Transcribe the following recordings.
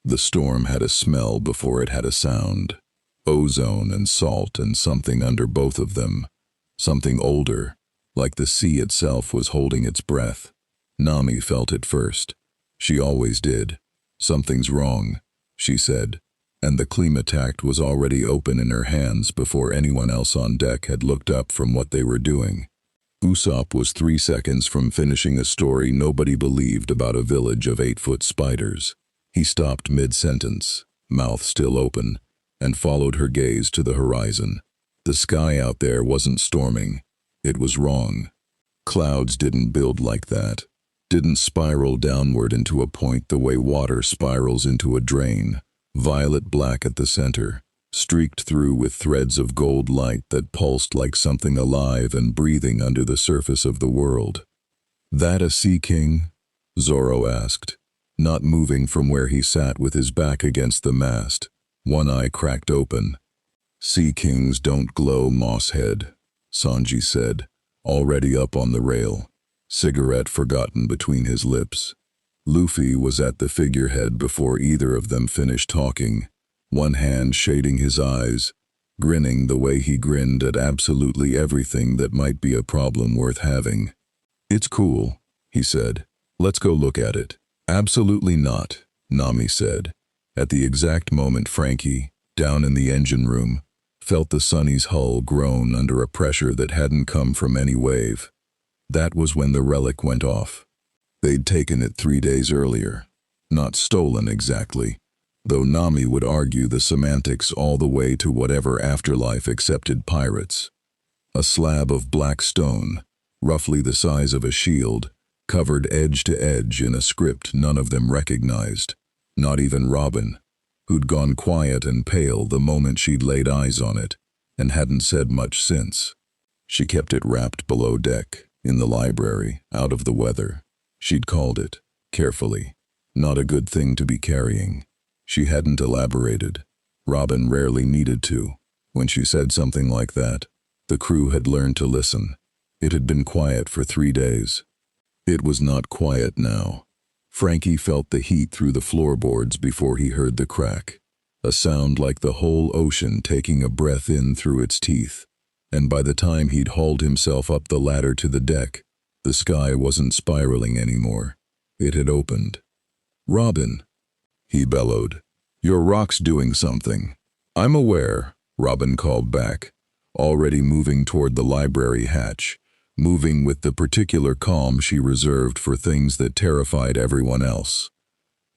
The storm had a smell before it had a sound. Ozone and salt and something under both of them. Something older, like the sea itself was holding its breath. Nami felt it first. She always did. "Something's wrong," she said, and the Klimatact was already open in her hands before anyone else on deck had looked up from what they were doing. Usopp was 3 seconds from finishing a story nobody believed about a village of 8-foot spiders. He stopped mid-sentence, mouth still open, and followed her gaze to the horizon. The sky out there wasn't storming. It was wrong. Clouds didn't build like that. Didn't spiral downward into a point the way water spirals into a drain, violet black at the center, streaked through with threads of gold light that pulsed like something alive and breathing under the surface of the world. "That a sea king?" Zoro asked, not moving from where he sat with his back against the mast, one eye cracked open. "Sea kings don't glow, mosshead," Sanji said, already up on the rail, cigarette forgotten between his lips. Luffy was at the figurehead before either of them finished talking, one hand shading his eyes, grinning the way he grinned at absolutely everything that might be a problem worth having. "It's cool," he said. "Let's go look at it." "Absolutely not," Nami said. At the exact moment Franky, down in the engine room, felt the Sunny's hull groan under a pressure that hadn't come from any wave. That was when the relic went off. They'd taken it 3 days earlier. Not stolen exactly, though Nami would argue the semantics all the way to whatever afterlife accepted pirates. A slab of black stone, roughly the size of a shield, covered edge to edge in a script none of them recognized, not even Robin, who'd gone quiet and pale the moment she'd laid eyes on it, and hadn't said much since. She kept it wrapped below deck, in the library, out of the weather. She'd called it, carefully, not a good thing to be carrying. She hadn't elaborated. Robin rarely needed to. When she said something like that, the crew had learned to listen. It had been quiet for 3 days. It was not quiet now. Franky felt the heat through the floorboards before he heard the crack, a sound like the whole ocean taking a breath in through its teeth, and by the time he'd hauled himself up the ladder to the deck, the sky wasn't spiraling anymore. It had opened. "Robin," he bellowed, "your rock's doing something." "I'm aware," Robin called back, already moving toward the library hatch, moving with the particular calm she reserved for things that terrified everyone else.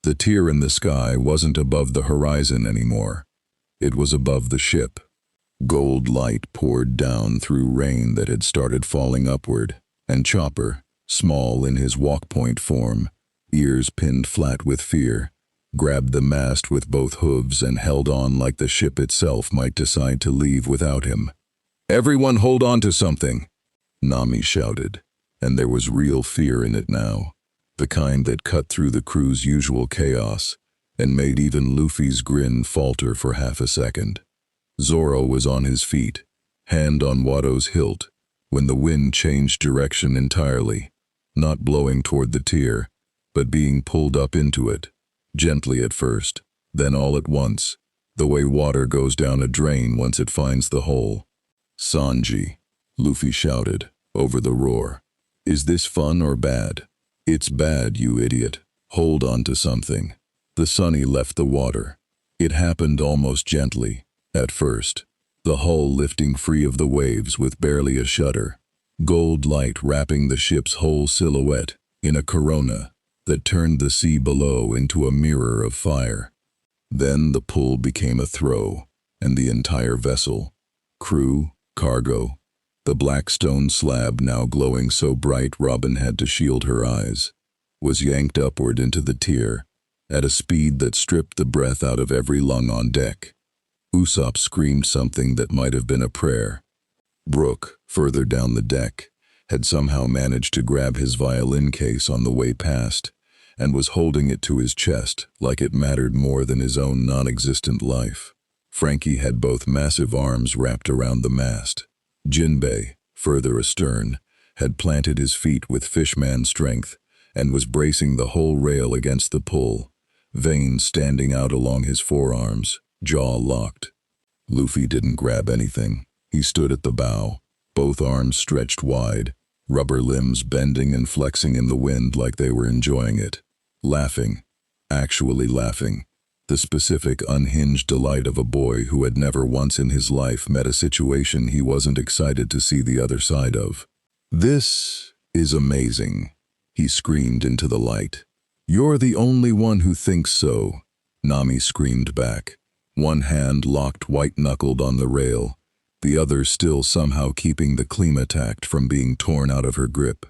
The tier in the sky wasn't above the horizon anymore. It was above the ship. Gold light poured down through rain that had started falling upward, and Chopper, small in his walk-point form, ears pinned flat with fear, grabbed the mast with both hooves and held on like the ship itself might decide to leave without him. "Everyone hold on to something," Nami shouted, and there was real fear in it now, the kind that cut through the crew's usual chaos and made even Luffy's grin falter for half a second. Zoro was on his feet, hand on Watto's hilt, when the wind changed direction entirely, not blowing toward the tier, but being pulled up into it, gently at first, then all at once, the way water goes down a drain once it finds the hole. "Sanji," Luffy shouted, over the roar. "Is this fun or bad?" "It's bad, you idiot. Hold on to something." The Sunny left the water. It happened almost gently, at first, the hull lifting free of the waves with barely a shudder, gold light wrapping the ship's whole silhouette in a corona that turned the sea below into a mirror of fire. Then the pull became a throw, and the entire vessel, crew, cargo, the black stone slab now glowing so bright Robin had to shield her eyes, was yanked upward into the tier, at a speed that stripped the breath out of every lung on deck. Usopp screamed something that might have been a prayer. Brook, further down the deck, had somehow managed to grab his violin case on the way past, and was holding it to his chest like it mattered more than his own non-existent life. Franky had both massive arms wrapped around the mast. Jinbe, further astern, had planted his feet with fishman strength and was bracing the whole rail against the pull, veins standing out along his forearms, jaw locked. Luffy didn't grab anything. He stood at the bow, both arms stretched wide, rubber limbs bending and flexing in the wind like they were enjoying it. Laughing, actually laughing. The specific, unhinged delight of a boy who had never once in his life met a situation he wasn't excited to see the other side of. "This is amazing," he screamed into the light. "You're the only one who thinks so," Nami screamed back, one hand locked white-knuckled on the rail, the other still somehow keeping the Klimattact from being torn out of her grip.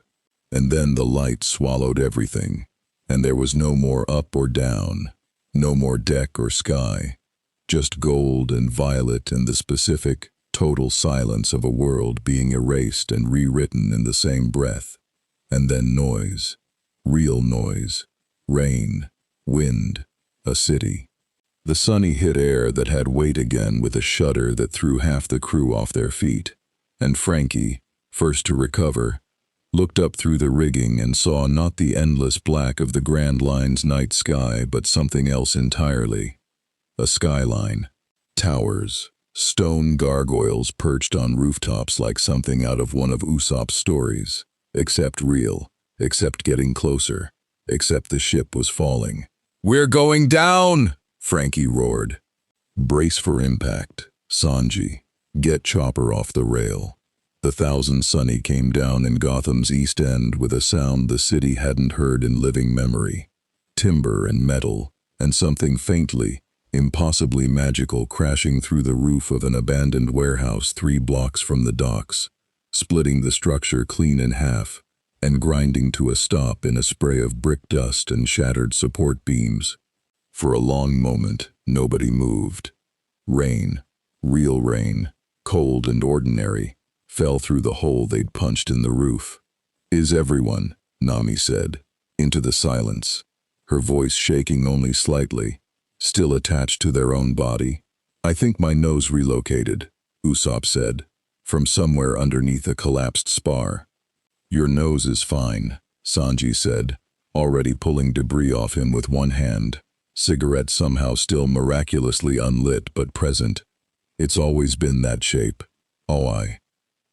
And then the light swallowed everything, and there was no more up or down. No more deck or sky, just gold and violet and the specific, total silence of a world being erased and rewritten in the same breath. And then noise, real noise, rain, wind, a city. The sunny hit air that had weight again with a shudder that threw half the crew off their feet, and Franky, first to recover, looked up through the rigging and saw not the endless black of the Grand Line's night sky, but something else entirely. A skyline. Towers. Stone gargoyles perched on rooftops like something out of one of Usopp's stories. Except real. Except getting closer. Except the ship was falling. "We're going down!" Franky roared. "Brace for impact. Sanji. Get Chopper off the rail." The Thousand Sunny came down in Gotham's East End with a sound the city hadn't heard in living memory. Timber and metal, and something faintly, impossibly magical crashing through the roof of an abandoned warehouse 3 blocks from the docks, splitting the structure clean in half, and grinding to a stop in a spray of brick dust and shattered support beams. For a long moment, nobody moved. Rain, real rain, cold and ordinary, fell through the hole they'd punched in the roof. "Is everyone," Nami said, into the silence, her voice shaking only slightly, still attached to their own body. "I think my nose relocated," Usopp said, from somewhere underneath a collapsed spar. "Your nose is fine," Sanji said, already pulling debris off him with one hand, cigarette somehow still miraculously unlit but present. "It's always been that shape." "Oh,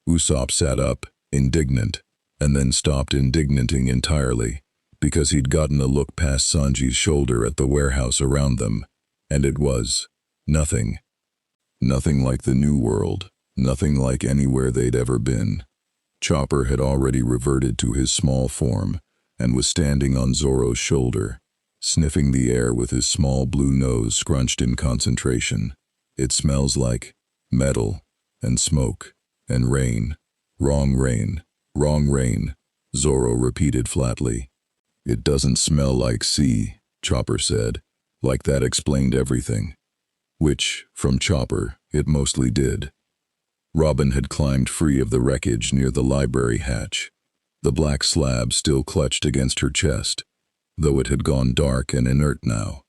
Usopp sat up, indignant, and then stopped indignating entirely, because he'd gotten a look past Sanji's shoulder at the warehouse around them, and it was nothing. Nothing like the New World, nothing like anywhere they'd ever been. Chopper had already reverted to his small form, and was standing on Zoro's shoulder, sniffing the air with his small blue nose scrunched in concentration. "It smells like metal, and smoke. And rain. Wrong rain. Wrong rain," Zoro repeated flatly. "It doesn't smell like sea," Chopper said, like that explained everything. Which, from Chopper, it mostly did. Robin had climbed free of the wreckage near the library hatch, the black slab still clutched against her chest, though it had gone dark and inert now,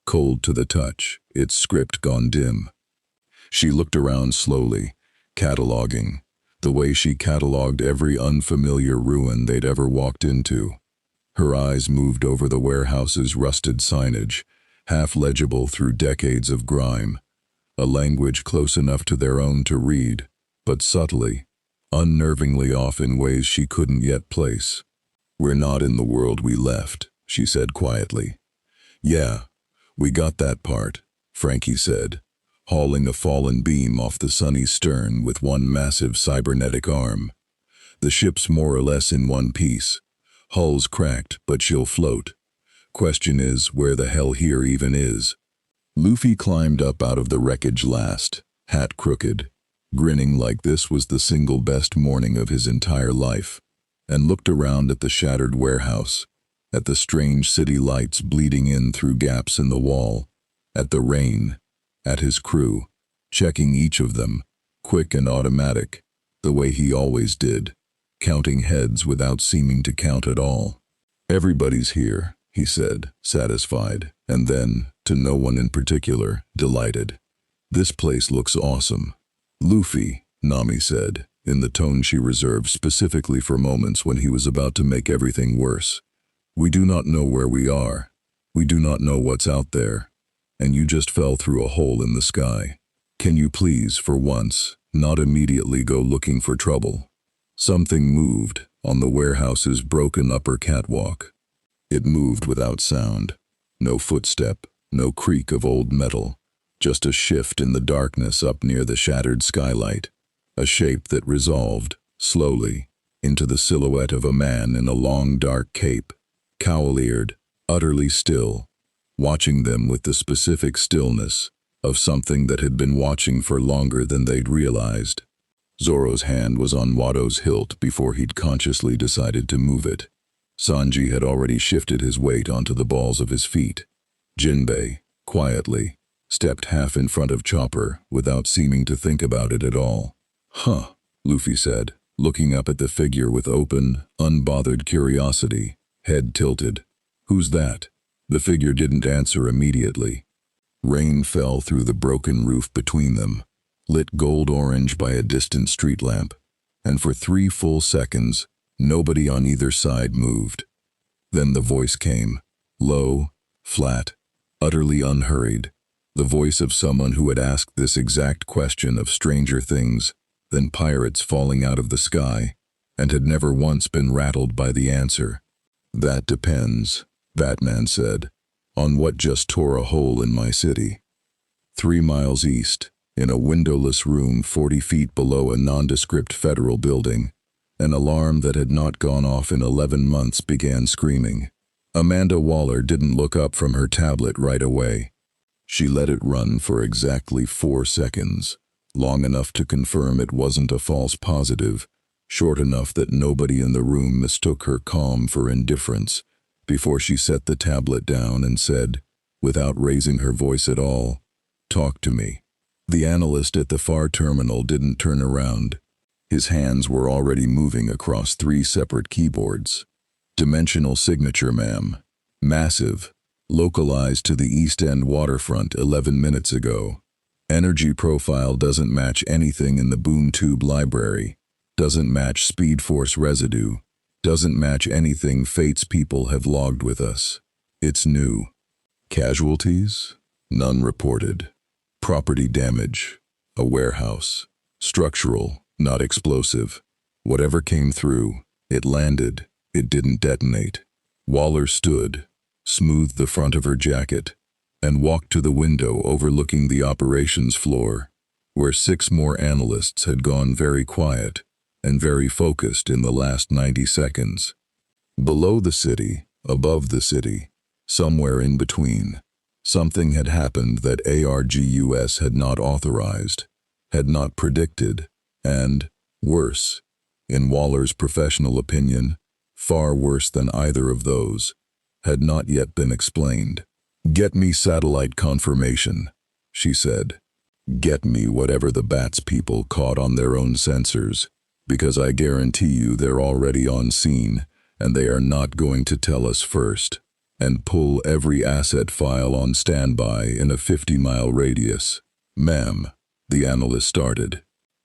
cold to the touch, its script gone dim. She looked around slowly, cataloging, the way she cataloged every unfamiliar ruin they'd ever walked into. Her eyes moved over the warehouse's rusted signage, half legible through decades of grime, a language close enough to their own to read, but subtly, unnervingly off in ways she couldn't yet place. "We're not in the world we left," she said quietly. "Yeah, we got that part," Franky said, hauling a fallen beam off the Sunny's stern with one massive cybernetic arm. "The ship's more or less in one piece. Hull's cracked, but she'll float. Question is, where the hell here even is?" Luffy climbed up out of the wreckage last, hat crooked, grinning like this was the single best morning of his entire life, and looked around at the shattered warehouse, at the strange city lights bleeding in through gaps in the wall, at the rain, at his crew, checking each of them, quick and automatic, the way he always did, counting heads without seeming to count at all. "Everybody's here," he said, satisfied, and then, to no one in particular, delighted. "This place looks awesome." "Luffy," Nami said, in the tone she reserved specifically for moments when he was about to make everything worse. "We do not know where we are. We do not know what's out there, and you just fell through a hole in the sky. Can you please, for once, not immediately go looking for trouble?" Something moved on the warehouse's broken upper catwalk. It moved without sound. No footstep, no creak of old metal, just a shift in the darkness up near the shattered skylight, a shape that resolved, slowly, into the silhouette of a man in a long dark cape, cowl-eared, utterly still, watching them with the specific stillness of something that had been watching for longer than they'd realized. Zoro's hand was on Watto's hilt before he'd consciously decided to move it. Sanji had already shifted his weight onto the balls of his feet. Jinbe, quietly, stepped half in front of Chopper without seeming to think about it at all. "Huh," Luffy said, looking up at the figure with open, unbothered curiosity, head tilted. "Who's that?" The figure didn't answer immediately. Rain fell through the broken roof between them, lit gold-orange by a distant street lamp, and for 3 full seconds, nobody on either side moved. Then the voice came, low, flat, utterly unhurried, the voice of someone who had asked this exact question of stranger things than pirates falling out of the sky, and had never once been rattled by the answer. "That depends," Batman said, "on what just tore a hole in my city." 3 miles east, in a windowless room 40 feet below a nondescript federal building, an alarm that had not gone off in 11 months began screaming. Amanda Waller didn't look up from her tablet right away. She let it run for exactly 4 seconds, long enough to confirm it wasn't a false positive, short enough that nobody in the room mistook her calm for indifference, before she set the tablet down and said, without raising her voice at all, "Talk to me." The analyst at the far terminal didn't turn around. His hands were already moving across 3 separate keyboards. "Dimensional signature, ma'am. Massive. Localized to the East End waterfront 11 minutes ago. Energy profile doesn't match anything in the boom tube library. Doesn't match Speed Force residue. Doesn't match anything Fate's people have logged with us. It's new. Casualties? None reported. Property damage. A warehouse. Structural, not explosive. Whatever came through, it landed. It didn't detonate." Waller stood, smoothed the front of her jacket, and walked to the window overlooking the operations floor, where 6 more analysts had gone very quiet and very focused in the last 90 seconds. Below the city, above the city, somewhere in between, something had happened that ARGUS had not authorized, had not predicted, and, worse, in Waller's professional opinion, far worse than either of those, had not yet been explained. "Get me satellite confirmation," she said. "Get me whatever the Bats people caught on their own sensors, because I guarantee you they're already on scene, and they are not going to tell us first. And pull every asset file on standby in a 50-mile radius." "Ma'am," the analyst started.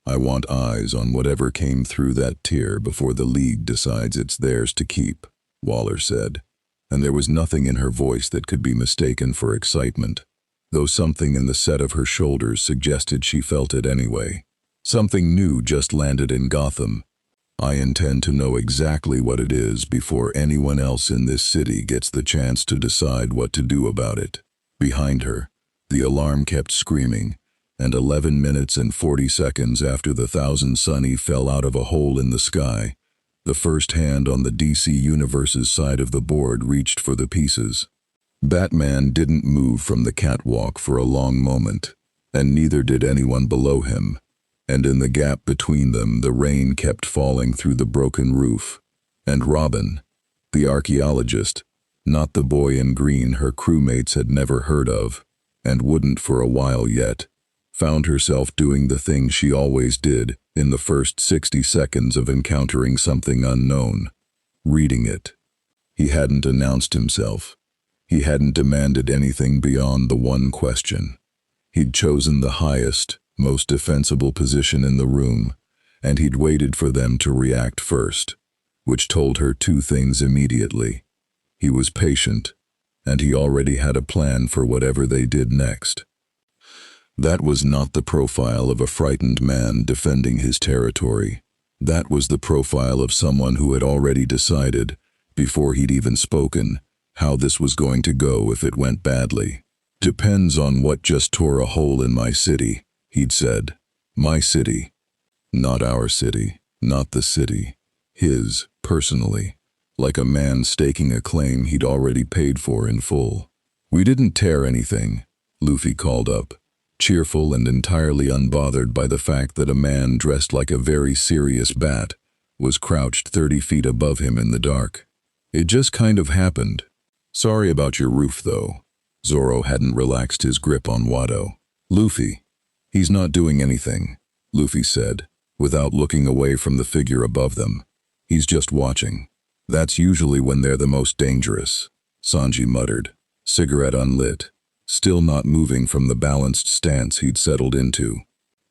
"I want eyes on whatever came through that tier before the League decides it's theirs to keep," Waller said, and there was nothing in her voice that could be mistaken for excitement, though something in the set of her shoulders suggested she felt it anyway. "Something new just landed in Gotham. I intend to know exactly what it is before anyone else in this city gets the chance to decide what to do about it." Behind her, the alarm kept screaming, and 11 minutes and 40 seconds after the Thousand Sunny fell out of a hole in the sky, the first hand on the DC Universe's side of the board reached for the pieces. Batman didn't move from the catwalk for a long moment, and neither did anyone below him, and in the gap between them the rain kept falling through the broken roof, and Robin, the archaeologist, not the boy in green her crewmates had never heard of, and wouldn't for a while yet, found herself doing the thing she always did in the first 60 seconds of encountering something unknown, reading it. He hadn't announced himself. He hadn't demanded anything beyond the one question. He'd chosen the highest, most defensible position in the room, and he'd waited for them to react first, which told her 2 things immediately. He was patient, and he already had a plan for whatever they did next. That was not the profile of a frightened man defending his territory. That was the profile of someone who had already decided, before he'd even spoken, how this was going to go if it went badly. "Depends on what just tore a hole in my city," he'd said. My city. Not our city, not the city. His, personally, like a man staking a claim he'd already paid for in full. "We didn't tear anything," Luffy called up, cheerful and entirely unbothered by the fact that a man dressed like a very serious bat was crouched 30 feet above him in the dark. "It just kind of happened. Sorry about your roof, though." Zoro hadn't relaxed his grip on Wado. "Luffy, he's not doing anything," Luffy said, without looking away from the figure above them. "He's just watching." "That's usually when they're the most dangerous," Sanji muttered, cigarette unlit, still not moving from the balanced stance he'd settled into.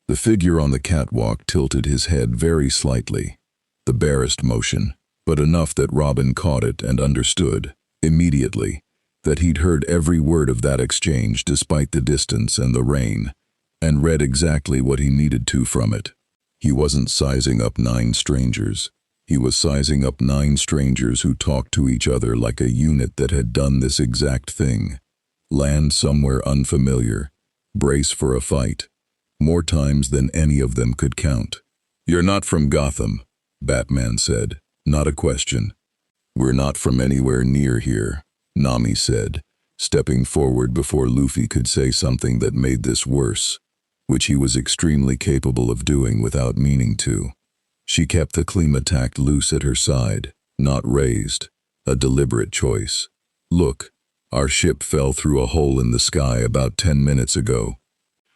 The figure on the catwalk tilted his head very slightly, the barest motion, but enough that Robin caught it and understood, immediately, that he'd heard every word of that exchange despite the distance and the rain, and read exactly what he needed to from it. He wasn't sizing up 9 strangers. He was sizing up 9 strangers who talked to each other like a unit that had done this exact thing. Land somewhere unfamiliar, brace for a fight, more times than any of them could count. "You're not from Gotham," Batman said, not a question. "We're not from anywhere near here," Nami said, stepping forward before Luffy could say something that made this worse, which he was extremely capable of doing without meaning to. She kept the klima tacked loose at her side, not raised, a deliberate choice. "Look, our ship fell through a hole in the sky about 10 minutes ago.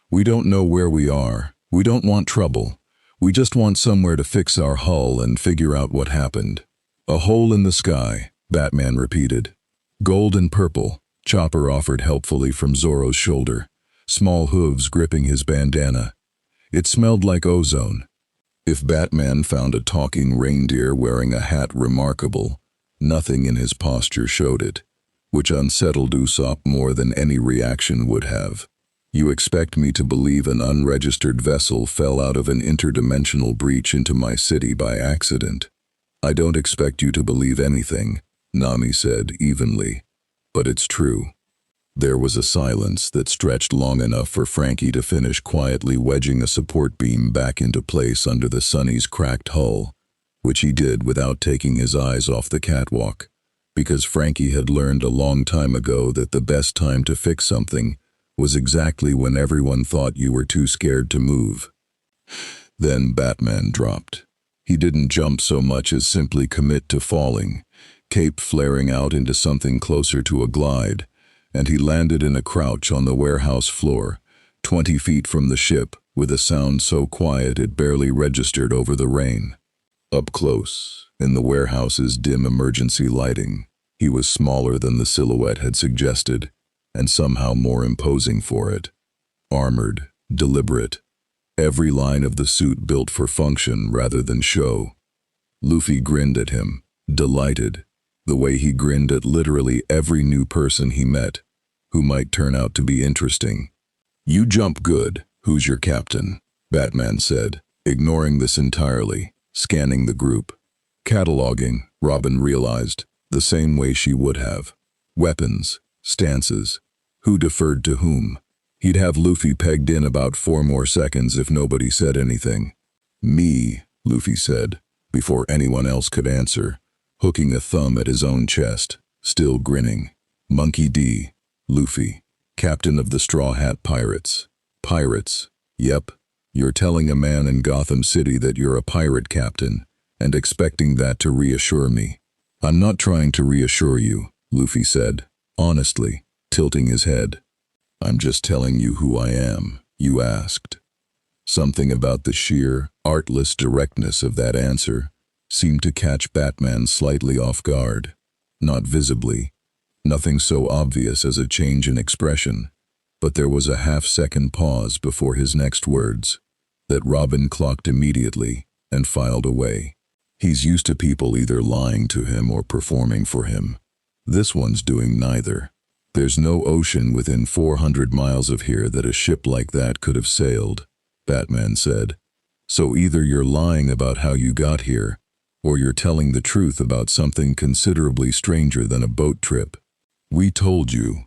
We don't know where we are. We don't want trouble. We just want somewhere to fix our hull and figure out what happened." "A hole in the sky," Batman repeated. "Gold and purple," Chopper offered helpfully from Zoro's shoulder, small hooves gripping his bandana. "It smelled like ozone." If Batman found a talking reindeer wearing a hat remarkable, nothing in his posture showed it, which unsettled Usopp more than any reaction would have. "You expect me to believe an unregistered vessel fell out of an interdimensional breach into my city by accident? I don't expect you to believe anything," Nami said evenly, "but it's true." There was a silence that stretched long enough for Franky to finish quietly wedging a support beam back into place under the Sunny's cracked hull, which he did without taking his eyes off the catwalk, because Franky had learned a long time ago that the best time to fix something was exactly when everyone thought you were too scared to move. Then Batman dropped. He didn't jump so much as simply commit to falling, cape flaring out into something closer to a glide, and he landed in a crouch on the warehouse floor, 20 feet from the ship, with a sound so quiet it barely registered over the rain. Up close, in the warehouse's dim emergency lighting, he was smaller than the silhouette had suggested, and somehow more imposing for it. Armored, deliberate, every line of the suit built for function rather than show. Luffy grinned at him, delighted, the way he grinned at literally every new person he met, who might turn out to be interesting. "You jump good. Who's your captain?" Batman said, ignoring this entirely, scanning the group. Cataloging, Robin realized, the same way she would have. Weapons, stances, who deferred to whom. He'd have Luffy pegged in about 4 more seconds if nobody said anything. "Me," Luffy said, before anyone else could answer, hooking a thumb at his own chest, still grinning. "Monkey D. Luffy, captain of the Straw Hat Pirates." "Pirates? Yep. You're telling a man in Gotham City that you're a pirate captain, and expecting that to reassure me." "I'm not trying to reassure you," Luffy said, honestly, tilting his head. "I'm just telling you who I am," you asked. Something about the sheer, artless directness of that answer seemed to catch Batman slightly off guard. Not visibly, nothing so obvious as a change in expression, but there was a half-second pause before his next words, that Robin clocked immediately and filed away. He's used to people either lying to him or performing for him. This one's doing neither. There's no ocean within 400 miles of here that a ship like that could have sailed, Batman said. So either you're lying about how you got here, or you're telling the truth about something considerably stranger than a boat trip. We told you,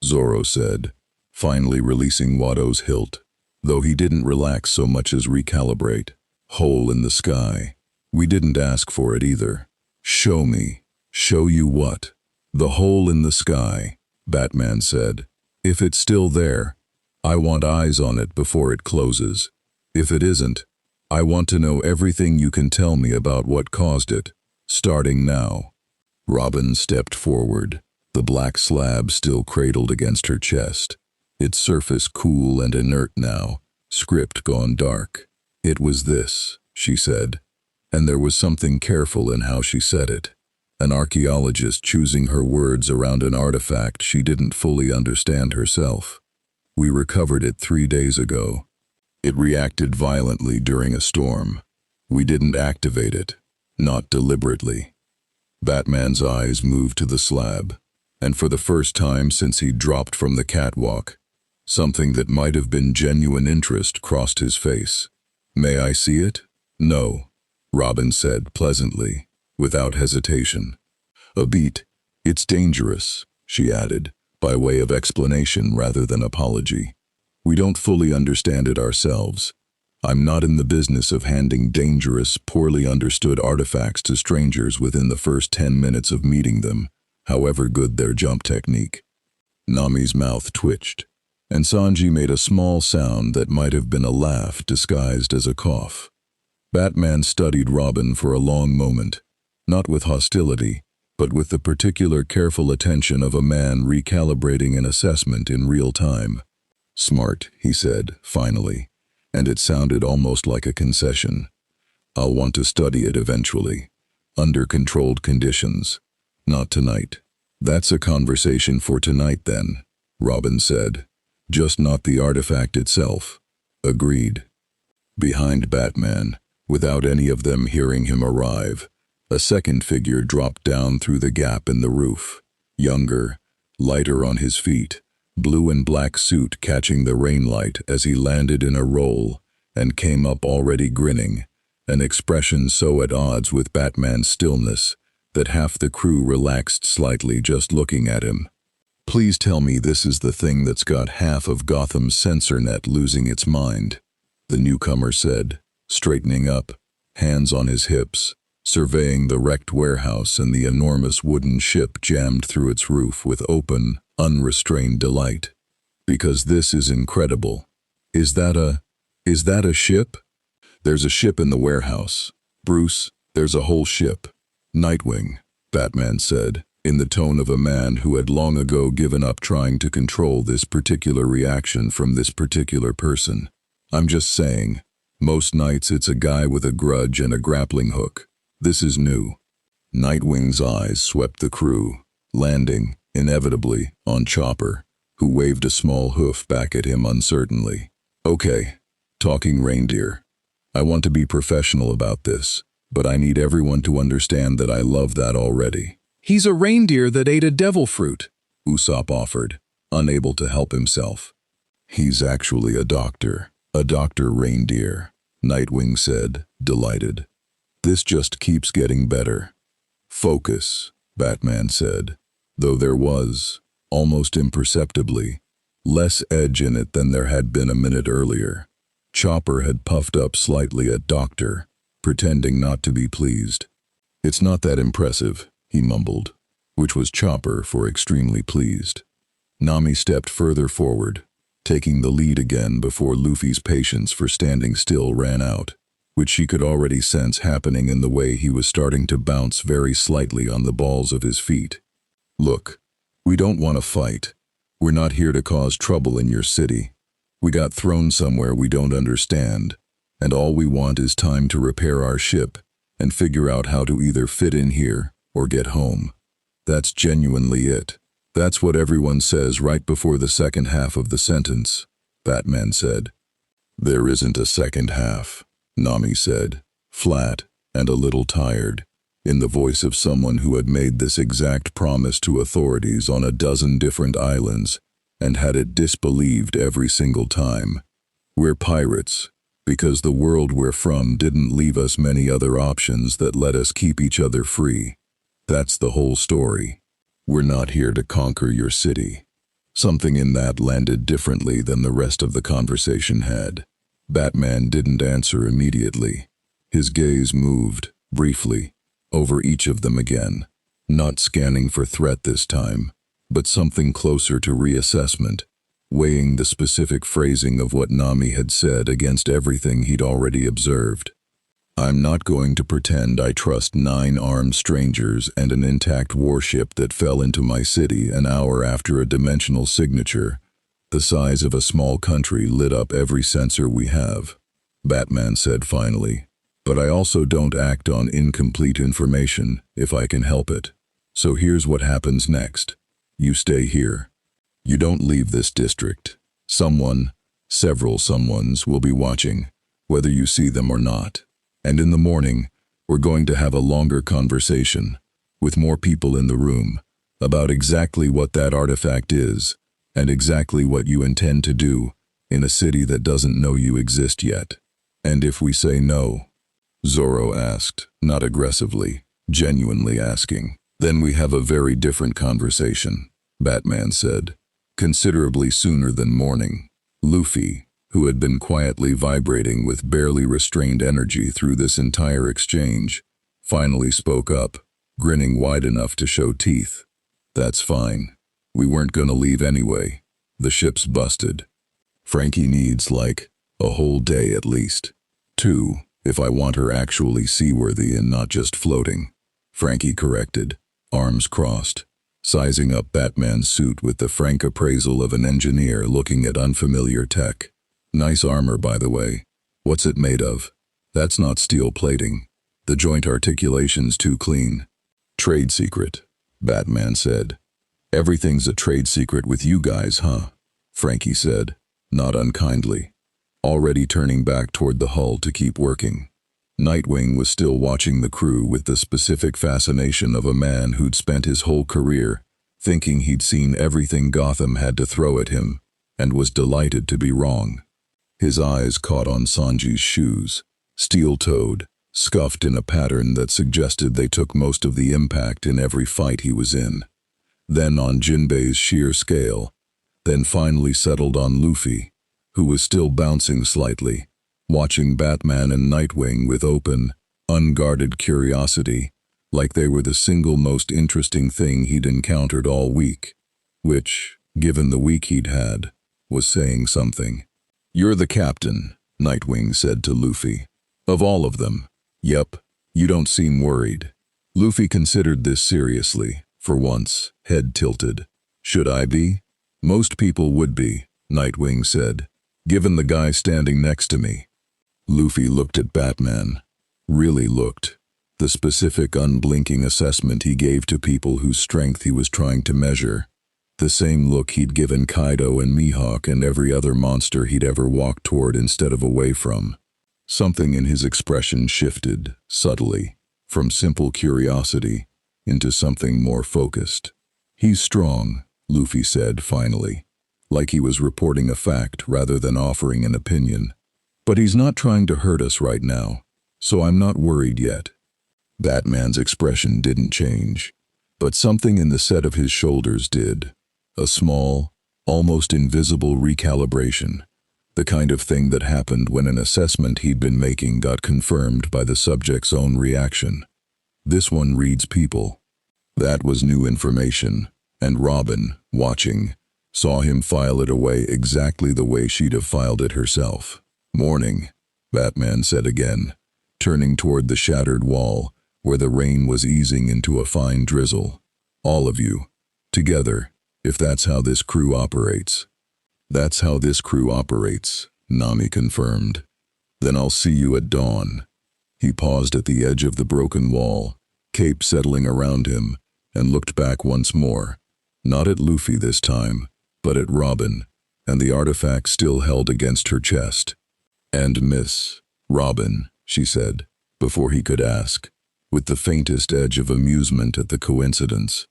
Zoro said, finally releasing Watto's hilt, though he didn't relax so much as recalibrate. Hole in the sky. We didn't ask for it either. Show me. Show you what? The hole in the sky, Batman said. If it's still there, I want eyes on it before it closes. If it isn't, I want to know everything you can tell me about what caused it, starting now. Robin stepped forward, the black slab still cradled against her chest, its surface cool and inert now, script gone dark. It was this, she said, and there was something careful in how she said it. An archaeologist choosing her words around an artifact she didn't fully understand herself. We recovered it 3 days ago. It reacted violently during a storm. We didn't activate it, not deliberately. Batman's eyes moved to the slab, and for the first time since he dropped from the catwalk, something that might have been genuine interest crossed his face. May I see it? No, Robin said pleasantly, without hesitation. A beat. It's dangerous, she added, by way of explanation rather than apology. We don't fully understand it ourselves. I'm not in the business of handing dangerous, poorly understood artifacts to strangers within the first 10 minutes of meeting them, however good their jump technique. Nami's mouth twitched, and Sanji made a small sound that might have been a laugh disguised as a cough. Batman studied Robin for a long moment, not with hostility, but with the particular careful attention of a man recalibrating an assessment in real time. Smart, he said, finally, and it sounded almost like a concession. I'll want to study it eventually, under controlled conditions. Not tonight. That's a conversation for tonight then, Robin said. Just not the artifact itself. Agreed. Behind Batman, without any of them hearing him arrive, a second figure dropped down through the gap in the roof, younger, lighter on his feet, blue and black suit catching the rainlight as he landed in a roll and came up already grinning, an expression so at odds with Batman's stillness that half the crew relaxed slightly just looking at him. Please tell me this is the thing that's got half of Gotham's censor net losing its mind, the newcomer said, straightening up, hands on his hips, surveying the wrecked warehouse and the enormous wooden ship jammed through its roof with open, unrestrained delight. Because this is incredible. Is that a ship? There's a ship in the warehouse. Bruce, there's a whole ship. Nightwing, Batman said, in the tone of a man who had long ago given up trying to control this particular reaction from this particular person. I'm just saying, most nights it's a guy with a grudge and a grappling hook. This is new. Nightwing's eyes swept the crew, landing, inevitably, on Chopper, who waved a small hoof back at him uncertainly. Okay, talking reindeer. I want to be professional about this, but I need everyone to understand that I love that already. He's a reindeer that ate a devil fruit, Usopp offered, unable to help himself. He's actually a doctor reindeer, Nightwing said, delighted. This just keeps getting better. Focus, Batman said, though there was, almost imperceptibly, less edge in it than there had been a minute earlier. Chopper had puffed up slightly at Doctor, pretending not to be pleased. It's not that impressive, he mumbled, which was Chopper for extremely pleased. Nami stepped further forward, taking the lead again before Luffy's patience for standing still ran out, which she could already sense happening in the way he was starting to bounce very slightly on the balls of his feet. Look, we don't want to fight. We're not here to cause trouble in your city. We got thrown somewhere we don't understand, and all we want is time to repair our ship and figure out how to either fit in here or get home. That's genuinely it. That's what everyone says right before the second half of the sentence, Batman said. There isn't a second half, Nami said, flat and a little tired. in the voice of someone who had made this exact promise to authorities on a dozen different islands and had it disbelieved every single time. "We're pirates, because the world we're from didn't leave us many other options that let us keep each other free. That's the whole story. We're not here to conquer your city." Something in that landed differently than the rest of the conversation had. Batman didn't answer immediately. His gaze moved, briefly, over each of them again, not scanning for threat this time, but something closer to reassessment, weighing the specific phrasing of what Nami had said against everything he'd already observed. "I'm not going to pretend I trust 9 armed strangers and an intact warship that fell into my city an hour after a dimensional signature, the size of a small country, lit up every sensor we have," Batman said finally. "But I also don't act on incomplete information if I can help it. So here's what happens next. You stay here. You don't leave this district. Someone, several someones, will be watching, whether you see them or not. And in the morning, we're going to have a longer conversation, with more people in the room, about exactly what that artifact is, and exactly what you intend to do in a city that doesn't know you exist yet." "And if we say no?" Zoro asked, not aggressively, genuinely asking. "Then we have a very different conversation," Batman said, considerably sooner than morning. Luffy, who had been quietly vibrating with barely restrained energy through this entire exchange, finally spoke up, grinning wide enough to show teeth. "That's fine. We weren't gonna leave anyway. The ship's busted. Franky needs, a whole day at least. 2, if I want her actually seaworthy and not just floating," Franky corrected, arms crossed, sizing up Batman's suit with the frank appraisal of an engineer looking at unfamiliar tech. "Nice armor, by the way. What's it made of?" "That's not steel plating. The joint articulation's too clean." "Trade secret," Batman said. "Everything's a trade secret with you guys, huh?" Franky said, not unkindly, already turning back toward the hull to keep working. Nightwing was still watching the crew with the specific fascination of a man who'd spent his whole career thinking he'd seen everything Gotham had to throw at him, and was delighted to be wrong. His eyes caught on Sanji's shoes, steel-toed, scuffed in a pattern that suggested they took most of the impact in every fight he was in. Then on Jinbe's sheer scale, then finally settled on Luffy, who was still bouncing slightly, watching Batman and Nightwing with open, unguarded curiosity, like they were the single most interesting thing he'd encountered all week, which, given the week he'd had, was saying something. "You're the captain," Nightwing said to Luffy. "Of all of them." "Yep, you don't seem worried." Luffy considered this seriously, for once, head tilted. "Should I be?" "Most people would be," Nightwing said, "given the guy standing next to me." Luffy looked at Batman. Really looked. The specific unblinking assessment he gave to people whose strength he was trying to measure. The same look he'd given Kaido and Mihawk and every other monster he'd ever walked toward instead of away from. Something in his expression shifted, subtly, from simple curiosity into something more focused. "He's strong," Luffy said finally, like he was reporting a fact rather than offering an opinion. "But he's not trying to hurt us right now, so I'm not worried yet." Batman's expression didn't change, but something in the set of his shoulders did. A small, almost invisible recalibration, the kind of thing that happened when an assessment he'd been making got confirmed by the subject's own reaction. "This one reads people." That was new information, and Robin, watching, saw him file it away exactly the way she'd have filed it herself. "Morning," Batman said again, turning toward the shattered wall, where the rain was easing into a fine drizzle. "All of you. Together, if that's how this crew operates." "That's how this crew operates," Nami confirmed. "Then I'll see you at dawn." He paused at the edge of the broken wall, cape settling around him, and looked back once more, not at Luffy this time, but at Robin, and the artifact still held against her chest. "And Miss Robin," she said, before he could ask, with the faintest edge of amusement at the coincidence,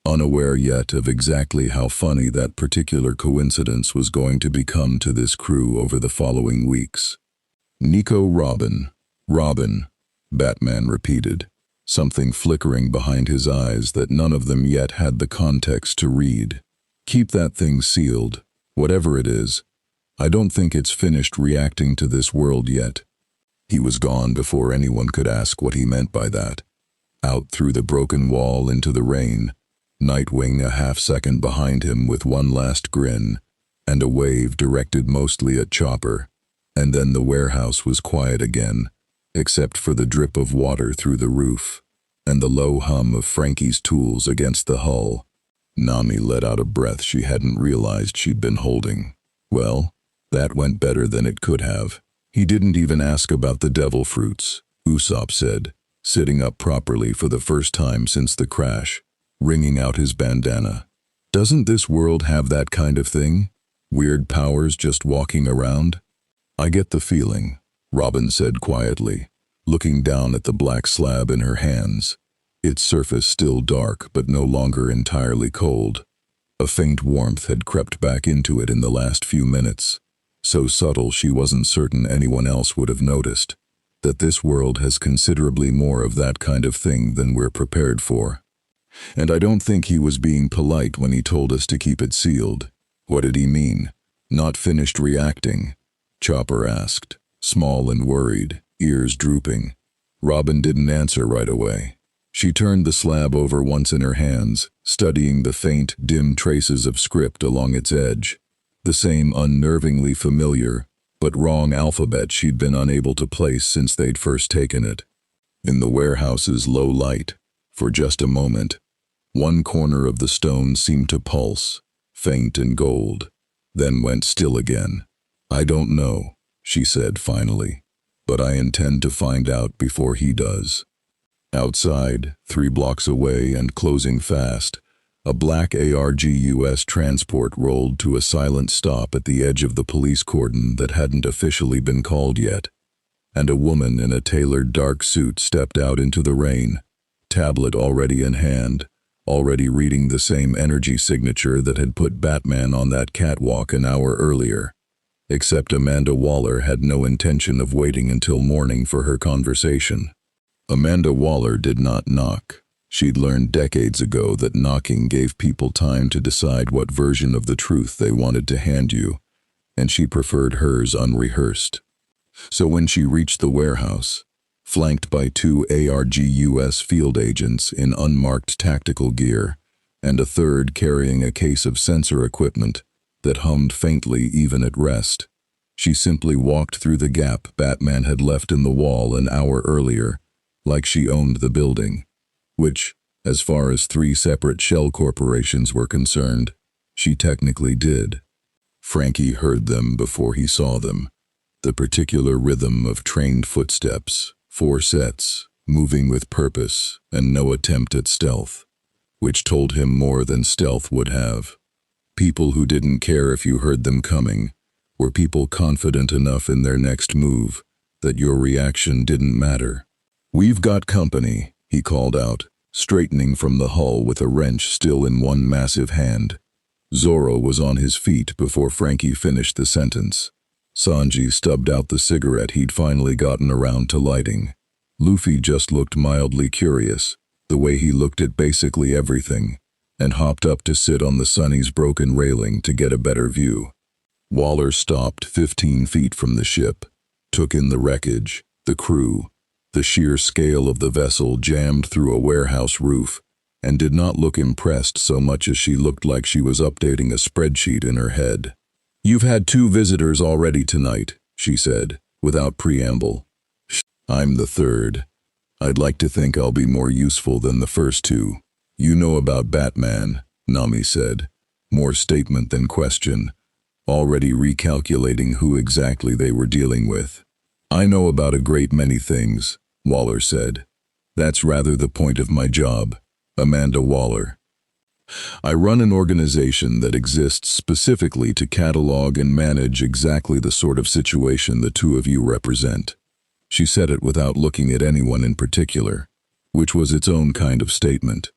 unaware yet of exactly how funny that particular coincidence was going to become to this crew over the following weeks. "Nico Robin. Robin," Batman repeated, something flickering behind his eyes that none of them yet had the context to read. "Keep that thing sealed, whatever it is. I don't think it's finished reacting to this world yet." He was gone before anyone could ask what he meant by that. Out through the broken wall into the rain, Nightwing a half-second behind him with one last grin, and a wave directed mostly at Chopper, and then the warehouse was quiet again, except for the drip of water through the roof, and the low hum of Franky's tools against the hull. Nami let out a breath she hadn't realized she'd been holding. Well, that went better than it could have. "He didn't even ask about the devil fruits," Usopp said, sitting up properly for the first time since the crash, wringing out his bandana. "Doesn't this world have that kind of thing? Weird powers just walking around?" "I get the feeling," Robin said quietly, looking down at the black slab in her hands, its surface still dark but no longer entirely cold. A faint warmth had crept back into it in the last few minutes, so subtle she wasn't certain anyone else would have noticed, that this world has considerably more of that kind of thing than we're prepared for. "And I don't think he was being polite when he told us to keep it sealed." "What did he mean? Not finished reacting?" Chopper asked, small and worried, ears drooping. Robin didn't answer right away. She turned the slab over once in her hands, studying the faint, dim traces of script along its edge, the same unnervingly familiar, but wrong alphabet she'd been unable to place since they'd first taken it. In the warehouse's low light, for just a moment, one corner of the stone seemed to pulse, faint and gold, then went still again. "I don't know," she said finally, "but I intend to find out before he does." Outside, 3 blocks away and closing fast, a black ARGUS transport rolled to a silent stop at the edge of the police cordon that hadn't officially been called yet, and a woman in a tailored dark suit stepped out into the rain, tablet already in hand, already reading the same energy signature that had put Batman on that catwalk an hour earlier. Except Amanda Waller had no intention of waiting until morning for her conversation. Amanda Waller did not knock. She'd learned decades ago that knocking gave people time to decide what version of the truth they wanted to hand you, and she preferred hers unrehearsed. So when she reached the warehouse, flanked by 2 ARGUS field agents in unmarked tactical gear, and a third carrying a case of sensor equipment that hummed faintly even at rest, she simply walked through the gap Batman had left in the wall an hour earlier, like she owned the building, which, as far as 3 separate shell corporations were concerned, she technically did. Franky heard them before he saw them, the particular rhythm of trained footsteps, 4 sets, moving with purpose and no attempt at stealth, which told him more than stealth would have. People who didn't care if you heard them coming were people confident enough in their next move that your reaction didn't matter. "We've got company," he called out, straightening from the hull with a wrench still in one massive hand. Zoro was on his feet before Franky finished the sentence. Sanji stubbed out the cigarette he'd finally gotten around to lighting. Luffy just looked mildly curious, the way he looked at basically everything, and hopped up to sit on the Sunny's broken railing to get a better view. Waller stopped 15 feet from the ship, took in the wreckage, the crew, the sheer scale of the vessel jammed through a warehouse roof, and did not look impressed so much as she looked like she was updating a spreadsheet in her head. "You've had 2 visitors already tonight," she said, without preamble. "I'm the 3rd. I'd like to think I'll be more useful than the first 2. "You know about Batman," Nami said, more statement than question, already recalculating who exactly they were dealing with. "I know about a great many things," Waller said. "That's rather the point of my job, Amanda Waller. I run an organization that exists specifically to catalog and manage exactly the sort of situation the 2 of you represent." She said it without looking at anyone in particular, which was its own kind of statement.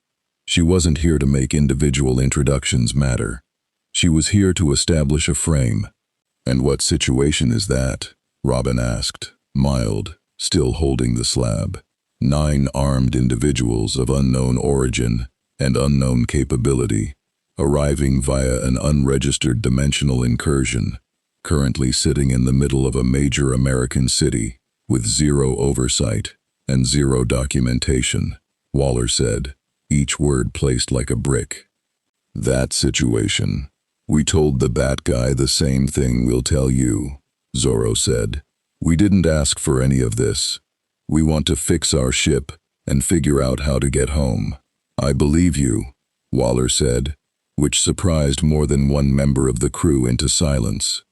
She wasn't here to make individual introductions matter. She was here to establish a frame. "And what situation is that?" Robin asked, mild, still holding the slab. 9 armed individuals of unknown origin and unknown capability, arriving via an unregistered dimensional incursion, currently sitting in the middle of a major American city, with 0 oversight and 0 documentation, Waller said, each word placed like a brick. "That situation. We told the Bat Guy the same thing we'll tell you," Zoro said. "We didn't ask for any of this. We want to fix our ship and figure out how to get home." "I believe you," Waller said, which surprised more than one member of the crew into silence.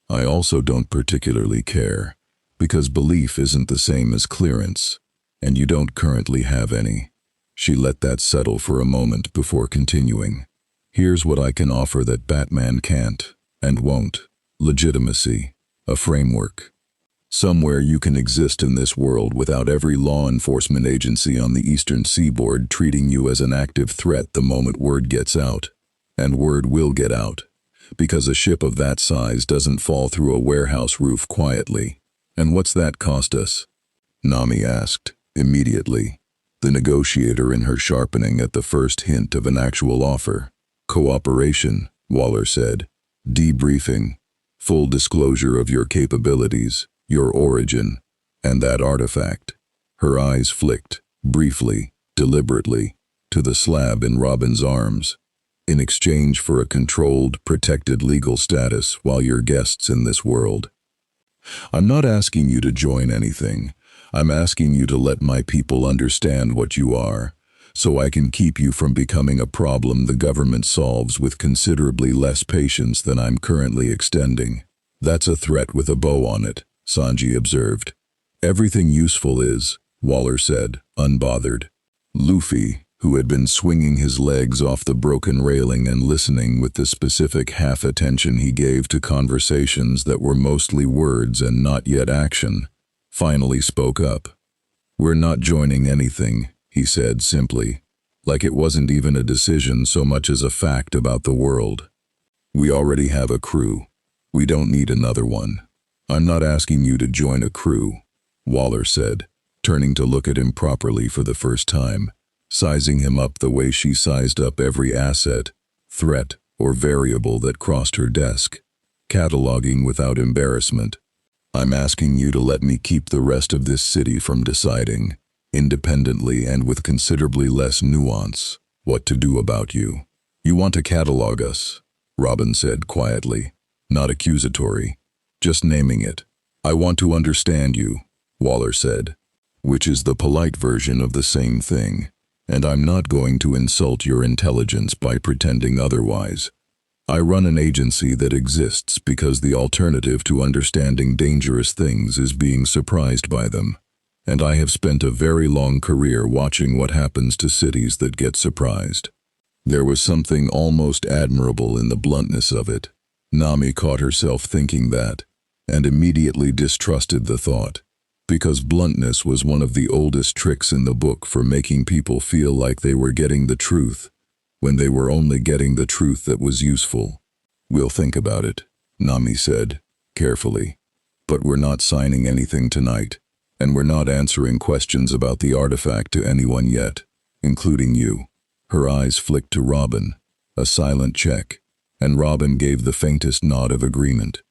"I also don't particularly care, because belief isn't the same as clearance, and you don't currently have any." She let that settle for a moment before continuing. "Here's what I can offer that Batman can't, and won't. Legitimacy. A framework. Somewhere you can exist in this world without every law enforcement agency on the eastern seaboard treating you as an active threat the moment word gets out. And word will get out, because a ship of that size doesn't fall through a warehouse roof quietly. And what's that cost us?" Nami asked, immediately, the negotiator in her sharpening at the first hint of an actual offer. "Cooperation," Waller said. "Debriefing. Full disclosure of your capabilities, your origin, and that artifact." Her eyes flicked, briefly, deliberately, to the slab in Robin's arms. "In exchange for a controlled, protected legal status while you're guests in this world. I'm not asking you to join anything. I'm asking you to let my people understand what you are, so I can keep you from becoming a problem the government solves with considerably less patience than I'm currently extending." "That's a threat with a bow on it," Sanji observed. "Everything useful is," Waller said, unbothered. Luffy, who had been swinging his legs off the broken railing and listening with the specific half-attention he gave to conversations that were mostly words and not yet action, finally spoke up. "We're not joining anything," he said simply, like it wasn't even a decision so much as a fact about the world. "We already have a crew. We don't need another one." "I'm not asking you to join a crew," Waller said, turning to look at him properly for the first time, sizing him up the way she sized up every asset, threat, or variable that crossed her desk, cataloging without embarrassment. "I'm asking you to let me keep the rest of this city from deciding, independently and with considerably less nuance, what to do about you." "You want to catalog us," Robin said quietly, not accusatory, just naming it. "I want to understand you," Waller said, which is the polite version of the same thing, and I'm not going to insult your intelligence by pretending otherwise. I run an agency that exists because the alternative to understanding dangerous things is being surprised by them, and I have spent a very long career watching what happens to cities that get surprised." There was something almost admirable in the bluntness of it. Nami caught herself thinking that, and immediately distrusted the thought, because bluntness was one of the oldest tricks in the book for making people feel like they were getting the truth, when they were only getting the truth that was useful. "We'll think about it," Nami said, carefully. "But we're not signing anything tonight, and we're not answering questions about the artifact to anyone yet, including you." Her eyes flicked to Robin, a silent check, and Robin gave the faintest nod of agreement.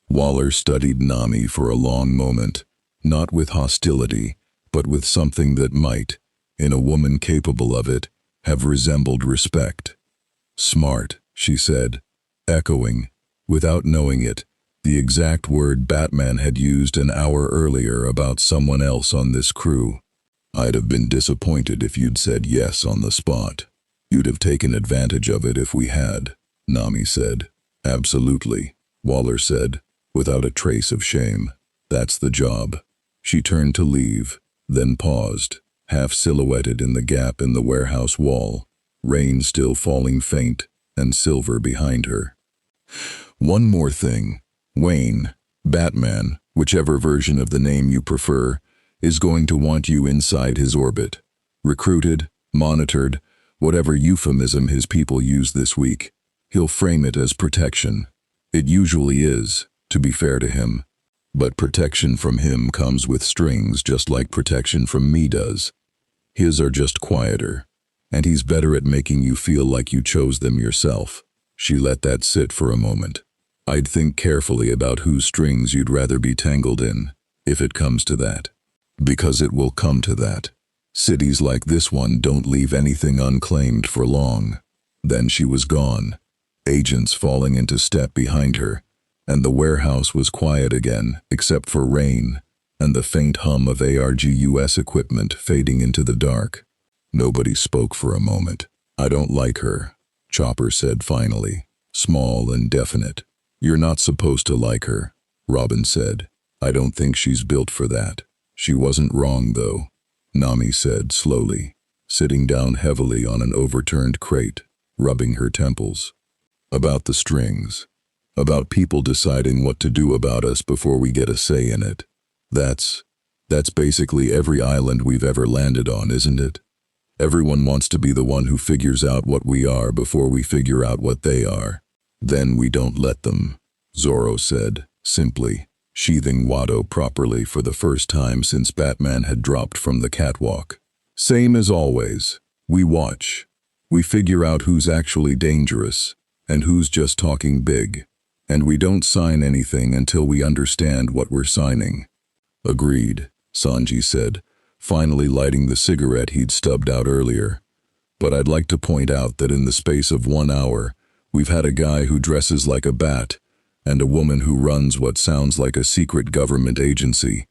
Waller studied Nami for a long moment, not with hostility, but with something that might, in a woman capable of it, have resembled respect. "Smart," she said, echoing, without knowing it, the exact word Batman had used an hour earlier about someone else on this crew. "I'd have been disappointed if you'd said yes on the spot. You'd have taken advantage of it if we had," Nami said. "Absolutely," Waller said, without a trace of shame. "That's the job." She turned to leave, then paused, half silhouetted in the gap in the warehouse wall, rain still falling faint and silver behind her. "One more thing. Wayne, Batman, whichever version of the name you prefer, is going to want you inside his orbit. Recruited, monitored, whatever euphemism his people use this week, he'll frame it as protection. It usually is, to be fair to him. But protection from him comes with strings just like protection from me does. His are just quieter, and he's better at making you feel like you chose them yourself. She let that sit for a moment. I'd think carefully about whose strings you'd rather be tangled in, if it comes to that. Because it will come to that. Cities like this one don't leave anything unclaimed for long. Then she was gone, agents falling into step behind her, and the warehouse was quiet again, except for rain, and the faint hum of ARGUS equipment fading into the dark. Nobody spoke for a moment. I don't like her, Chopper said finally, small and definite. You're not supposed to like her, Robin said. I don't think she's built for that. She wasn't wrong, though, Nami said slowly, sitting down heavily on an overturned crate, rubbing her temples. About the strings. About people deciding what to do about us before we get a say in it. That's basically every island we've ever landed on, isn't it? Everyone wants to be the one who figures out what we are before we figure out what they are. Then we don't let them, Zoro said, simply, sheathing Watto properly for the first time since Batman had dropped from the catwalk. Same as always. We watch. We figure out who's actually dangerous, and who's just talking big. And we don't sign anything until we understand what we're signing. Agreed, Sanji said, finally lighting the cigarette he'd stubbed out earlier. But I'd like to point out that in the space of 1 hour, we've had a guy who dresses like a bat, and a woman who runs what sounds like a secret government agency.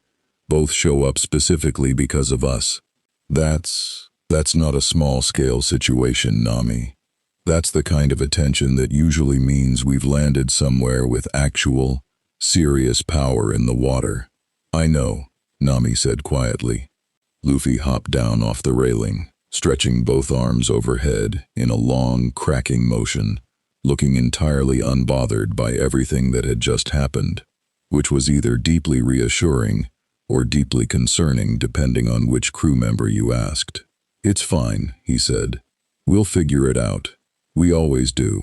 Both show up specifically because of us. That's not a small-scale situation, Nami. That's the kind of attention that usually means we've landed somewhere with actual, serious power in the water. I know, Nami said quietly. Luffy hopped down off the railing, stretching both arms overhead in a long, cracking motion, looking entirely unbothered by everything that had just happened, which was either deeply reassuring or deeply concerning depending on which crew member you asked. It's fine, he said. We'll figure it out. We always do.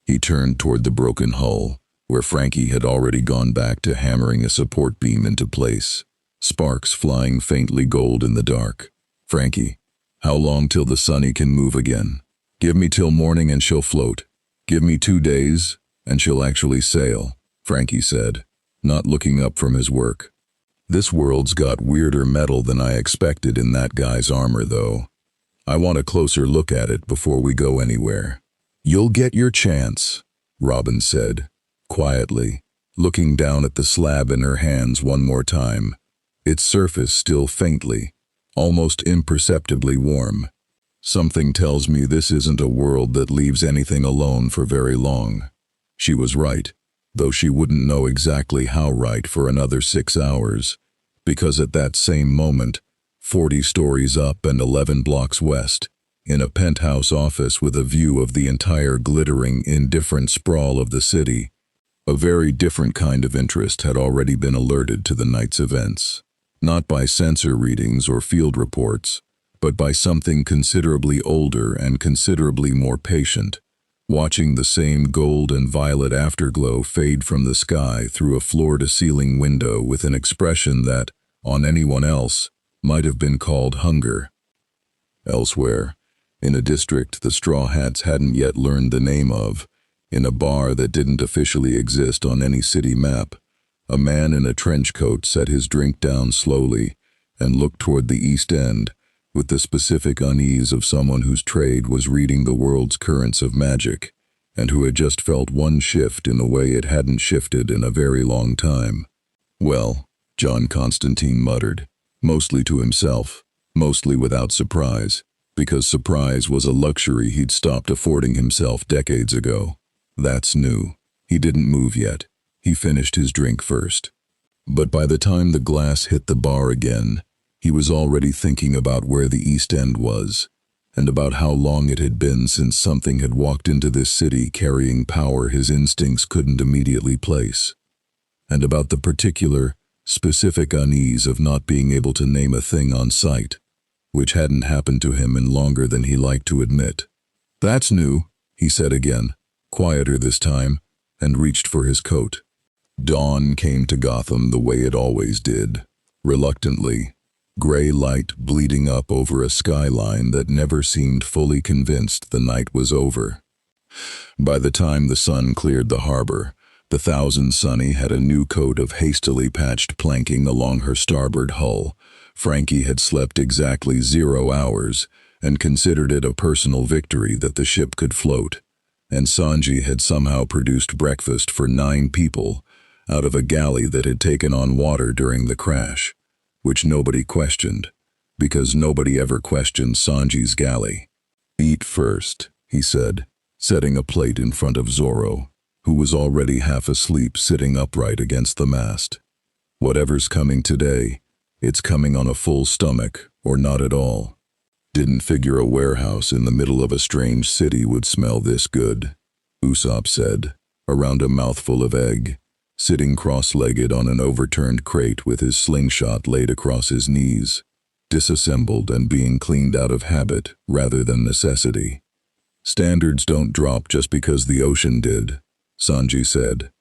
He turned toward the broken hull, where Franky had already gone back to hammering a support beam into place, sparks flying faintly gold in the dark. Franky, how long till the Sunny can move again? Give me till morning and she'll float. Give me 2 days, and she'll actually sail, Franky said, not looking up from his work. This world's got weirder metal than I expected in that guy's armor, though. I want a closer look at it before we go anywhere. You'll get your chance, Robin said, quietly, looking down at the slab in her hands one more time, its surface still faintly, almost imperceptibly warm. Something tells me this isn't a world that leaves anything alone for very long. She was right, though she wouldn't know exactly how right for another 6 hours, because at that same moment, 40 stories up and 11 blocks west, in a penthouse office with a view of the entire glittering, indifferent sprawl of the city, a very different kind of interest had already been alerted to the night's events, not by sensor readings or field reports, but by something considerably older and considerably more patient, watching the same gold and violet afterglow fade from the sky through a floor-to-ceiling window with an expression that, on anyone else, might have been called hunger. Elsewhere, in a district the Straw Hats hadn't yet learned the name of, in a bar that didn't officially exist on any city map, a man in a trench coat set his drink down slowly and looked toward the East End with the specific unease of someone whose trade was reading the world's currents of magic and who had just felt one shift in a way it hadn't shifted in a very long time. Well, John Constantine muttered, mostly to himself, mostly without surprise, because surprise was a luxury he'd stopped affording himself decades ago. That's new. He didn't move yet. He finished his drink first. But by the time the glass hit the bar again, he was already thinking about where the East End was, and about how long it had been since something had walked into this city carrying power his instincts couldn't immediately place, and about the particular, specific unease of not being able to name a thing on sight. which hadn't happened to him in longer than he liked to admit. "That's new," he said again, quieter this time, and reached for his coat. Dawn came to Gotham the way it always did, reluctantly, gray light bleeding up over a skyline that never seemed fully convinced the night was over. By the time the sun cleared the harbor, the Thousand Sunny had a new coat of hastily patched planking along her starboard hull. Franky had slept exactly 0 hours and considered it a personal victory that the ship could float, and Sanji had somehow produced breakfast for 9 people out of a galley that had taken on water during the crash, which nobody questioned, because nobody ever questioned Sanji's galley. "Eat first," he said, setting a plate in front of Zoro, who was already half asleep sitting upright against the mast. "Whatever's coming today, it's coming on a full stomach or not at all." "Didn't figure a warehouse in the middle of a strange city would smell this good," Usopp said, around a mouthful of egg, sitting cross-legged on an overturned crate with his slingshot laid across his knees, disassembled and being cleaned out of habit rather than necessity. "Standards don't drop just because the ocean did," Sanji said.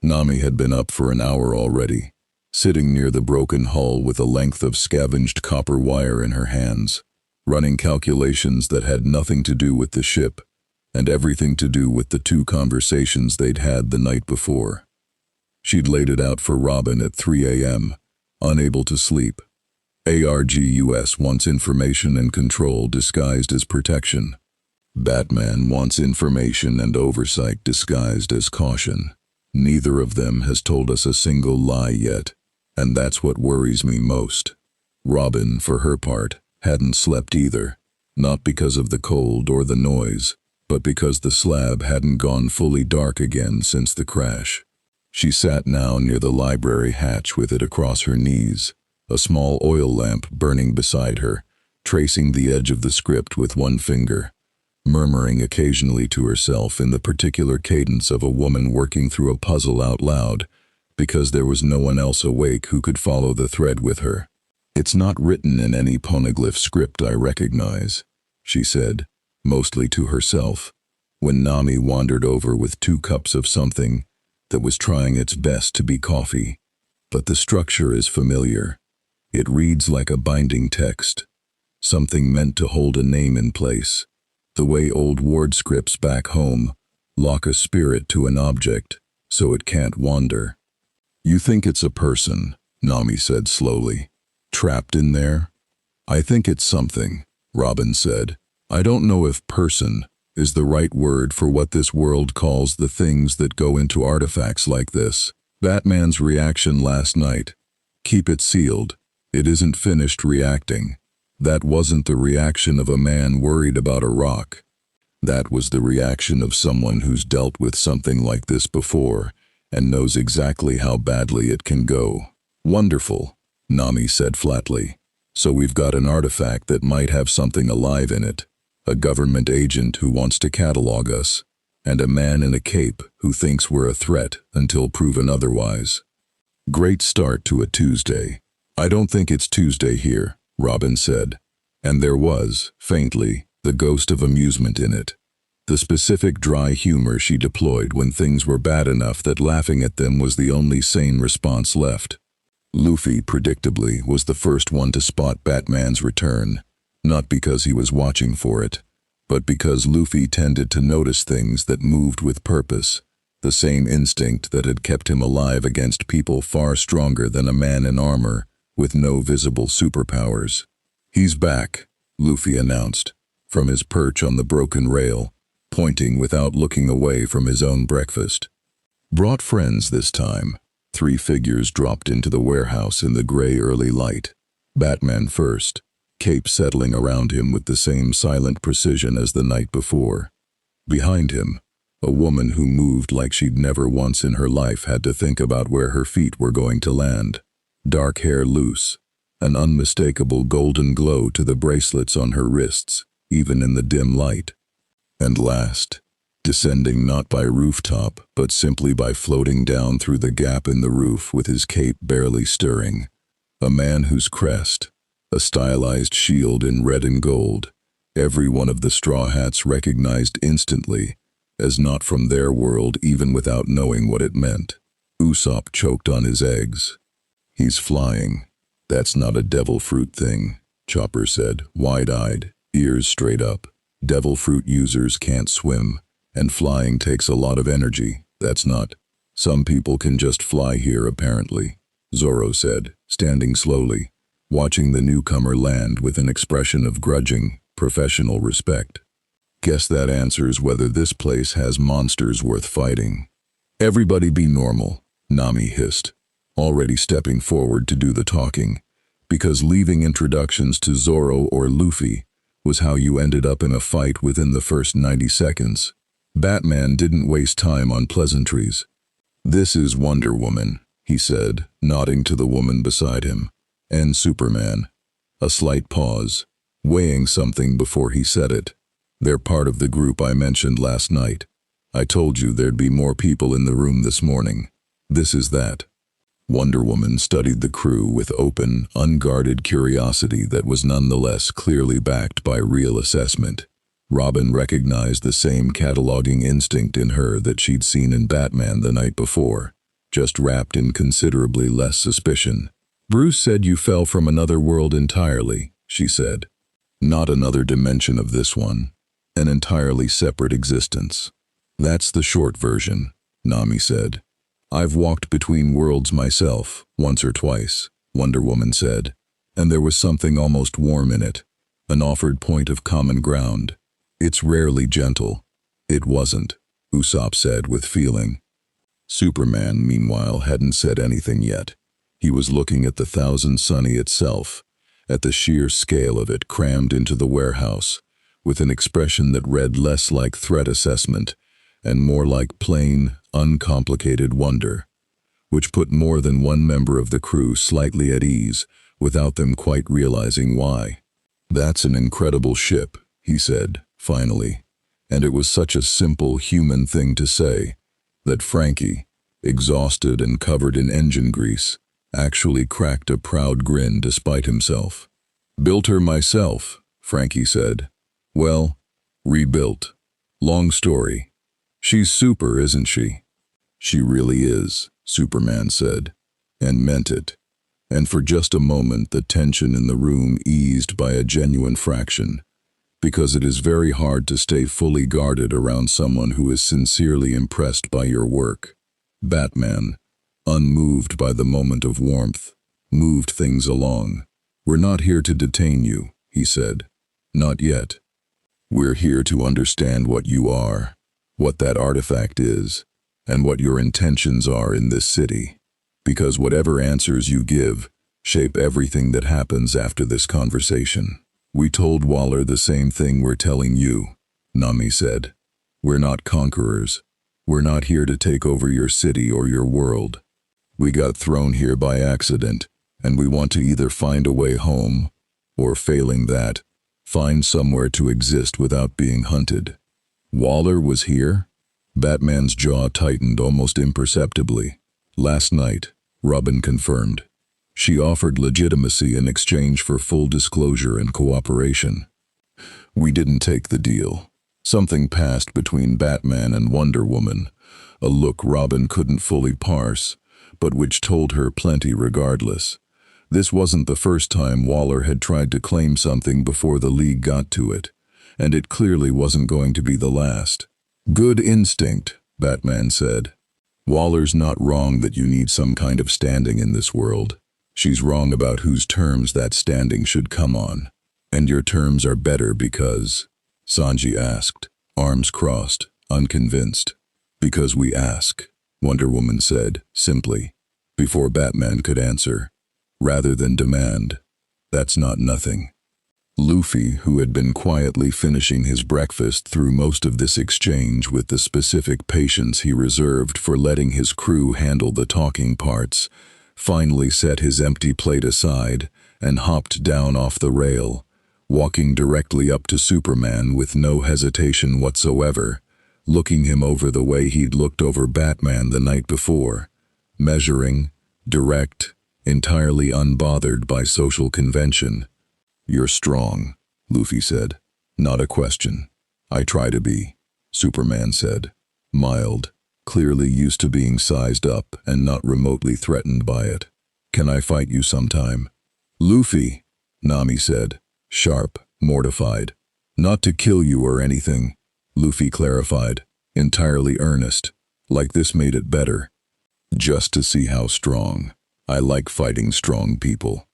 Nami had been up for an hour already, sitting near the broken hull with a length of scavenged copper wire in her hands, running calculations that had nothing to do with the ship and everything to do with the 2 conversations they'd had the night before. She'd laid it out for Robin at 3 a.m., unable to sleep. ARGUS wants information and control disguised as protection. Batman wants information and oversight disguised as caution. Neither of them has told us a single lie yet, and that's what worries me most. Robin, for her part, hadn't slept either, not because of the cold or the noise, but because the slab hadn't gone fully dark again since the crash. She sat now near the library hatch with it across her knees, a small oil lamp burning beside her, tracing the edge of the script with one finger, murmuring occasionally to herself in the particular cadence of a woman working through a puzzle out loud, because there was no one else awake who could follow the thread with her. "It's not written in any poneglyph script I recognize," she said, mostly to herself, when Nami wandered over with 2 cups of something that was trying its best to be coffee. "But the structure is familiar. It reads like a binding text, something meant to hold a name in place, the way old ward scripts back home lock a spirit to an object so it can't wander." "You think it's a person," Nami said slowly, "trapped in there?" "I think it's something," Robin said. "I don't know if person is the right word for what this world calls the things that go into artifacts like this. Batman's reaction last night, keep it sealed, it isn't finished reacting. That wasn't the reaction of a man worried about a rock. That was the reaction of someone who's dealt with something like this before and knows exactly how badly it can go." "Wonderful," Nami said flatly. "So we've got an artifact that might have something alive in it, a government agent who wants to catalog us, and a man in a cape who thinks we're a threat until proven otherwise. Great start to a Tuesday." "I don't think it's Tuesday here," Robin said, and there was, faintly, the ghost of amusement in it, the specific dry humor she deployed when things were bad enough that laughing at them was the only sane response left. Luffy, predictably, was the first one to spot Batman's return, not because he was watching for it, but because Luffy tended to notice things that moved with purpose, the same instinct that had kept him alive against people far stronger than a man in armor with no visible superpowers. "He's back," Luffy announced, from his perch on the broken rail, pointing without looking away from his own breakfast. "Brought friends this time." 3 figures dropped into the warehouse in the gray early light. Batman first, cape settling around him with the same silent precision as the night before. Behind him, a woman who moved like she'd never once in her life had to think about where her feet were going to land. Dark hair loose, an unmistakable golden glow to the bracelets on her wrists, even in the dim light. And last, descending not by rooftop, but simply by floating down through the gap in the roof with his cape barely stirring, a man whose crest, a stylized shield in red and gold. Every one of the Straw Hats recognized instantly, as not from their world even without knowing what it meant. Usopp choked on his eggs. "He's flying. That's not a devil fruit thing," Chopper said, wide-eyed, ears straight up. "Devil fruit users can't swim, and flying takes a lot of energy. That's not. Some people can just fly here apparently," Zoro said, standing slowly, watching the newcomer land with an expression of grudging, professional respect. "Guess that answers whether this place has monsters worth fighting." "Everybody be normal," Nami hissed, already stepping forward to do the talking, because leaving introductions to Zoro or Luffy was how you ended up in a fight within the first 90 seconds. Batman didn't waste time on pleasantries. "This is Wonder Woman," he said, nodding to the woman beside him, "and Superman." A slight pause, weighing something before he said it. "They're part of the group I mentioned last night. I told you there'd be more people in the room this morning. This is that." Wonder Woman studied the crew with open, unguarded curiosity that was nonetheless clearly backed by real assessment. Robin recognized the same cataloging instinct in her that she'd seen in Batman the night before, just wrapped in considerably less suspicion. "Bruce said you fell from another world entirely," she said. "Not another dimension of this one. An entirely separate existence." "That's the short version," Nami said. "I've walked between worlds myself, once or twice," Wonder Woman said, and there was something almost warm in it, an offered point of common ground. "It's rarely gentle." "It wasn't," Usopp said with feeling. Superman, meanwhile, hadn't said anything yet. He was looking at the Thousand Sunny itself, at the sheer scale of it crammed into the warehouse, with an expression that read less like threat assessment and more like plain, uncomplicated wonder, which put more than one member of the crew slightly at ease without them quite realizing why. "That's an incredible ship," he said, finally, and it was such a simple human thing to say that Franky, exhausted and covered in engine grease, actually cracked a proud grin despite himself. "Built her myself," Franky said. "Well, rebuilt. Long story. She's super, isn't she?" "She really is," Superman said, and meant it. And for just a moment the tension in the room eased by a genuine fraction, because it is very hard to stay fully guarded around someone who is sincerely impressed by your work. Batman, unmoved by the moment of warmth, moved things along. "We're not here to detain you," he said. "Not yet. We're here to understand what you are, what that artifact is, and what your intentions are in this city. Because whatever answers you give shape everything that happens after this conversation." "We told Waller the same thing we're telling you," Nami said. "We're not conquerors. We're not here to take over your city or your world. We got thrown here by accident, and we want to either find a way home, or failing that, find somewhere to exist without being hunted." "Waller was here?" Batman's jaw tightened almost imperceptibly. "Last night," Robin confirmed. "She offered legitimacy in exchange for full disclosure and cooperation. We didn't take the deal. Something passed between Batman and Wonder Woman, a look Robin couldn't fully parse, but which told her plenty regardless. This wasn't the first time Waller had tried to claim something before the League got to it, and it clearly wasn't going to be the last. "Good instinct," Batman said. "Waller's not wrong that you need some kind of standing in this world. She's wrong about whose terms that standing should come on. And your terms are better because..." Sanji asked, arms crossed, unconvinced. "Because we ask," Wonder Woman said, simply, before Batman could answer, "rather than demand. That's not nothing." Luffy, who had been quietly finishing his breakfast through most of this exchange with the specific patience he reserved for letting his crew handle the talking parts, finally set his empty plate aside and hopped down off the rail, walking directly up to Superman with no hesitation whatsoever, looking him over the way he'd looked over Batman the night before, measuring, direct, entirely unbothered by social convention, "You're strong," Luffy said. "Not a question." "I try to be," Superman said. Mild, clearly used to being sized up and not remotely threatened by it. "Can I fight you sometime?" "Luffy," Nami said, sharp, mortified. "Not to kill you or anything," Luffy clarified, entirely earnest, like this made it better. "Just to see how strong. I like fighting strong people."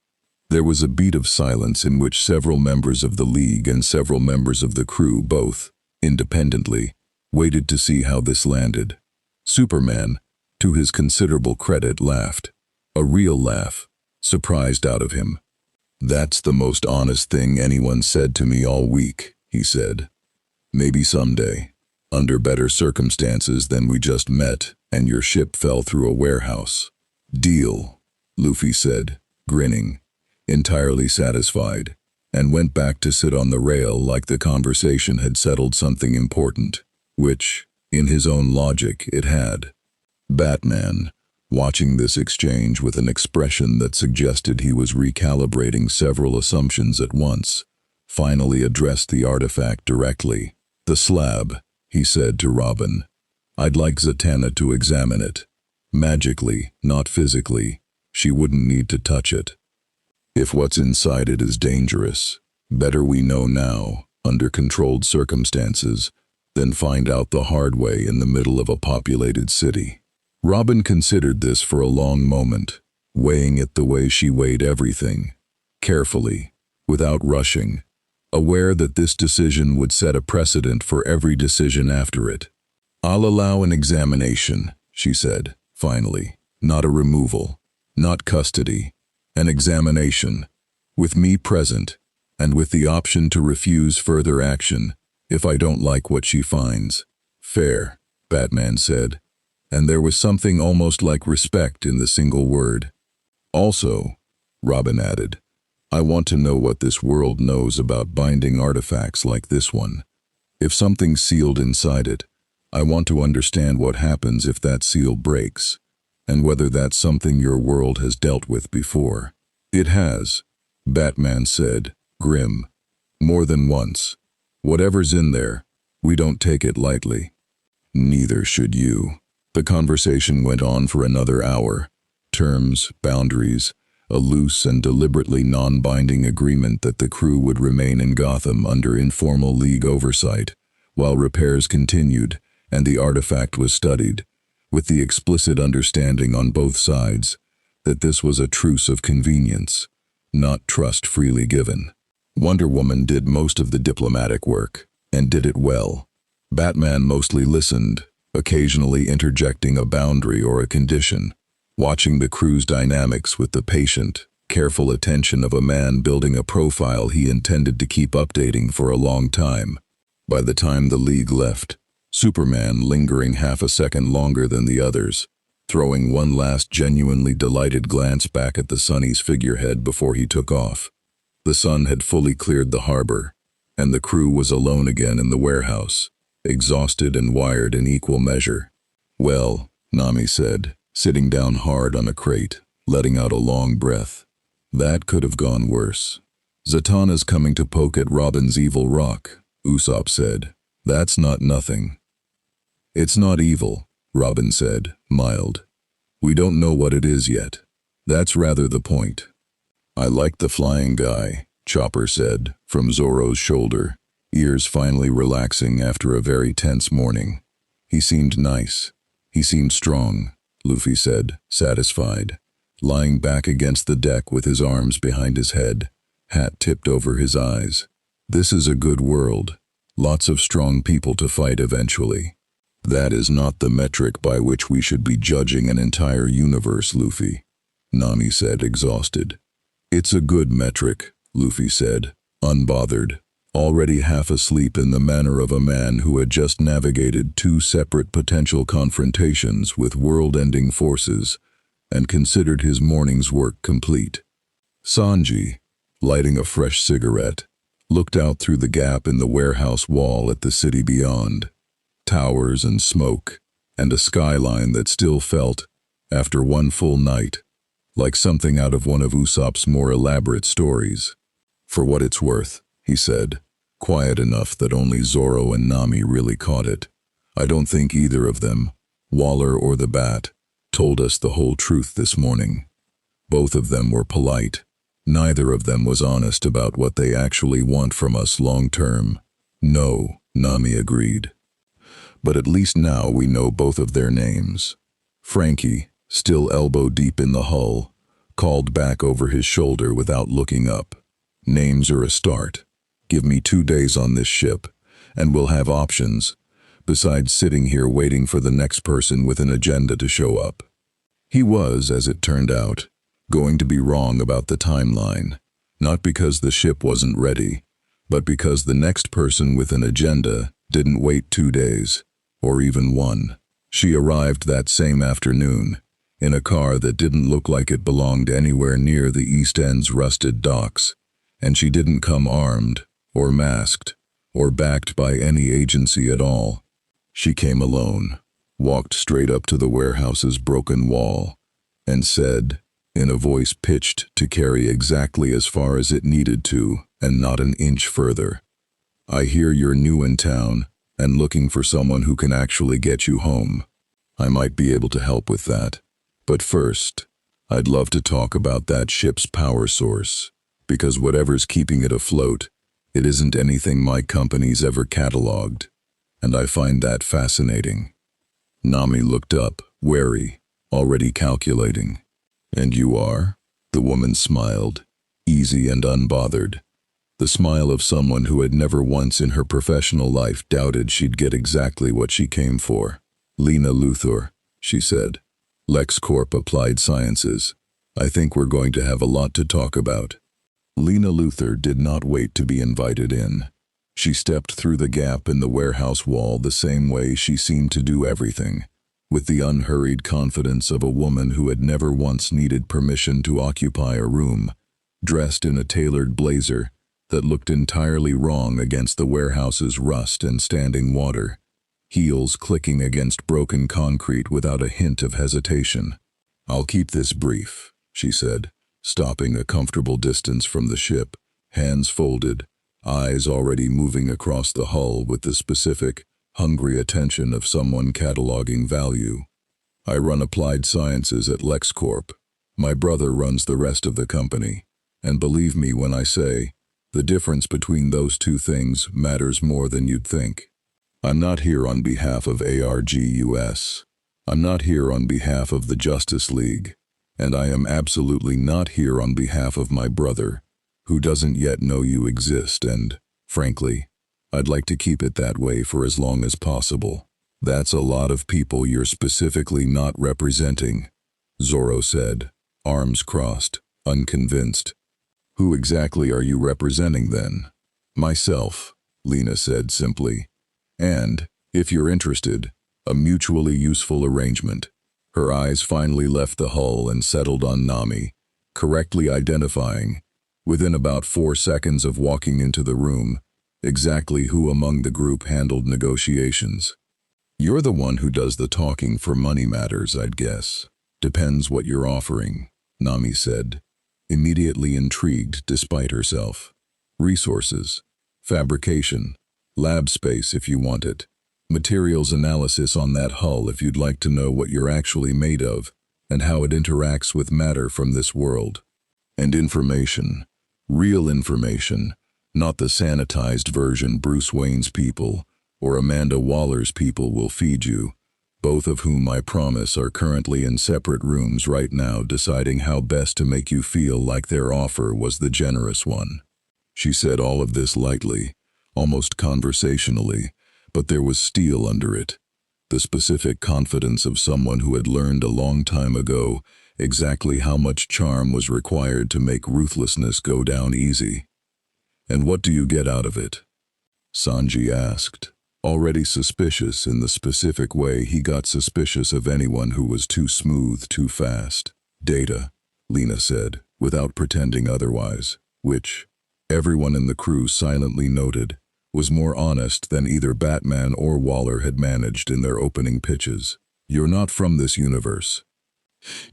There was a beat of silence in which several members of the League and several members of the crew both, independently, waited to see how this landed. Superman, to his considerable credit, laughed. A real laugh, surprised out of him. "That's the most honest thing anyone said to me all week," he said. "Maybe someday, under better circumstances than we just met and your ship fell through a warehouse." "Deal," Luffy said, grinning, entirely satisfied, and went back to sit on the rail like the conversation had settled something important, which, in his own logic, it had. Batman, watching this exchange with an expression that suggested he was recalibrating several assumptions at once, finally addressed the artifact directly. "The slab," he said to Robin. "I'd like Zatanna to examine it. Magically, not physically. She wouldn't need to touch it. If what's inside it is dangerous, better we know now, under controlled circumstances, than find out the hard way in the middle of a populated city." Robin considered this for a long moment, weighing it the way she weighed everything, carefully, without rushing, aware that this decision would set a precedent for every decision after it. "I'll allow an examination," she said, finally. "Not a removal, not custody, an examination, with me present, and with the option to refuse further action if I don't like what she finds." "Fair," Batman said, and there was something almost like respect in the single word. "Also," Robin added, "I want to know what this world knows about binding artifacts like this one. If something's sealed inside it, I want to understand what happens if that seal breaks, and whether that's something your world has dealt with before." "It has," Batman said, grim. "More than once. Whatever's in there, we don't take it lightly." "Neither should you." The conversation went on for another hour. Terms, boundaries, a loose and deliberately non-binding agreement that the crew would remain in Gotham under informal League oversight, while repairs continued and the artifact was studied, with the explicit understanding on both sides that this was a truce of convenience, not trust freely given. Wonder Woman did most of the diplomatic work, and did it well. Batman mostly listened, occasionally interjecting a boundary or a condition, watching the crew's dynamics with the patient, careful attention of a man building a profile he intended to keep updating for a long time. By the time the League left, Superman lingering half a second longer than the others, throwing one last genuinely delighted glance back at the Sunny's figurehead before he took off. The sun had fully cleared the harbor, and the crew was alone again in the warehouse, exhausted and wired in equal measure. "Well," Nami said, sitting down hard on a crate, letting out a long breath, "that could have gone worse." "Zatanna's coming to poke at Robin's evil rock," Usopp said. "That's not nothing." "It's not evil," Robin said, mild. "We don't know what it is yet. That's rather the point." "I like the flying guy," Chopper said, from Zoro's shoulder, ears finally relaxing after a very tense morning. "He seemed nice. He seemed strong," Luffy said, satisfied, lying back against the deck with his arms behind his head, hat tipped over his eyes. "This is a good world. Lots of strong people to fight eventually." "That is not the metric by which we should be judging an entire universe, Luffy," Nami said, exhausted. "It's a good metric," Luffy said, unbothered, already half asleep in the manner of a man who had just navigated two separate potential confrontations with world-ending forces and considered his morning's work complete. Sanji, lighting a fresh cigarette, looked out through the gap in the warehouse wall at the city beyond. Towers and smoke, and a skyline that still felt, after one full night, like something out of one of Usopp's more elaborate stories. For what it's worth, he said, quiet enough that only Zoro and Nami really caught it. I don't think either of them, Waller or the Bat, told us the whole truth this morning. Both of them were polite. Neither of them was honest about what they actually want from us long term. No, Nami agreed. But at least now we know both of their names. Franky, still elbow deep in the hull, called back over his shoulder without looking up. Names are a start. Give me 2 days on this ship, and we'll have options, besides sitting here waiting for the next person with an agenda to show up. He was, as it turned out, going to be wrong about the timeline, not because the ship wasn't ready, but because the next person with an agenda didn't wait 2 days, or even 1. She arrived that same afternoon, in a car that didn't look like it belonged anywhere near the East End's rusted docks, and she didn't come armed, or masked, or backed by any agency at all. She came alone, walked straight up to the warehouse's broken wall, and said, in a voice pitched to carry exactly as far as it needed to and not an inch further, I hear you're new in town and looking for someone who can actually get you home. I might be able to help with that. But first, I'd love to talk about that ship's power source, because whatever's keeping it afloat, it isn't anything my company's ever cataloged, and I find that fascinating. Nami looked up, wary, already calculating. And you are? The woman smiled, easy and unbothered. The smile of someone who had never once in her professional life doubted she'd get exactly what she came for. Lena Luthor, she said. LexCorp Applied Sciences. I think we're going to have a lot to talk about. Lena Luthor did not wait to be invited in. She stepped through the gap in the warehouse wall the same way she seemed to do everything, with the unhurried confidence of a woman who had never once needed permission to occupy a room, dressed in a tailored blazer that looked entirely wrong against the warehouse's rust and standing water, heels clicking against broken concrete without a hint of hesitation. I'll keep this brief, she said, stopping a comfortable distance from the ship, hands folded, eyes already moving across the hull with the specific, hungry attention of someone cataloging value. I run applied sciences at LexCorp. My brother runs the rest of the company, and believe me when I say, the difference between those two things matters more than you'd think. I'm not here on behalf of ARGUS. I'm not here on behalf of the Justice League, and I am absolutely not here on behalf of my brother, who doesn't yet know you exist and, frankly, I'd like to keep it that way for as long as possible. That's a lot of people you're specifically not representing, Zoro said, arms crossed, unconvinced. Who exactly are you representing then? Myself, Lena said simply. And, if you're interested, a mutually useful arrangement. Her eyes finally left the hull and settled on Nami, correctly identifying, within about 4 seconds of walking into the room, exactly who among the group handled negotiations. You're the one who does the talking for money matters, I'd guess. Depends what you're offering, Nami said, immediately intrigued despite herself. Resources, fabrication, lab space if you want it, materials analysis on that hull if you'd like to know what you're actually made of and how it interacts with matter from this world. And information, real information, not the sanitized version Bruce Wayne's people or Amanda Waller's people will feed you, both of whom I promise are currently in separate rooms right now deciding how best to make you feel like their offer was the generous one. She said all of this lightly, almost conversationally, but there was steel under it, the specific confidence of someone who had learned a long time ago exactly how much charm was required to make ruthlessness go down easy. And what do you get out of it? Sanji asked, already suspicious in the specific way he got suspicious of anyone who was too smooth too fast. Data, Lena said, without pretending otherwise, which, everyone in the crew silently noted, was more honest than either Batman or Waller had managed in their opening pitches. You're not from this universe.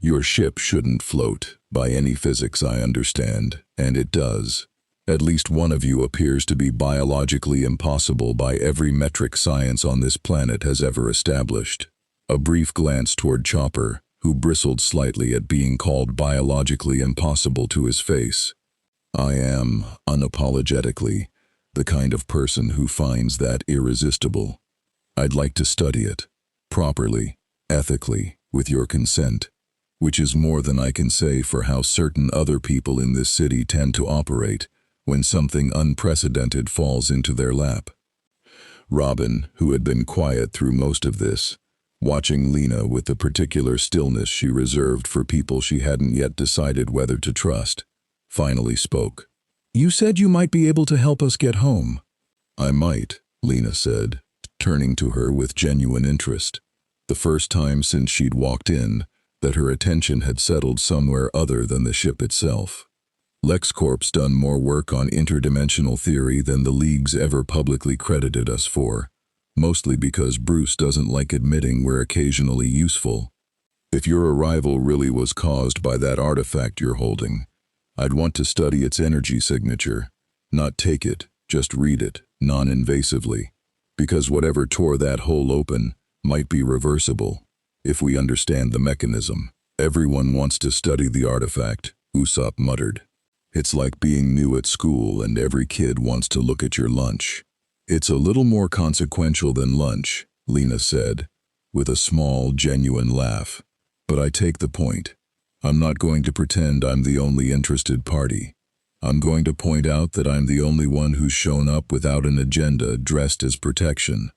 Your ship shouldn't float, by any physics I understand, and it does. At least one of you appears to be biologically impossible by every metric science on this planet has ever established. A brief glance toward Chopper, who bristled slightly at being called biologically impossible to his face. I am, unapologetically, the kind of person who finds that irresistible. I'd like to study it, properly, ethically, with your consent, which is more than I can say for how certain other people in this city tend to operate when something unprecedented falls into their lap. Robin, who had been quiet through most of this, watching Lena with the particular stillness she reserved for people she hadn't yet decided whether to trust, finally spoke. You said you might be able to help us get home. I might, Lena said, turning to her with genuine interest. The first time since she'd walked in that her attention had settled somewhere other than the ship itself. LexCorp's done more work on interdimensional theory than the League's ever publicly credited us for, mostly because Bruce doesn't like admitting we're occasionally useful. If your arrival really was caused by that artifact you're holding, I'd want to study its energy signature, not take it, just read it, non-invasively, because whatever tore that hole open might be reversible, if we understand the mechanism. Everyone wants to study the artifact, Usopp muttered. It's like being new at school and every kid wants to look at your lunch. It's a little more consequential than lunch, Lena said, with a small, genuine laugh. But I take the point. I'm not going to pretend I'm the only interested party. I'm going to point out that I'm the only one who's shown up without an agenda dressed as protection.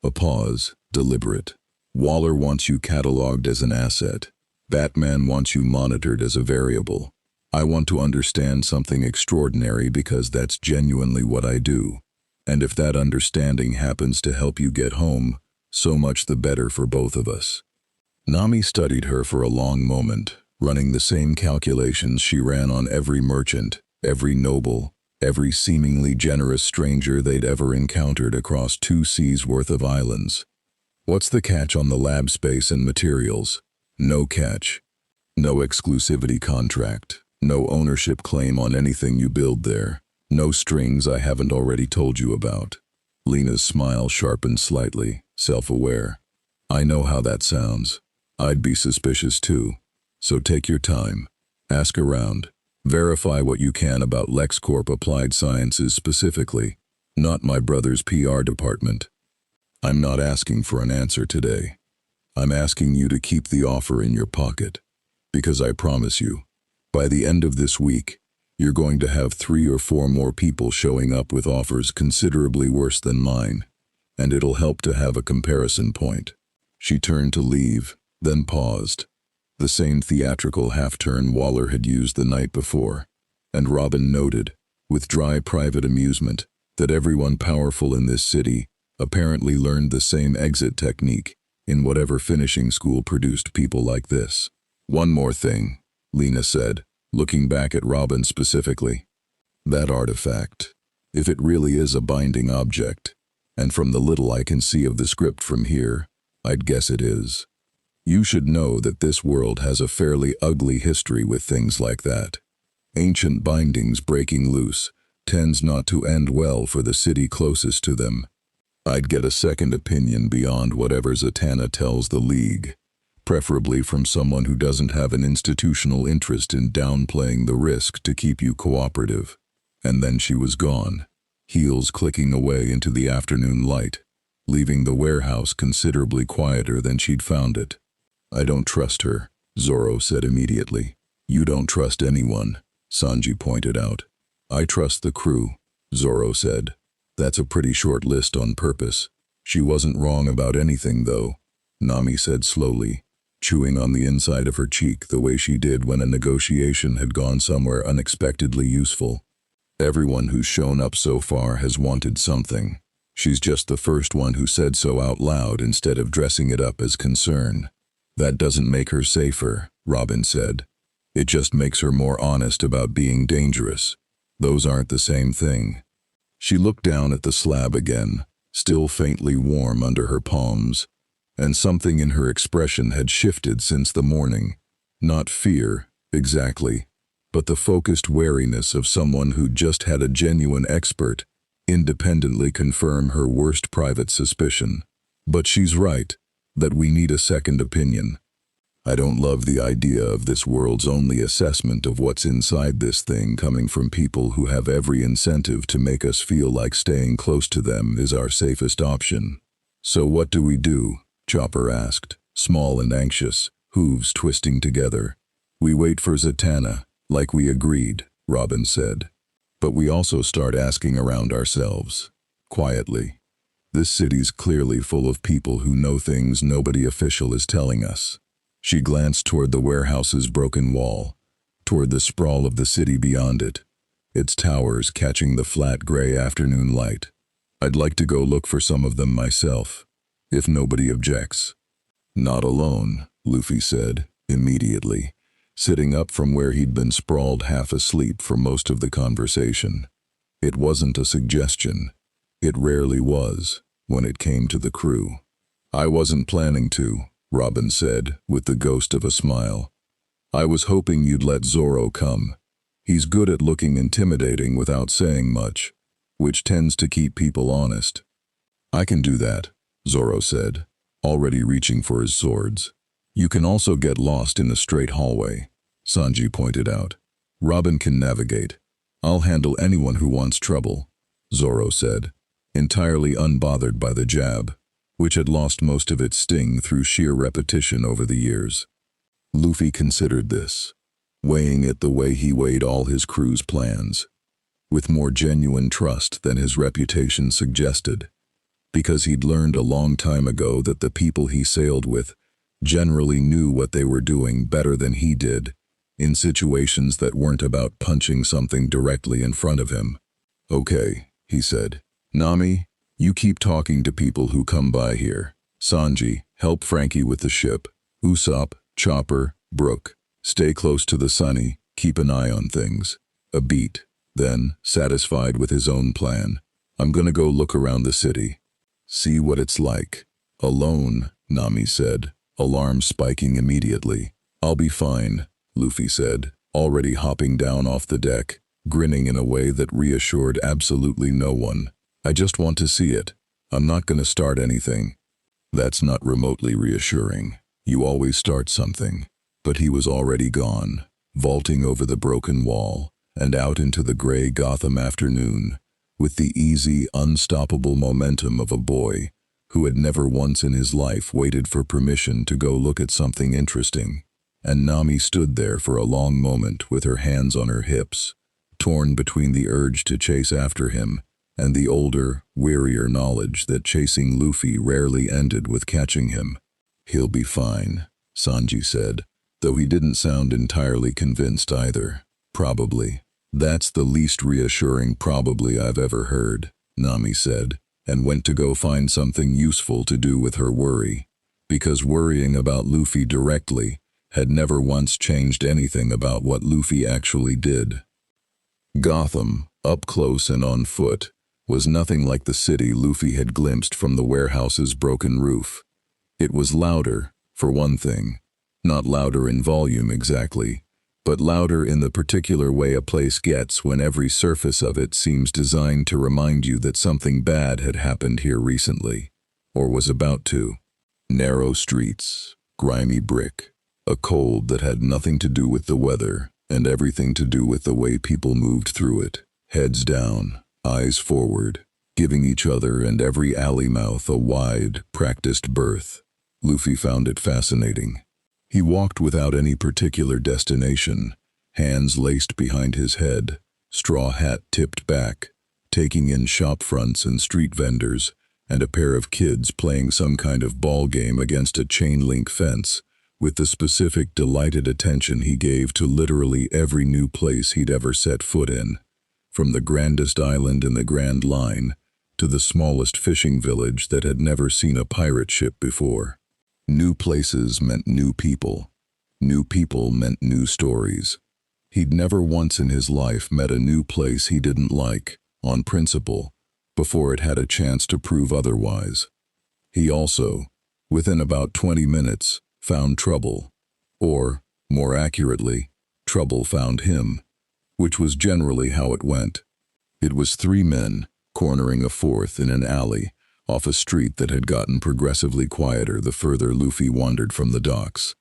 A pause, deliberate. Waller wants you cataloged as an asset. Batman wants you monitored as a variable. I want to understand something extraordinary because that's genuinely what I do. And if that understanding happens to help you get home, so much the better for both of us. Nami studied her for a long moment, running the same calculations she ran on every merchant, every noble, every seemingly generous stranger they'd ever encountered across 2 seas worth of islands. What's the catch on the lab space and materials? No catch. No exclusivity contract. No ownership claim on anything you build there. No strings I haven't already told you about. Lena's smile sharpened slightly, self-aware. I know how that sounds. I'd be suspicious too. So take your time. Ask around. Verify what you can about LexCorp Applied Sciences specifically, not my brother's PR department. I'm not asking for an answer today. I'm asking you to keep the offer in your pocket, because I promise you, by the end of this week, you're going to have 3 or 4 more people showing up with offers considerably worse than mine, and it'll help to have a comparison point. She turned to leave, then paused. The same theatrical half-turn Waller had used the night before, and Robin noted, with dry private amusement, that everyone powerful in this city apparently learned the same exit technique in whatever finishing school produced people like this. One more thing, Lena said, looking back at Robin specifically. That artifact, if it really is a binding object, and from the little I can see of the script from here, I'd guess it is. You should know that this world has a fairly ugly history with things like that. Ancient bindings breaking loose tends not to end well for the city closest to them. I'd get a second opinion beyond whatever Zatanna tells the League, preferably from someone who doesn't have an institutional interest in downplaying the risk to keep you cooperative. And then she was gone, heels clicking away into the afternoon light, leaving the warehouse considerably quieter than she'd found it. I don't trust her, Zoro said immediately. You don't trust anyone, Sanji pointed out. I trust the crew, Zoro said. That's a pretty short list on purpose. She wasn't wrong about anything, though, Nami said slowly, chewing on the inside of her cheek the way she did when a negotiation had gone somewhere unexpectedly useful. Everyone who's shown up so far has wanted something. She's just the first one who said so out loud instead of dressing it up as concern. That doesn't make her safer, Robin said. It just makes her more honest about being dangerous. Those aren't the same thing. She looked down at the slab again, still faintly warm under her palms, and something in her expression had shifted since the morning. Not fear, exactly, but the focused wariness of someone who just had a genuine expert independently confirm her worst private suspicion. But she's right, that we need a second opinion. I don't love the idea of this world's only assessment of what's inside this thing coming from people who have every incentive to make us feel like staying close to them is our safest option. So what do we do? Chopper asked, small and anxious, hooves twisting together. We wait for Zatanna, like we agreed, Robin said. But we also start asking around ourselves. Quietly. This city's clearly full of people who know things nobody official is telling us. She glanced toward the warehouse's broken wall, toward the sprawl of the city beyond it, its towers catching the flat gray afternoon light. I'd like to go look for some of them myself, if nobody objects. Not alone, Luffy said, immediately, sitting up from where he'd been sprawled half asleep for most of the conversation. It wasn't a suggestion. It rarely was, when it came to the crew. I wasn't planning to, Robin said, with the ghost of a smile. I was hoping you'd let Zoro come. He's good at looking intimidating without saying much, which tends to keep people honest. I can do that, Zoro said, already reaching for his swords. You can also get lost in a straight hallway, Sanji pointed out. Robin can navigate. I'll handle anyone who wants trouble, Zoro said, entirely unbothered by the jab, which had lost most of its sting through sheer repetition over the years. Luffy considered this, weighing it the way he weighed all his crew's plans, with more genuine trust than his reputation suggested, because he'd learned a long time ago that the people he sailed with generally knew what they were doing better than he did, in situations that weren't about punching something directly in front of him. Okay, he said. Nami, you keep talking to people who come by here. Sanji, help Franky with the ship. Usopp, Chopper, Brook, stay close to the Sunny, keep an eye on things. A beat. Then, satisfied with his own plan, I'm gonna go look around the city. See what it's like. Alone, Nami said, alarm spiking immediately. I'll be fine, Luffy said, already hopping down off the deck, grinning in a way that reassured absolutely no one. I just want to see it. I'm not gonna start anything. That's not remotely reassuring. You always start something. But he was already gone, vaulting over the broken wall and out into the gray Gotham afternoon, with the easy, unstoppable momentum of a boy who had never once in his life waited for permission to go look at something interesting. And Nami stood there for a long moment with her hands on her hips, torn between the urge to chase after him and the older, wearier knowledge that chasing Luffy rarely ended with catching him. He'll be fine, Sanji said, though he didn't sound entirely convinced either. Probably. That's the least reassuring probably I've ever heard, Nami said, and went to go find something useful to do with her worry, because worrying about Luffy directly had never once changed anything about what Luffy actually did. Gotham, up close and on foot, was nothing like the city Luffy had glimpsed from the warehouse's broken roof. It was louder, for one thing. Not louder in volume exactly, but louder in the particular way a place gets when every surface of it seems designed to remind you that something bad had happened here recently, or was about to. Narrow streets, grimy brick, a cold that had nothing to do with the weather and everything to do with the way people moved through it, heads down, eyes forward, giving each other and every alley mouth a wide, practiced berth. Luffy found it fascinating. He walked without any particular destination, hands laced behind his head, straw hat tipped back, taking in shop fronts and street vendors, and a pair of kids playing some kind of ball game against a chain-link fence, with the specific delighted attention he gave to literally every new place he'd ever set foot in, from the grandest island in the Grand Line to the smallest fishing village that had never seen a pirate ship before. New places meant new people. New people meant new stories. He'd never once in his life met a new place he didn't like, on principle, before it had a chance to prove otherwise. He also, within about 20 minutes, found trouble. Or, more accurately, trouble found him, which was generally how it went. It was three men, cornering a fourth in an alley, off a street that had gotten progressively quieter the further Luffy wandered from the docks.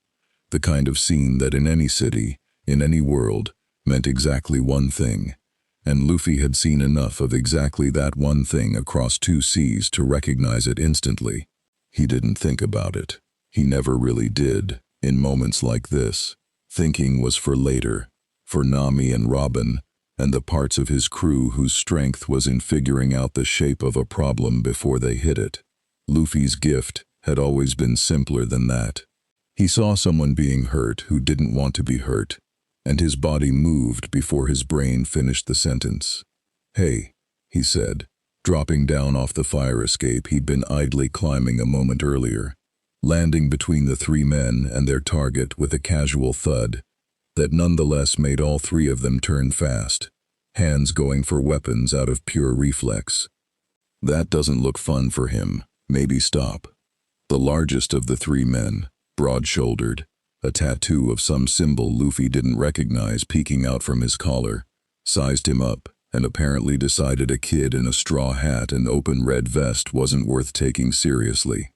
The kind of scene that in any city, in any world, meant exactly one thing, and Luffy had seen enough of exactly that one thing across two seas to recognize it instantly. He didn't think about it. He never really did, in moments like this. Thinking was for later, for Nami and Robin, and the parts of his crew whose strength was in figuring out the shape of a problem before they hit it. Luffy's gift had always been simpler than that. He saw someone being hurt who didn't want to be hurt, and his body moved before his brain finished the sentence. "Hey," he said, dropping down off the fire escape he'd been idly climbing a moment earlier, landing between the three men and their target with a casual thud that nonetheless made all three of them turn fast, hands going for weapons out of pure reflex. "That doesn't look fun for him. Maybe stop." The largest of the three men, broad-shouldered, a tattoo of some symbol Luffy didn't recognize peeking out from his collar, sized him up and apparently decided a kid in a straw hat and open red vest wasn't worth taking seriously.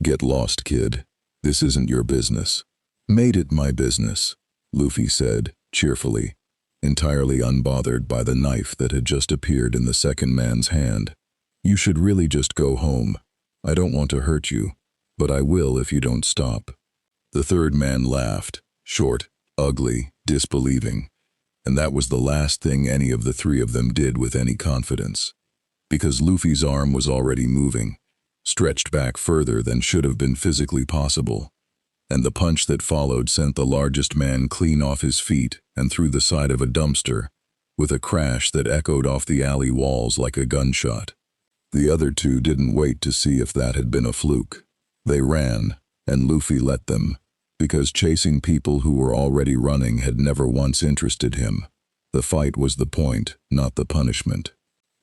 "Get lost, kid. This isn't your business." "Made it my business," Luffy said, cheerfully, entirely unbothered by the knife that had just appeared in the second man's hand. "You should really just go home. I don't want to hurt you, but I will if you don't stop." The third man laughed, short, ugly, disbelieving, and that was the last thing any of the three of them did with any confidence. Because Luffy's arm was already moving, stretched back further than should have been physically possible, and the punch that followed sent the largest man clean off his feet and through the side of a dumpster, with a crash that echoed off the alley walls like a gunshot. The other two didn't wait to see if that had been a fluke. They ran, and Luffy let them, because chasing people who were already running had never once interested him. The fight was the point, not the punishment.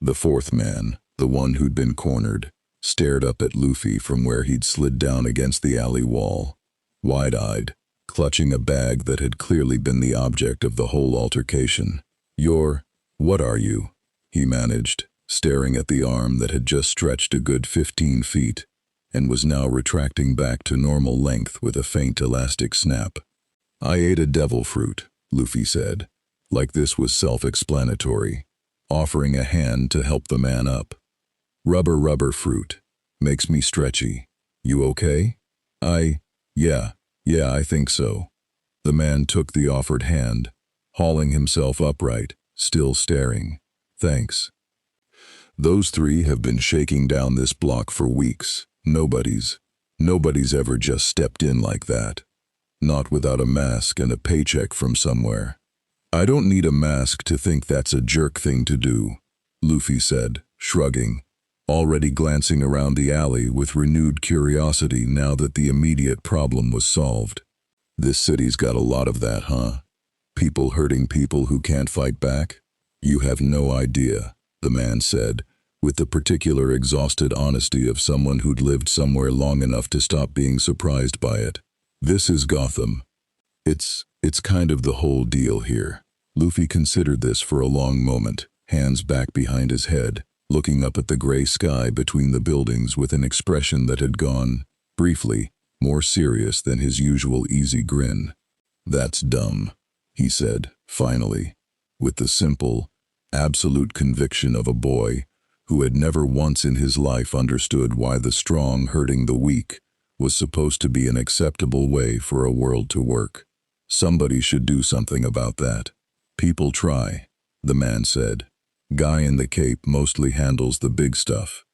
The fourth man, the one who'd been cornered, stared up at Luffy from where he'd slid down against the alley wall, wide-eyed, clutching a bag that had clearly been the object of the whole altercation. What are you?" he managed, staring at the arm that had just stretched a good 15 feet and was now retracting back to normal length with a faint elastic snap. "I ate a devil fruit," Luffy said, like this was self-explanatory, offering a hand to help the man up. Rubber fruit. Makes me stretchy. You okay?" Yeah, I think so." The man took the offered hand, hauling himself upright, still staring. "Thanks." "Those three have been shaking down this block for weeks. Nobody's ever just stepped in like that. Not without a mask and a paycheck from somewhere." "I don't need a mask to think that's a jerk thing to do," Luffy said, shrugging, already glancing around the alley with renewed curiosity now that the immediate problem was solved. "This city's got a lot of that, huh? People hurting people who can't fight back?" "You have no idea," the man said, with the particular exhausted honesty of someone who'd lived somewhere long enough to stop being surprised by it. "This is Gotham. It's kind of the whole deal here." Luffy considered this for a long moment, hands back behind his head, looking up at the gray sky between the buildings with an expression that had gone, briefly, more serious than his usual easy grin. "That's dumb," he said, finally, with the simple, absolute conviction of a boy who had never once in his life understood why the strong hurting the weak was supposed to be an acceptable way for a world to work. "Somebody should do something about that." "People try," the man said. "Guy in the cape mostly handles the big stuff.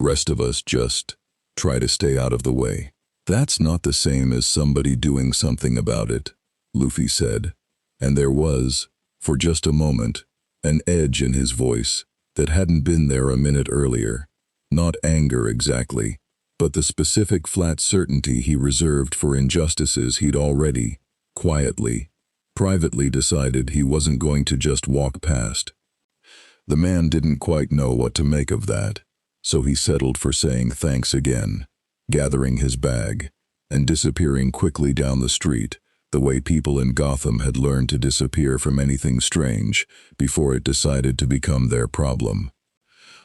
Rest of us just try to stay out of the way." "That's not the same as somebody doing something about it," Luffy said, and there was, for just a moment, an edge in his voice that hadn't been there a minute earlier. Not anger exactly, but the specific flat certainty he reserved for injustices he'd already, quietly, privately decided he wasn't going to just walk past. The man didn't quite know what to make of that, so he settled for saying thanks again, gathering his bag, and disappearing quickly down the street, the way people in Gotham had learned to disappear from anything strange before it decided to become their problem.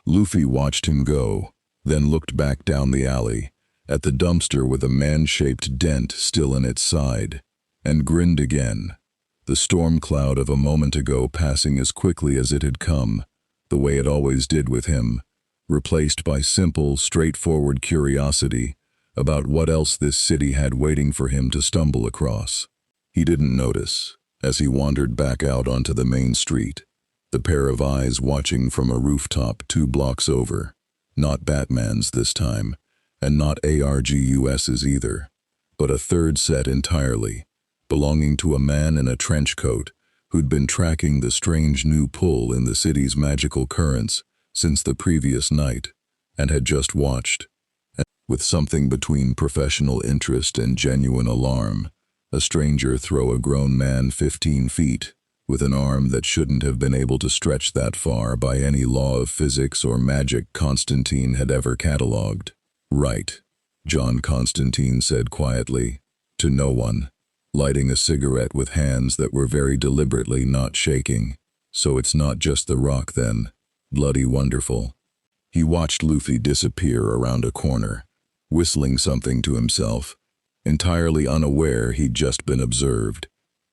Luffy watched him go, then looked back down the alley, at the dumpster with a man-shaped dent still in its side, and grinned again, the storm cloud of a moment ago passing as quickly as it had come, the way it always did with him, replaced by simple, straightforward curiosity about what else this city had waiting for him to stumble across. He didn't notice, as he wandered back out onto the main street, the pair of eyes watching from a rooftop 2 blocks over, not Batman's this time, and not ARGUS's either, but a third set entirely, belonging to a man in a trench coat who'd been tracking the strange new pull in the city's magical currents since the previous night, and had just watched, with something between professional interest and genuine alarm, a stranger throw a grown man 15 feet, with an arm that shouldn't have been able to stretch that far by any law of physics or magic Constantine had ever catalogued. "Right," John Constantine said quietly, to no one, lighting a cigarette with hands that were very deliberately not shaking. "So it's not just the rock then. Bloody wonderful." He watched Luffy disappear around a corner, whistling something to himself, entirely unaware he'd just been observed,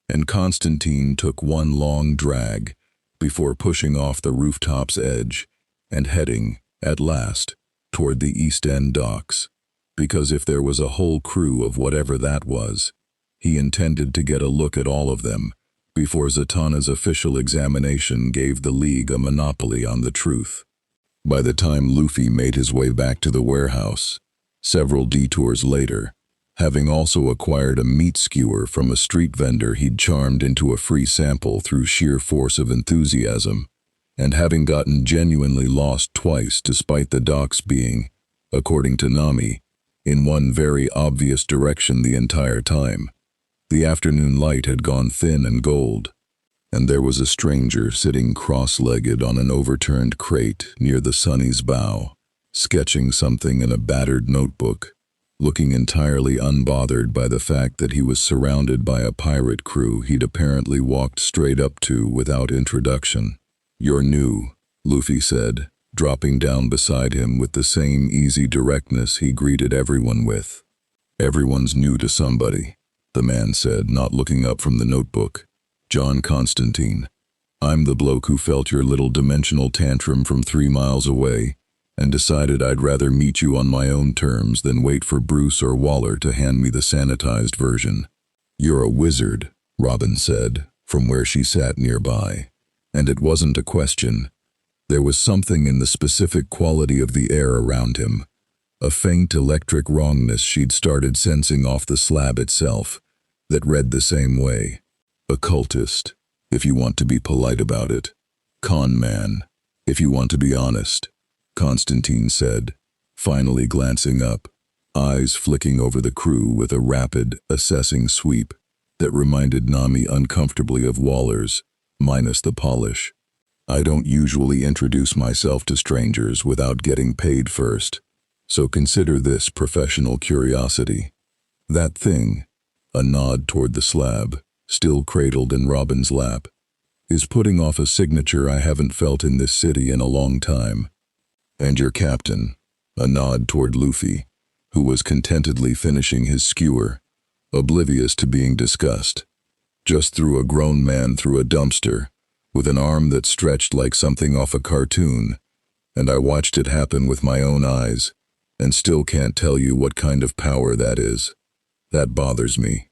and Constantine took one long drag before pushing off the rooftop's edge and heading, at last, toward the East End docks, because if there was a whole crew of whatever that was, he intended to get a look at all of them before Zatanna's official examination gave the League a monopoly on the truth. By the time Luffy made his way back to the warehouse, several detours later, having also acquired a meat skewer from a street vendor he'd charmed into a free sample through sheer force of enthusiasm, and having gotten genuinely lost twice despite the docks being, according to Nami, in one very obvious direction the entire time, the afternoon light had gone thin and gold, and there was a stranger sitting cross-legged on an overturned crate near the Sunny's bow, sketching something in a battered notebook, looking entirely unbothered by the fact that he was surrounded by a pirate crew he'd apparently walked straight up to without introduction. "You're new," Luffy said, dropping down beside him with the same easy directness he greeted everyone with. "Everyone's new to somebody," the man said, not looking up from the notebook. "John Constantine. I'm the bloke who felt your little dimensional tantrum from 3 miles away, and decided I'd rather meet you on my own terms than wait for Bruce or Waller to hand me the sanitized version." "You're a wizard," Robin said, from where she sat nearby, and it wasn't a question. There was something in the specific quality of the air around him, a faint electric wrongness she'd started sensing off the slab itself, that read the same way. "Occultist, if you want to be polite about it. Con man, if you want to be honest," Constantine said, finally glancing up, eyes flicking over the crew with a rapid, assessing sweep that reminded Nami uncomfortably of Waller's, minus the polish. "I don't usually introduce myself to strangers without getting paid first, so consider this professional curiosity. That thing," a nod toward the slab, still cradled in Robin's lap, "is putting off a signature I haven't felt in this city in a long time. And your captain," a nod toward Luffy, who was contentedly finishing his skewer, oblivious to being discussed, just threw a grown man through a dumpster, with an arm that stretched like something off a cartoon, and I watched it happen with my own eyes, and still can't tell you what kind of power that is. That bothers me.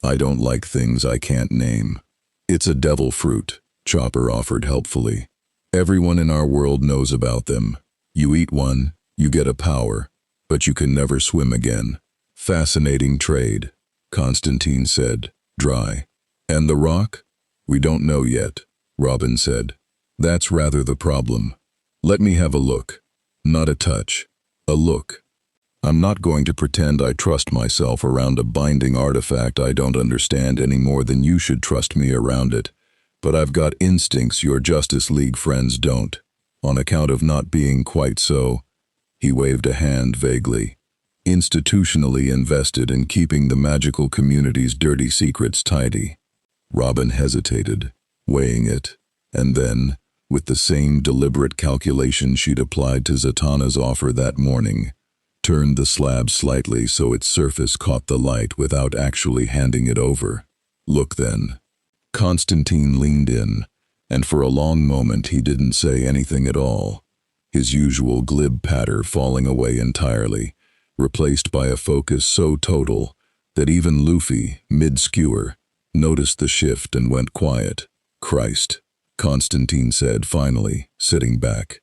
I don't like things I can't name." "It's a devil fruit," Chopper offered helpfully. "Everyone in our world knows about them. You eat one, you get a power, but you can never swim again." "Fascinating trade," Constantine said, dry. "And the rock? We don't know yet," Robin said. "That's rather the problem. Let me have a look. Not a touch. A look. I'm not going to pretend I trust myself around a binding artifact I don't understand any more than you should trust me around it, but I've got instincts your Justice League friends don't, on account of not being quite so." He waved a hand vaguely. institutionally invested in keeping the magical community's dirty secrets tidy. Robin hesitated, weighing it, and then, with the same deliberate calculation she'd applied to Zatanna's offer that morning, turned the slab slightly so its surface caught the light without actually handing it over. "Look then." Constantine leaned in, and for a long moment he didn't say anything at all, his usual glib patter falling away entirely, replaced by a focus so total that even Luffy, mid-skewer, noticed the shift and went quiet. "Christ," Constantine said finally, sitting back.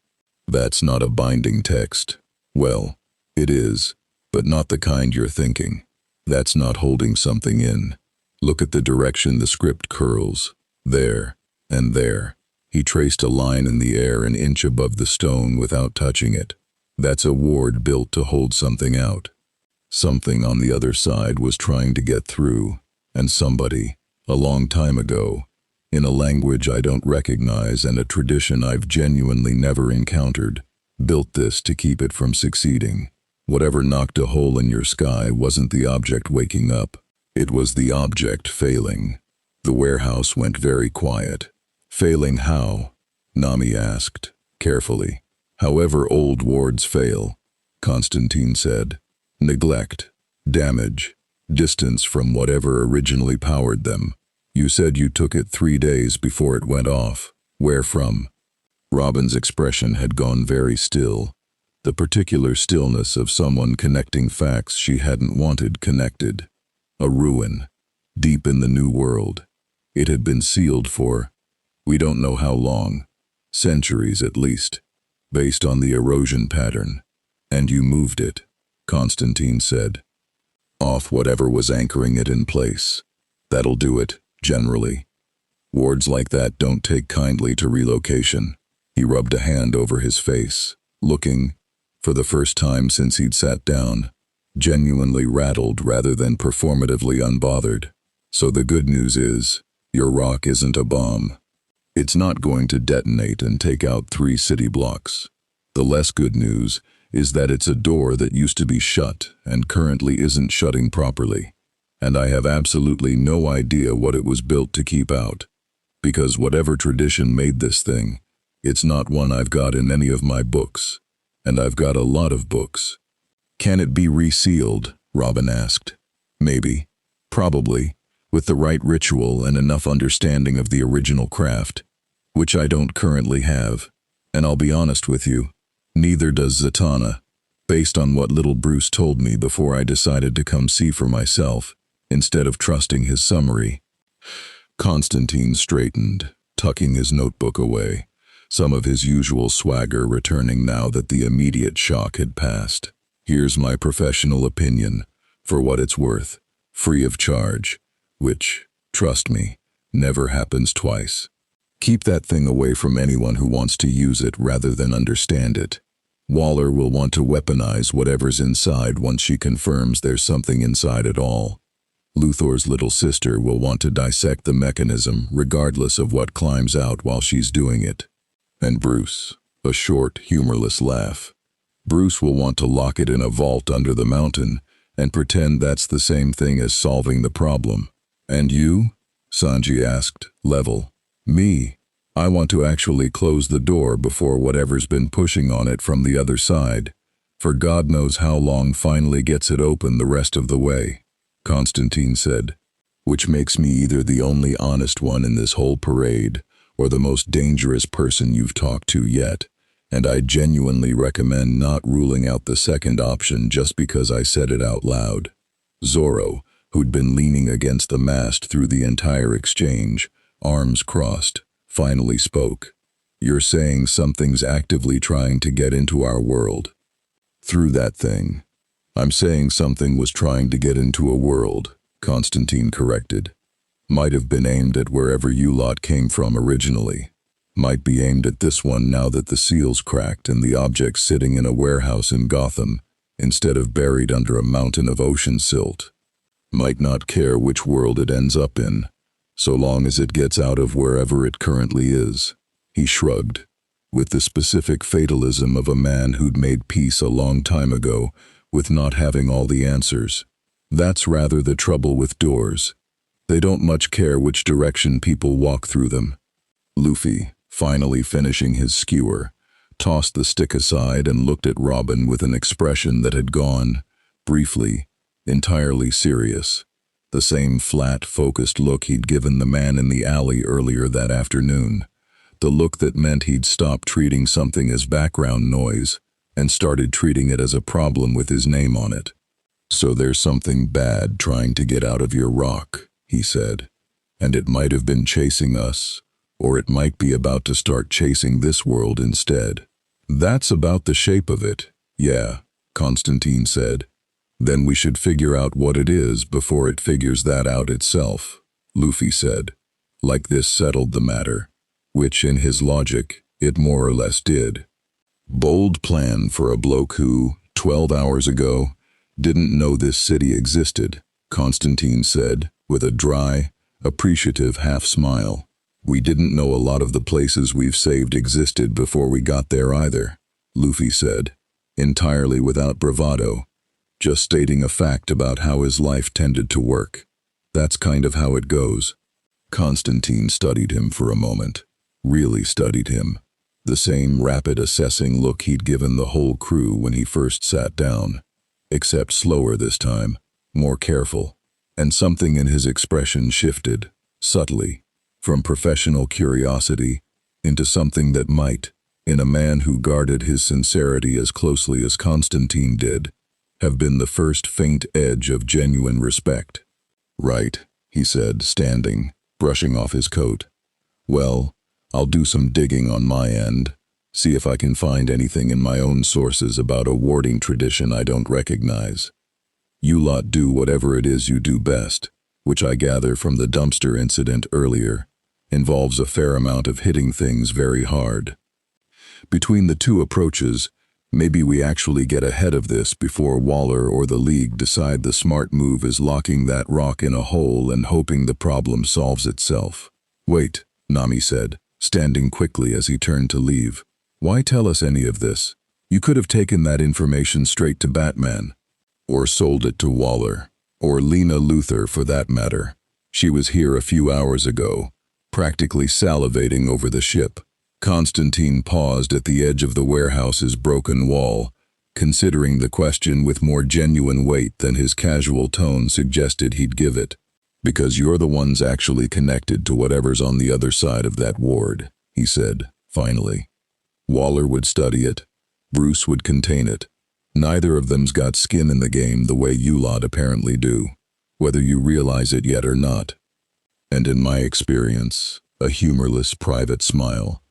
"That's not a binding text." "Well, it is, but not the kind you're thinking. That's not holding something in. Look at the direction the script curls. There, and there." He traced a line in the air an inch above the stone without touching it. "That's a ward built to hold something out. Something on the other side was trying to get through, and somebody, a long time ago, in a language I don't recognize and a tradition I've genuinely never encountered, built this to keep it from succeeding. Whatever knocked a hole in your sky wasn't the object waking up. It was the object failing." The warehouse went very quiet. "Failing how?" Nami asked, carefully. "However old wards fail," Constantine said. "Neglect, damage, distance from whatever originally powered them. You said you took it 3 days before it went off. Where from?" Robin's expression had gone very still, the particular stillness of someone connecting facts she hadn't wanted connected. "A ruin, deep in the New World. It had been sealed for, we don't know how long, centuries at least, based on the erosion pattern. And you moved it," Constantine said. "Off whatever was anchoring it in place. That'll do it, generally. Wards like that don't take kindly to relocation." He rubbed a hand over his face, looking, for the first time since he'd sat down, genuinely rattled rather than performatively unbothered. "So the good news is, your rock isn't a bomb. It's not going to detonate and take out 3 city blocks. The less good news is that it's a door that used to be shut and currently isn't shutting properly. And I have absolutely no idea what it was built to keep out. Because whatever tradition made this thing, it's not one I've got in any of my books. And I've got a lot of books." "Can it be resealed?" Robin asked. "Maybe. Probably. With the right ritual and enough understanding of the original craft, which I don't currently have. And I'll be honest with you, neither does Zatanna, based on what little Bruce told me before I decided to come see for myself, instead of trusting his summary." Constantine straightened, tucking his notebook away, some of his usual swagger returning now that the immediate shock had passed. "Here's my professional opinion, for what it's worth, free of charge. Which, trust me, never happens twice. Keep that thing away from anyone who wants to use it rather than understand it. Waller will want to weaponize whatever's inside once she confirms there's something inside at all. Luthor's little sister will want to dissect the mechanism regardless of what climbs out while she's doing it. And Bruce," a short, humorless laugh, "Bruce will want to lock it in a vault under the mountain and pretend that's the same thing as solving the problem." "And you?" Sanji asked, level. "Me. I want to actually close the door before whatever's been pushing on it from the other side, for God knows how long finally gets it open the rest of the way," Constantine said, "which makes me either the only honest one in this whole parade or the most dangerous person you've talked to yet, and I genuinely recommend not ruling out the second option just because I said it out loud." Zoro, who'd been leaning against the mast through the entire exchange, arms crossed, finally spoke. "You're saying something's actively trying to get into our world." "Through that thing. I'm saying something was trying to get into a world," Constantine corrected. "Might have been aimed at wherever you lot came from originally. Might be aimed at this one now that the seal's cracked and the object's sitting in a warehouse in Gotham, instead of buried under a mountain of ocean silt. Might not care which world it ends up in, so long as it gets out of wherever it currently is." He shrugged, with the specific fatalism of a man who'd made peace a long time ago with not having all the answers. That's rather the trouble with doors. They don't much care which direction people walk through them. Luffy, finally finishing his skewer, tossed the stick aside and looked at Robin with an expression that had gone, briefly, entirely serious. The same flat, focused look he'd given the man in the alley earlier that afternoon. The look that meant he'd stopped treating something as background noise and started treating it as a problem with his name on it. "So there's something bad trying to get out of your rock," he said. "And it might have been chasing us, or it might be about to start chasing this world instead." "That's about the shape of it, yeah," Constantine said. "Then we should figure out what it is before it figures that out itself," Luffy said. Like this settled the matter, which in his logic, it more or less did. "Bold plan for a bloke who, 12 hours ago, didn't know this city existed," Constantine said, with a dry, appreciative half-smile. "We didn't know a lot of the places we've saved existed before we got there either," Luffy said, entirely without bravado, just stating a fact about how his life tended to work. "That's kind of how it goes." Constantine studied him for a moment, really studied him. The same rapid assessing look he'd given the whole crew when he first sat down, except slower this time, more careful, and something in his expression shifted, subtly, from professional curiosity into something that might, in a man who guarded his sincerity as closely as Constantine did, have been the first faint edge of genuine respect. "Right," he said, standing, brushing off his coat. "Well, I'll do some digging on my end, see if I can find anything in my own sources about a warding tradition I don't recognize. You lot do whatever it is you do best, which I gather from the dumpster incident earlier, involves a fair amount of hitting things very hard. Between the two approaches, maybe we actually get ahead of this before Waller or the League decide the smart move is locking that rock in a hole and hoping the problem solves itself." "Wait," Nami said, standing quickly as he turned to leave. "Why tell us any of this? You could have taken that information straight to Batman. Or sold it to Waller. Or Lena Luthor for that matter. She was here a few hours ago, practically salivating over the ship." Constantine paused at the edge of the warehouse's broken wall, considering the question with more genuine weight than his casual tone suggested he'd give it. "Because you're the ones actually connected to whatever's on the other side of that ward," he said, finally. "Waller would study it. Bruce would contain it. Neither of them's got skin in the game the way you lot apparently do, whether you realize it yet or not. And in my experience, a humorless private smile,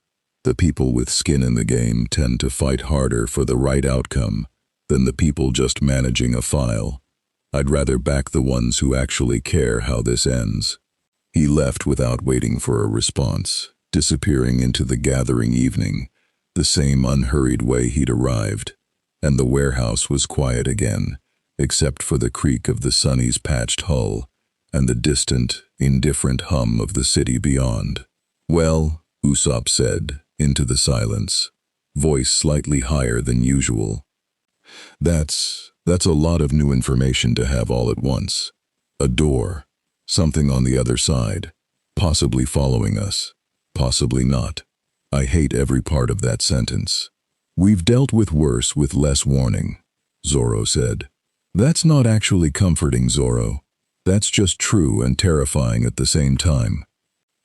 the people with skin in the game tend to fight harder for the right outcome than the people just managing a file. I'd rather back the ones who actually care how this ends." He left without waiting for a response, disappearing into the gathering evening, the same unhurried way he'd arrived, and the warehouse was quiet again, except for the creak of the Sunny's patched hull and the distant, indifferent hum of the city beyond. "Well," Usopp said, into the silence, voice slightly higher than usual. That's a lot of new information to have all at once. A door, something on the other side, possibly following us, possibly not. I hate every part of that sentence." "We've dealt with worse with less warning," Zoro said. "That's not actually comforting, Zoro. That's just true and terrifying at the same time."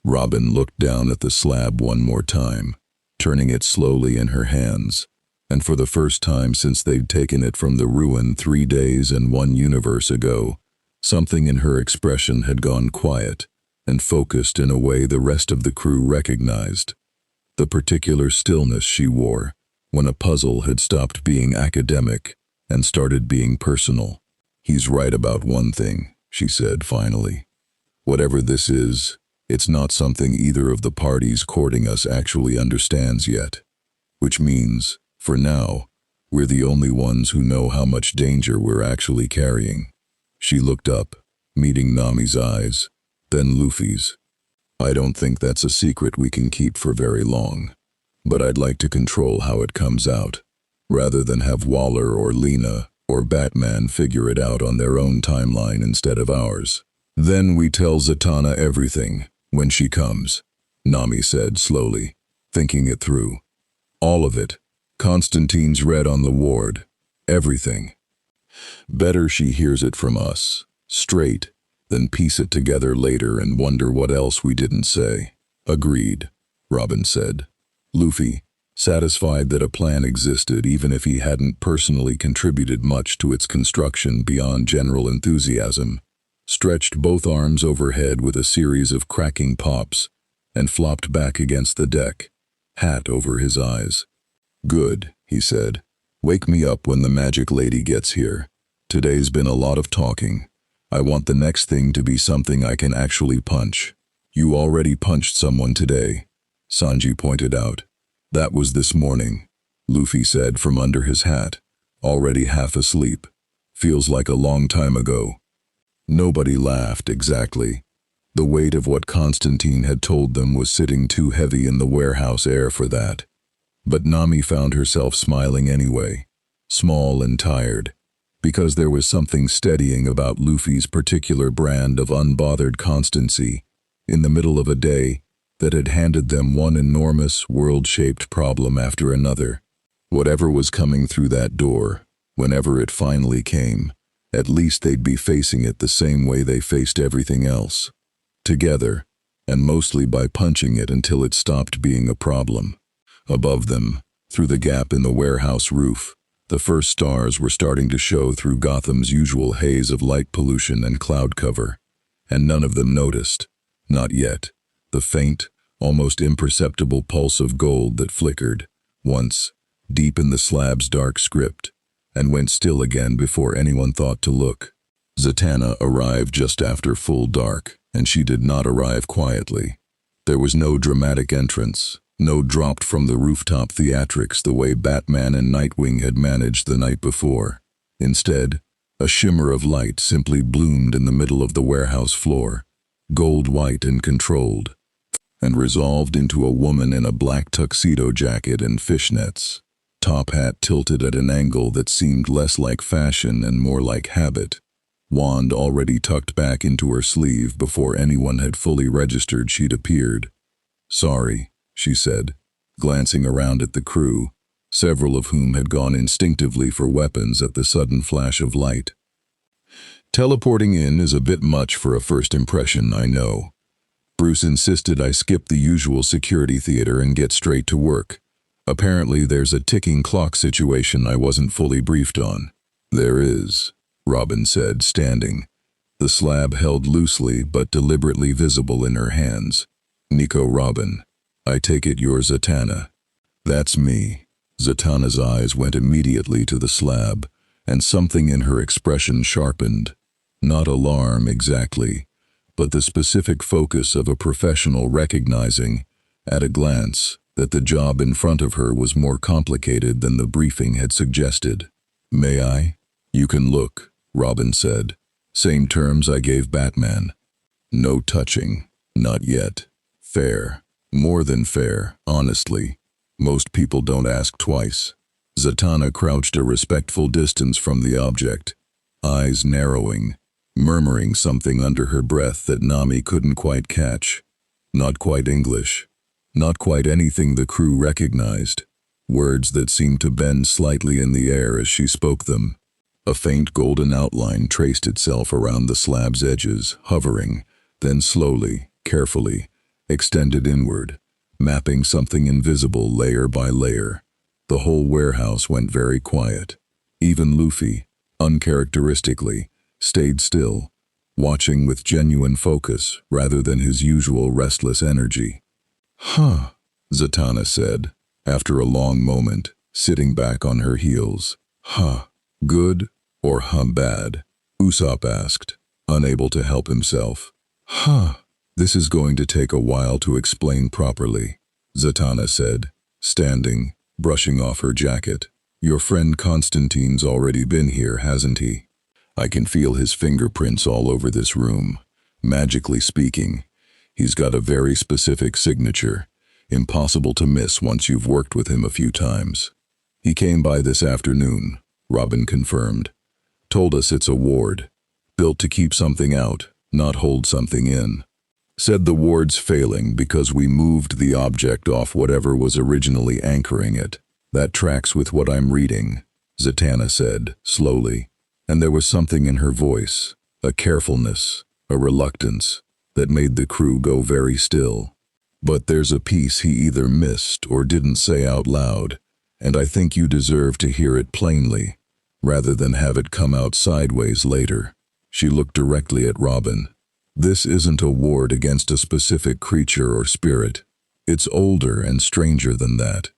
Robin looked down at the slab one more time, turning it slowly in her hands, and for the first time since they'd taken it from the ruin 3 days and 1 universe ago, something in her expression had gone quiet and focused in a way the rest of the crew recognized. The particular stillness she wore when a puzzle had stopped being academic and started being personal. "He's right about one thing," she said finally. "Whatever this is, it's not something either of the parties courting us actually understands yet. Which means, for now, we're the only ones who know how much danger we're actually carrying." She looked up, meeting Nami's eyes, then Luffy's. "I don't think that's a secret we can keep for very long, but I'd like to control how it comes out, rather than have Waller or Lena or Batman figure it out on their own timeline instead of ours. Then we tell Zatanna everything, when she comes, Nami said slowly, thinking it through. All of it. Constantine's read on the ward. Everything. Better she hears it from us, straight, than piece it together later and wonder what else we didn't say. Agreed, Robin said. Luffy, satisfied that a plan existed even if he hadn't personally contributed much to its construction beyond general enthusiasm, stretched both arms overhead with a series of cracking pops and flopped back against the deck, hat over his eyes. Good, he said. Wake me up when the magic lady gets here. Today's been a lot of talking. I want the next thing to be something I can actually punch. You already punched someone today, Sanji pointed out. That was this morning, Luffy said from under his hat, already half asleep. Feels like a long time ago. Nobody laughed exactly. The weight of what Constantine had told them was sitting too heavy in the warehouse air for that. But Nami found herself smiling anyway, small and tired, because there was something steadying about Luffy's particular brand of unbothered constancy in the middle of a day that had handed them one enormous, world-shaped problem after another. Whatever was coming through that door, whenever it finally came, at least they'd be facing it the same way they faced everything else. Together, and mostly by punching it until it stopped being a problem. Above them, through the gap in the warehouse roof, the first stars were starting to show through Gotham's usual haze of light pollution and cloud cover, and none of them noticed, not yet, the faint, almost imperceptible pulse of gold that flickered, once, deep in the slab's dark script, and went still again before anyone thought to look. Zatanna arrived just after full dark, and she did not arrive quietly. There was no dramatic entrance, no dropped from the rooftop theatrics the way Batman and Nightwing had managed the night before. Instead, a shimmer of light simply bloomed in the middle of the warehouse floor, gold-white and controlled, and resolved into a woman in a black tuxedo jacket and fishnets, top hat tilted at an angle that seemed less like fashion and more like habit, wand already tucked back into her sleeve before anyone had fully registered she'd appeared. Sorry, she said, glancing around at the crew, several of whom had gone instinctively for weapons at the sudden flash of light. Teleporting in is a bit much for a first impression, I know. Bruce insisted I skip the usual security theater and get straight to work. Apparently there's a ticking clock situation I wasn't fully briefed on. There is, Robin said, standing, the slab held loosely but deliberately visible in her hands. Nico Robin. I take it you're Zatanna. That's me. Zatanna's eyes went immediately to the slab, and something in her expression sharpened. Not alarm exactly, but the specific focus of a professional recognizing, at a glance, that the job in front of her was more complicated than the briefing had suggested. May I? You can look, Robin said. Same terms I gave Batman. No touching. Not yet. Fair. More than fair, honestly. Most people don't ask twice. Zatanna crouched a respectful distance from the object, eyes narrowing, murmuring something under her breath that Nami couldn't quite catch. Not quite English. Not quite anything the crew recognized. Words that seemed to bend slightly in the air as she spoke them. A faint golden outline traced itself around the slab's edges, hovering, then slowly, carefully, extended inward, mapping something invisible layer by layer. The whole warehouse went very quiet. Even Luffy, uncharacteristically, stayed still, watching with genuine focus rather than his usual restless energy. Huh, Zatanna said, after a long moment, sitting back on her heels. Huh, good or bad? Usopp asked, unable to help himself. Huh. This is going to take a while to explain properly, Zatanna said, standing, brushing off her jacket. Your friend Constantine's already been here, hasn't he? I can feel his fingerprints all over this room. Magically speaking, he's got a very specific signature, impossible to miss once you've worked with him a few times. He came by this afternoon, Robin confirmed, Told us it's a ward, built to keep something out, not hold something in. Said the ward's failing because we moved the object off whatever was originally anchoring it. That tracks with what I'm reading, Zatanna said, slowly, and there was something in her voice, a carefulness, a reluctance, that made the crew go very still. But there's a piece he either missed or didn't say out loud, and I think you deserve to hear it plainly, rather than have it come out sideways later. She looked directly at Robin. This isn't a ward against a specific creature or spirit. It's older and stranger than that.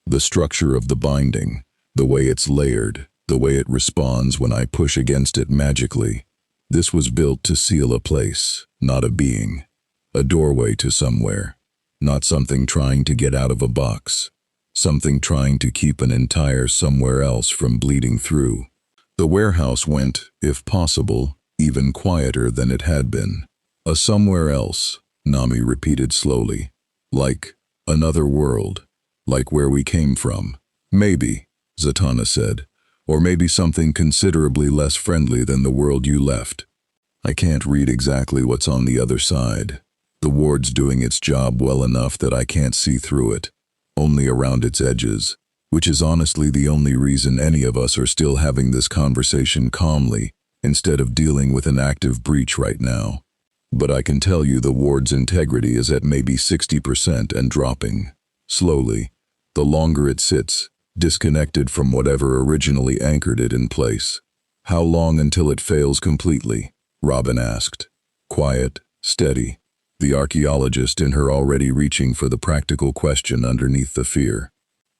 The structure of the binding, the way it's layered, the way it responds when I push against it magically. This was built to seal a place, not a being. A doorway to somewhere. Not something trying to get out of a box. Something trying to keep an entire somewhere else from bleeding through. The warehouse went, if possible, even quieter than it had been. A somewhere else, Nami repeated slowly. Like another world. Like where we came from. Maybe, Zatanna said. Or maybe something considerably less friendly than the world you left. I can't read exactly what's on the other side. The ward's doing its job well enough that I can't see through it. Only around its edges. Which is honestly the only reason any of us are still having this conversation calmly, instead of dealing with an active breach right now. But I can tell you the ward's integrity is at maybe 60% and dropping. Slowly. The longer it sits, disconnected from whatever originally anchored it in place. How long until it fails completely? Robin asked. Quiet, steady. The archaeologist in her already reaching for the practical question underneath the fear.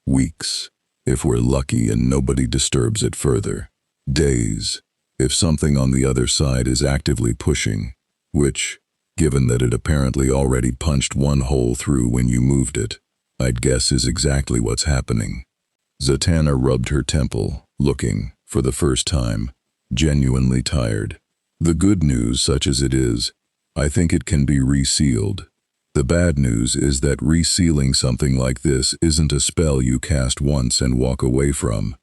Weeks, if we're lucky and nobody disturbs it further. Days, if something on the other side is actively pushing, which, given that it apparently already punched one hole through when you moved it, I'd guess is exactly what's happening. Zatanna rubbed her temple, looking, for the first time, genuinely tired. The good news, such as it is, I think it can be resealed. The bad news is that resealing something like this isn't a spell you cast once and walk away from.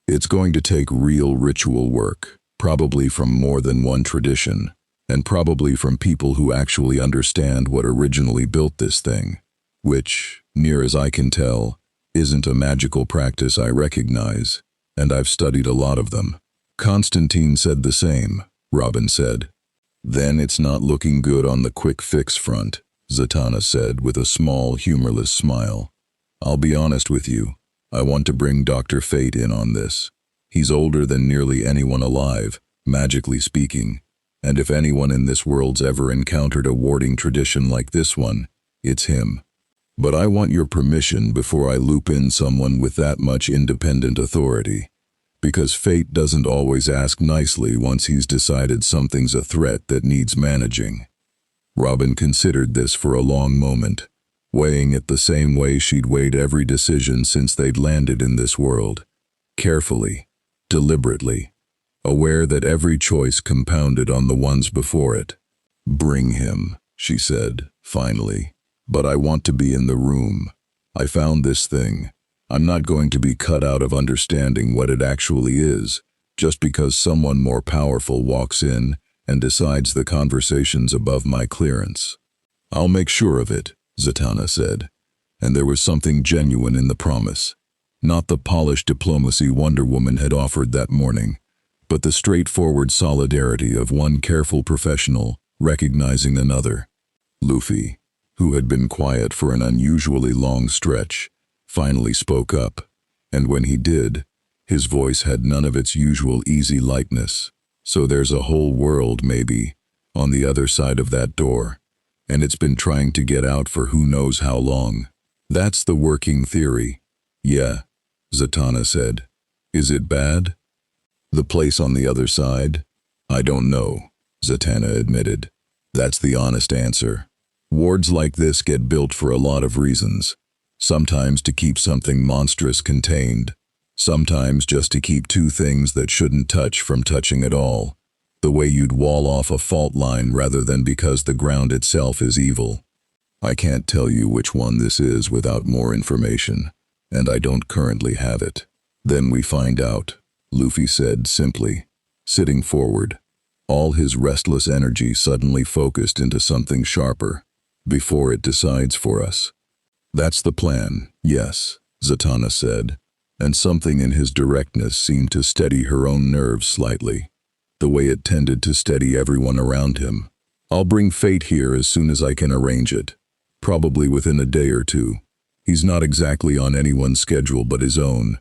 It's going to take real ritual work, probably from more than one tradition, and probably from people who actually understand what originally built this thing, which, near as I can tell, isn't a magical practice I recognize, and I've studied a lot of them. Constantine said the same, Robin said. Then it's not looking good on the quick fix front, Zatanna said with a small, humorless smile. I'll be honest with you, I want to bring Dr. Fate in on this. He's older than nearly anyone alive, magically speaking, and if anyone in this world's ever encountered a warding tradition like this one, it's him. But I want your permission before I loop in someone with that much independent authority, because Fate doesn't always ask nicely once he's decided something's a threat that needs managing. Robin considered this for a long moment, weighing it the same way she'd weighed every decision since they'd landed in this world. Carefully, deliberately, aware that every choice compounded on the ones before it. Bring him, she said, finally. But I want to be in the room. I found this thing. I'm not going to be cut out of understanding what it actually is, just because someone more powerful walks in and decides the conversation's above my clearance. I'll make sure of it, Zatanna said, and there was something genuine in the promise. Not the polished diplomacy Wonder Woman had offered that morning, but the straightforward solidarity of one careful professional recognizing another. Luffy, who had been quiet for an unusually long stretch, finally spoke up, and when he did, his voice had none of its usual easy lightness. So there's a whole world, maybe, on the other side of that door, and it's been trying to get out for who knows how long. That's the working theory. Yeah, Zatanna said. Is it bad? The place on the other side? I don't know, Zatanna admitted. That's the honest answer. Wards like this get built for a lot of reasons. Sometimes to keep something monstrous contained. Sometimes just to keep two things that shouldn't touch from touching at all. The way you'd wall off a fault line rather than because the ground itself is evil. I can't tell you which one this is without more information, and I don't currently have it. Then we find out, Luffy said simply. sitting forward, all his restless energy suddenly focused into something sharper, before it decides for us. That's the plan, yes, Zatanna said, and something in his directness seemed to steady her own nerves slightly, the way it tended to steady everyone around him. I'll bring Fate here as soon as I can arrange it, probably within a day or two. He's not exactly on anyone's schedule but his own.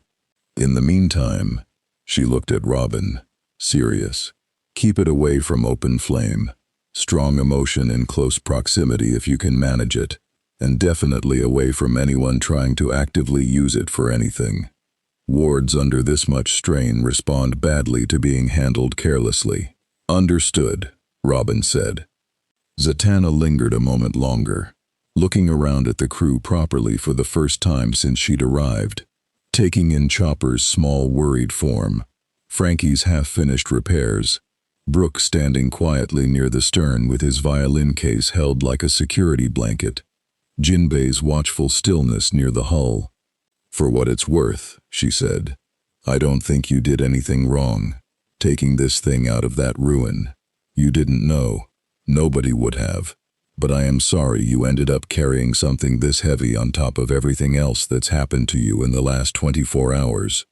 In the meantime, she looked at Robin, serious. Keep it away from open flame. Strong emotion in close proximity if you can manage it, and definitely away from anyone trying to actively use it for anything. Wards under this much strain respond badly to being handled carelessly. Understood, Robin said. Zatanna lingered a moment longer, looking around at the crew properly for the first time since she'd arrived, taking in Chopper's small worried form, Franky's half-finished repairs, Brook standing quietly near the stern with his violin case held like a security blanket, Jinbe's watchful stillness near the hull. For what it's worth, she said, I don't think you did anything wrong, taking this thing out of that ruin. You didn't know. Nobody would have. But I am sorry you ended up carrying something this heavy on top of everything else that's happened to you in the last 24 hours.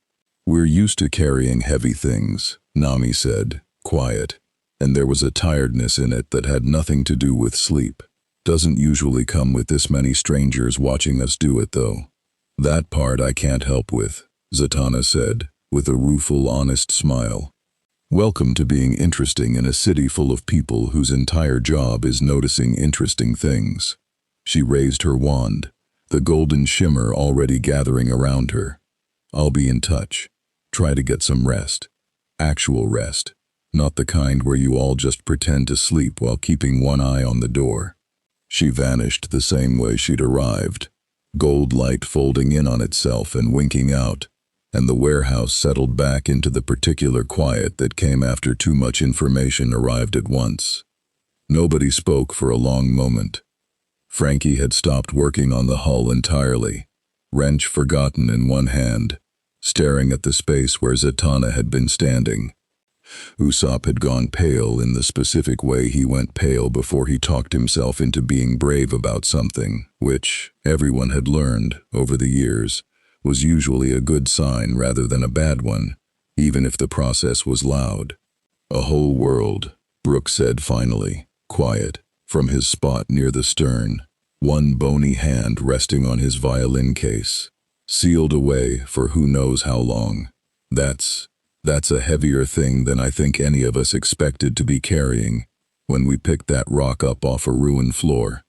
We're used to carrying heavy things, Nami said, quiet, and there was a tiredness in it that had nothing to do with sleep. Doesn't usually come with this many strangers watching us do it, though. That part I can't help with, Zatanna said, with a rueful, honest smile. Welcome to being interesting in a city full of people whose entire job is noticing interesting things. She raised her wand, the golden shimmer already gathering around her. I'll be in touch. Try to get some rest. Actual rest. Not the kind where you all just pretend to sleep while keeping one eye on the door. She vanished the same way she'd arrived, gold light folding in on itself and winking out, and the warehouse settled back into the particular quiet that came after too much information arrived at once. Nobody spoke for a long moment. Franky had stopped working on the hull entirely, wrench forgotten in one hand, staring at the space where Zatanna had been standing. Usopp had gone pale in the specific way he went pale before he talked himself into being brave about something, which, everyone had learned, over the years, was usually a good sign rather than a bad one, even if the process was loud. A whole world, Brook said finally, quiet, from his spot near the stern, one bony hand resting on his violin case, sealed away for who knows how long. That's a heavier thing than I think any of us expected to be carrying when we picked that rock up off a ruined floor.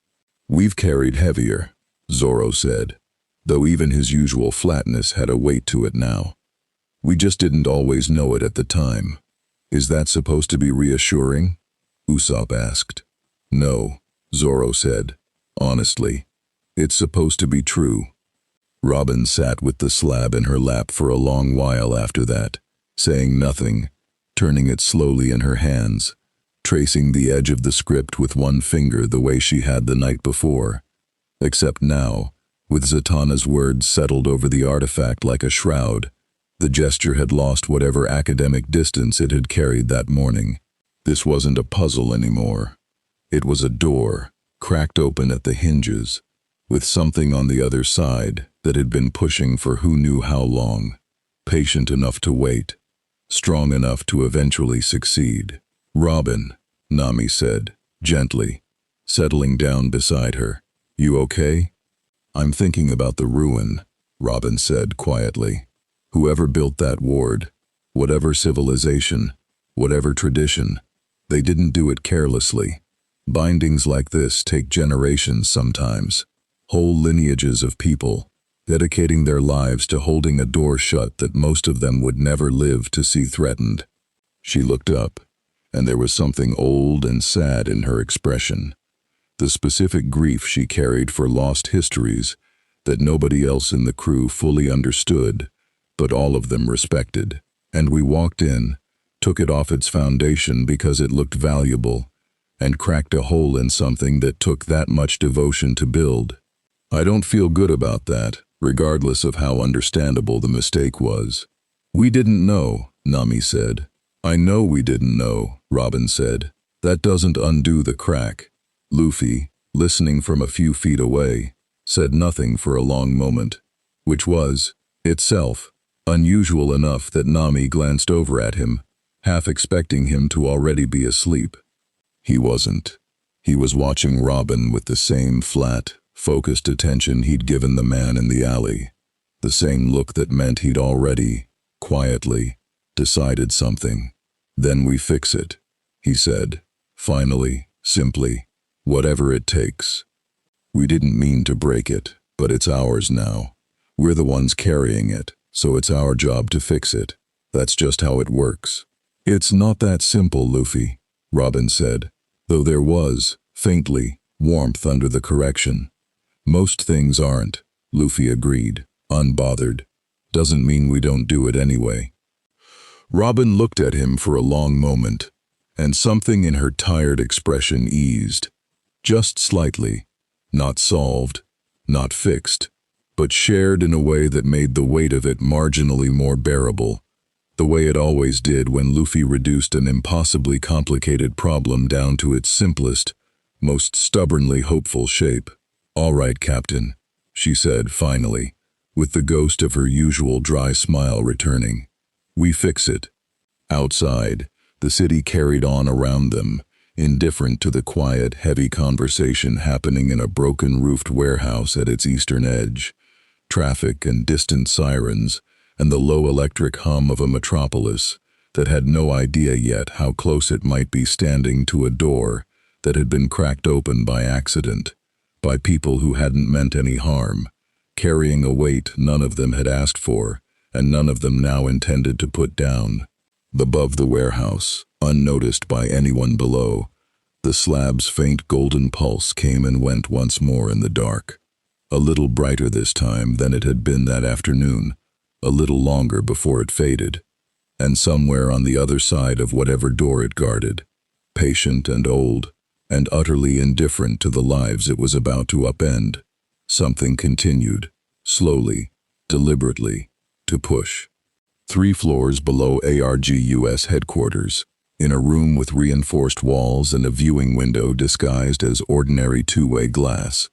We've carried heavier, Zoro said, though even his usual flatness had a weight to it now. We just didn't always know it at the time. Is that supposed to be reassuring? Usopp asked. No, Zoro said. Honestly, it's supposed to be true. Robin sat with the slab in her lap for a long while after that, saying nothing, turning it slowly in her hands, tracing the edge of the script with one finger the way she had the night before. Except now, with Zatanna's words settled over the artifact like a shroud, the gesture had lost whatever academic distance it had carried that morning. This wasn't a puzzle anymore. It was a door, cracked open at the hinges, with something on the other side that had been pushing for who knew how long, patient enough to wait, strong enough to eventually succeed. Robin, Nami said, gently, settling down beside her. You okay? I'm thinking about the ruin, Robin said quietly. Whoever built that ward, whatever civilization, whatever tradition, they didn't do it carelessly. Bindings like this take generations sometimes, whole lineages of people, dedicating their lives to holding a door shut that most of them would never live to see threatened. She looked up, and there was something old and sad in her expression, the specific grief she carried for lost histories that nobody else in the crew fully understood, but all of them respected. And we walked in, took it off its foundation because it looked valuable, and cracked a hole in something that took that much devotion to build. I don't feel good about that, regardless of how understandable the mistake was. We didn't know, Nami said. I know we didn't know, Robin said. That doesn't undo the crack. Luffy, listening from a few feet away, said nothing for a long moment, which was, itself, unusual enough that Nami glanced over at him, half expecting him to already be asleep. He wasn't. He was watching Robin with the same flat, focused attention he'd given the man in the alley, the same look that meant he'd already, quietly, decided something. Then we fix it, he said, finally, simply, whatever it takes. We didn't mean to break it, but it's ours now. We're the ones carrying it, so it's our job to fix it. That's just how it works. It's not that simple, Luffy, Robin said, though there was, faintly, warmth under the correction. Most things aren't, Luffy agreed, unbothered. Doesn't mean we don't do it anyway. Robin looked at him for a long moment, and something in her tired expression eased. Just slightly. Not solved, not fixed, but shared in a way that made the weight of it marginally more bearable, the way it always did when Luffy reduced an impossibly complicated problem down to its simplest, most stubbornly hopeful shape. "All right, Captain," she said finally, with the ghost of her usual dry smile returning. "We fix it." Outside, the city carried on around them, indifferent to the quiet, heavy conversation happening in a broken-roofed warehouse at its eastern edge. Traffic and distant sirens, and the low electric hum of a metropolis that had no idea yet how close it might be standing to a door that had been cracked open by accident, by people who hadn't meant any harm, carrying a weight none of them had asked for, and none of them now intended to put down. Above the warehouse, unnoticed by anyone below, the slab's faint golden pulse came and went once more in the dark. A little brighter this time than it had been that afternoon, a little longer before it faded. And somewhere on the other side of whatever door it guarded, patient and old, and utterly indifferent to the lives it was about to upend, something continued, slowly, deliberately, to push. 3 floors below ARGUS headquarters, in a room with reinforced walls and a viewing window disguised as ordinary two-way glass,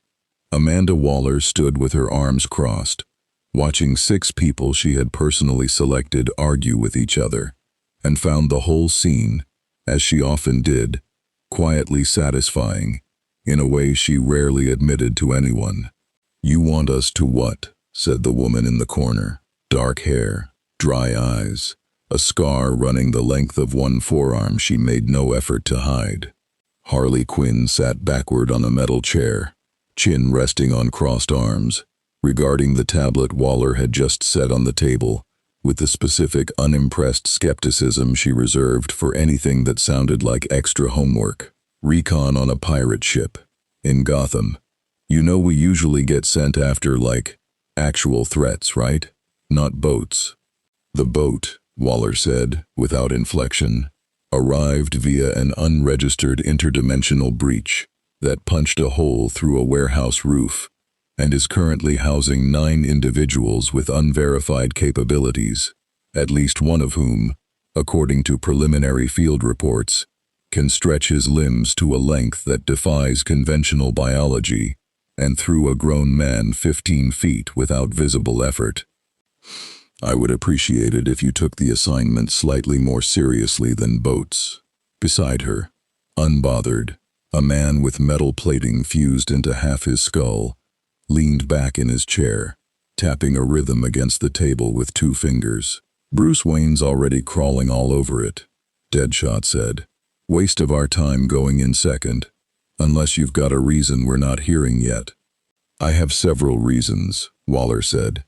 Amanda Waller stood with her arms crossed, watching 6 people she had personally selected argue with each other, and found the whole scene, as she often did, quietly satisfying, in a way she rarely admitted to anyone. "You want us to what?" said the woman in the corner. Dark hair, dry eyes, a scar running the length of one forearm she made no effort to hide. Harley Quinn sat backward on a metal chair, chin resting on crossed arms, regarding the tablet Waller had just set on the table, with the specific unimpressed skepticism she reserved for anything that sounded like extra homework. "Recon on a pirate ship. In Gotham. You know we usually get sent after, like, actual threats, right? Not boats." "The boat," Waller said, without inflection, "arrived via an unregistered interdimensional breach that punched a hole through a warehouse roof, and is currently housing 9 individuals with unverified capabilities, at least one of whom, according to preliminary field reports, can stretch his limbs to a length that defies conventional biology and threw a grown man 15 feet without visible effort. I would appreciate it if you took the assignment slightly more seriously than boats." Beside her, unbothered, a man with metal plating fused into half his skull, leaned back in his chair, tapping a rhythm against the table with 2 fingers. "Bruce Wayne's already crawling all over it," Deadshot said. "Waste of our time going in second, unless you've got a reason we're not hearing yet." "I have several reasons," Waller said.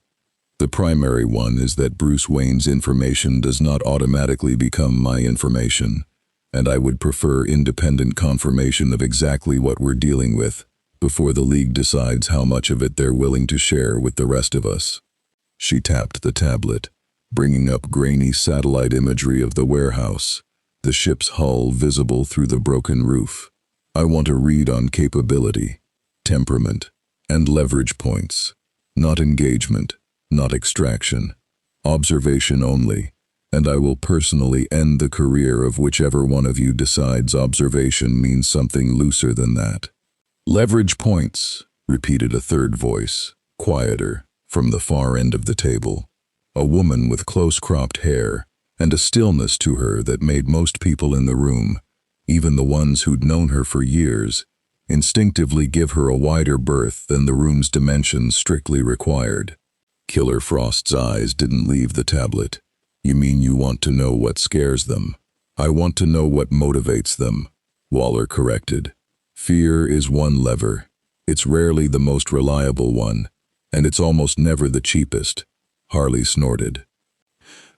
"The primary one is that Bruce Wayne's information does not automatically become my information, and I would prefer independent confirmation of exactly what we're dealing with before the League decides how much of it they're willing to share with the rest of us." She tapped the tablet, bringing up grainy satellite imagery of the warehouse, the ship's hull visible through the broken roof. "I want a read on capability, temperament, and leverage points. Not engagement, not extraction. Observation only, and I will personally end the career of whichever one of you decides observation means something looser than that." "Leverage points," repeated a third voice, quieter, from the far end of the table. A woman with close-cropped hair and a stillness to her that made most people in the room, even the ones who'd known her for years, instinctively give her a wider berth than the room's dimensions strictly required. Killer Frost's eyes didn't leave the tablet. "You mean you want to know what scares them?" "I want to know what motivates them," Waller corrected. "Fear is one lever. It's rarely the most reliable one, and it's almost never the cheapest." Harley snorted.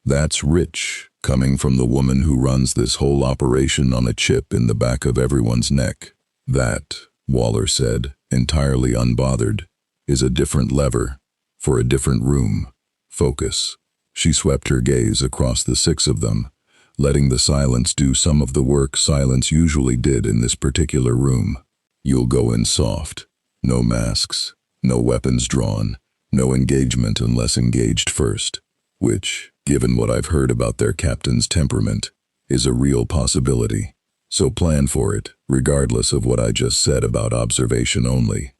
"That's rich, coming from the woman who runs this whole operation on a chip in the back of everyone's neck." "That," Waller said, entirely unbothered, "is a different lever, for a different room. Focus." She swept her gaze across the six of them, letting the silence do some of the work silence usually did in this particular room. "You'll go in soft. No masks, no weapons drawn, no engagement unless engaged first. Which, given what I've heard about their captain's temperament, is a real possibility. So plan for it, regardless of what I just said about observation only.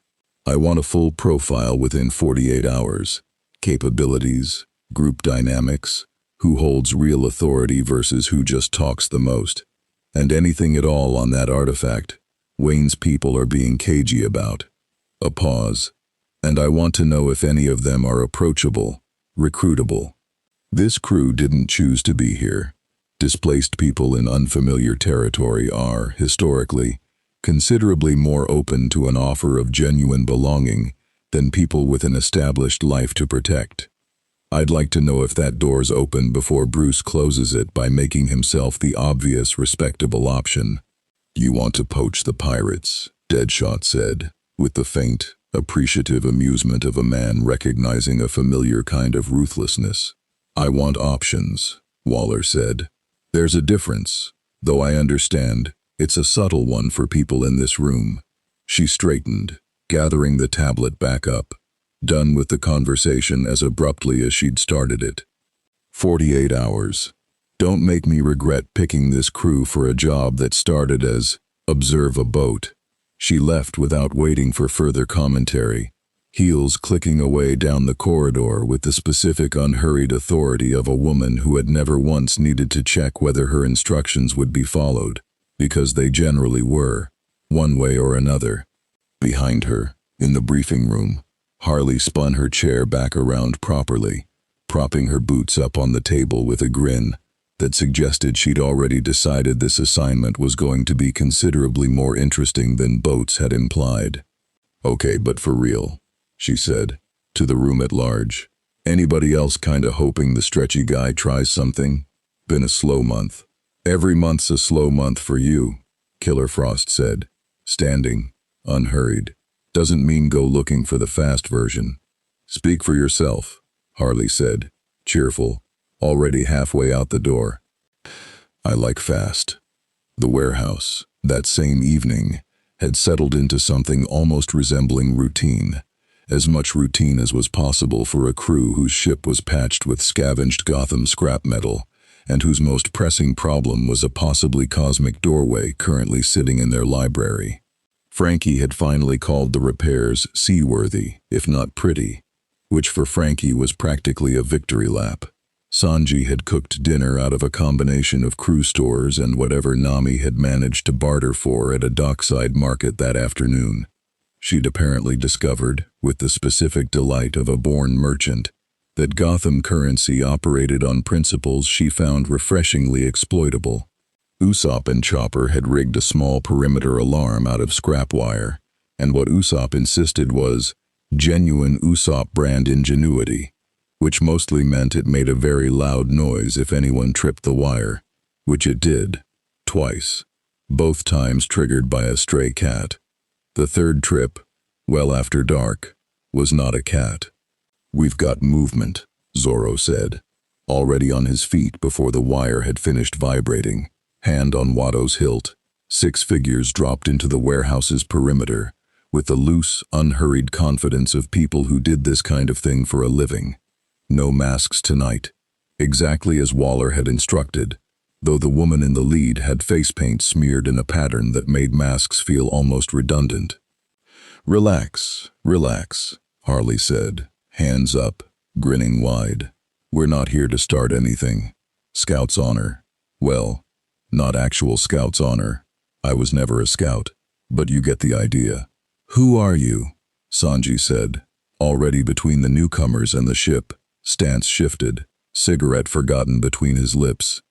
I want a full profile within 48 hours. Capabilities, group dynamics, who holds real authority versus who just talks the most, and anything at all on that artifact Wayne's people are being cagey about." A pause. "And I want to know if any of them are approachable, recruitable." This crew didn't choose to be here. Displaced people in unfamiliar territory are, historically, considerably more open to an offer of genuine belonging than people with an established life to protect. I'd like to know if that door's open before Bruce closes it by making himself the obvious, respectable option. "You want to poach the pirates," Deadshot said, with the faint, appreciative amusement of a man recognizing a familiar kind of ruthlessness. "I want options," Waller said. "There's a difference, though I understand it's a subtle one for people in this room." She straightened, gathering the tablet back up, done with the conversation as abruptly as she'd started it. 48 hours. Don't make me regret picking this crew for a job that started as, observe a boat. She left without waiting for further commentary, heels clicking away down the corridor with the specific unhurried authority of a woman who had never once needed to check whether her instructions would be followed, because they generally were, one way or another. Behind her, in the briefing room, Harley spun her chair back around properly, propping her boots up on the table with a grin that suggested she'd already decided this assignment was going to be considerably more interesting than boats had implied. "Okay, but for real," she said, to the room at large. "Anybody else kinda hoping the stretchy guy tries something? Been a slow month." "Every month's a slow month for you," Killer Frost said, standing, unhurried. "Doesn't mean go looking for the fast version." "Speak for yourself," Harley said, cheerful, already halfway out the door. "I like fast." The warehouse, that same evening, had settled into something almost resembling routine, as much routine as was possible for a crew whose ship was patched with scavenged Gotham scrap metal, and whose most pressing problem was a possibly cosmic doorway currently sitting in their library. Franky had finally called the repairs seaworthy, if not pretty, which for Franky was practically a victory lap. Sanji had cooked dinner out of a combination of crew stores and whatever Nami had managed to barter for at a dockside market that afternoon. She'd apparently discovered, with the specific delight of a born merchant, that Gotham currency operated on principles she found refreshingly exploitable. Usopp and Chopper had rigged a small perimeter alarm out of scrap wire, and what Usopp insisted was genuine Usopp brand ingenuity, which mostly meant it made a very loud noise if anyone tripped the wire, which it did, twice, both times triggered by a stray cat. The third trip, well after dark, was not a cat. "We've got movement," Zoro said, already on his feet before the wire had finished vibrating, hand on Watto's hilt. 6 figures dropped into the warehouse's perimeter, with the loose, unhurried confidence of people who did this kind of thing for a living. "No masks tonight. exactly as Waller had instructed, though the woman in the lead had face paint smeared in a pattern that made masks feel almost redundant. "Relax, relax," Harley said, hands up, grinning wide. "We're not here to start anything. Scout's honor. Well, not actual Scout's honor. I was never a scout, but you get the idea." "Who are you?" Sanji said, already between the newcomers and the ship, stance shifted, cigarette forgotten between his lips.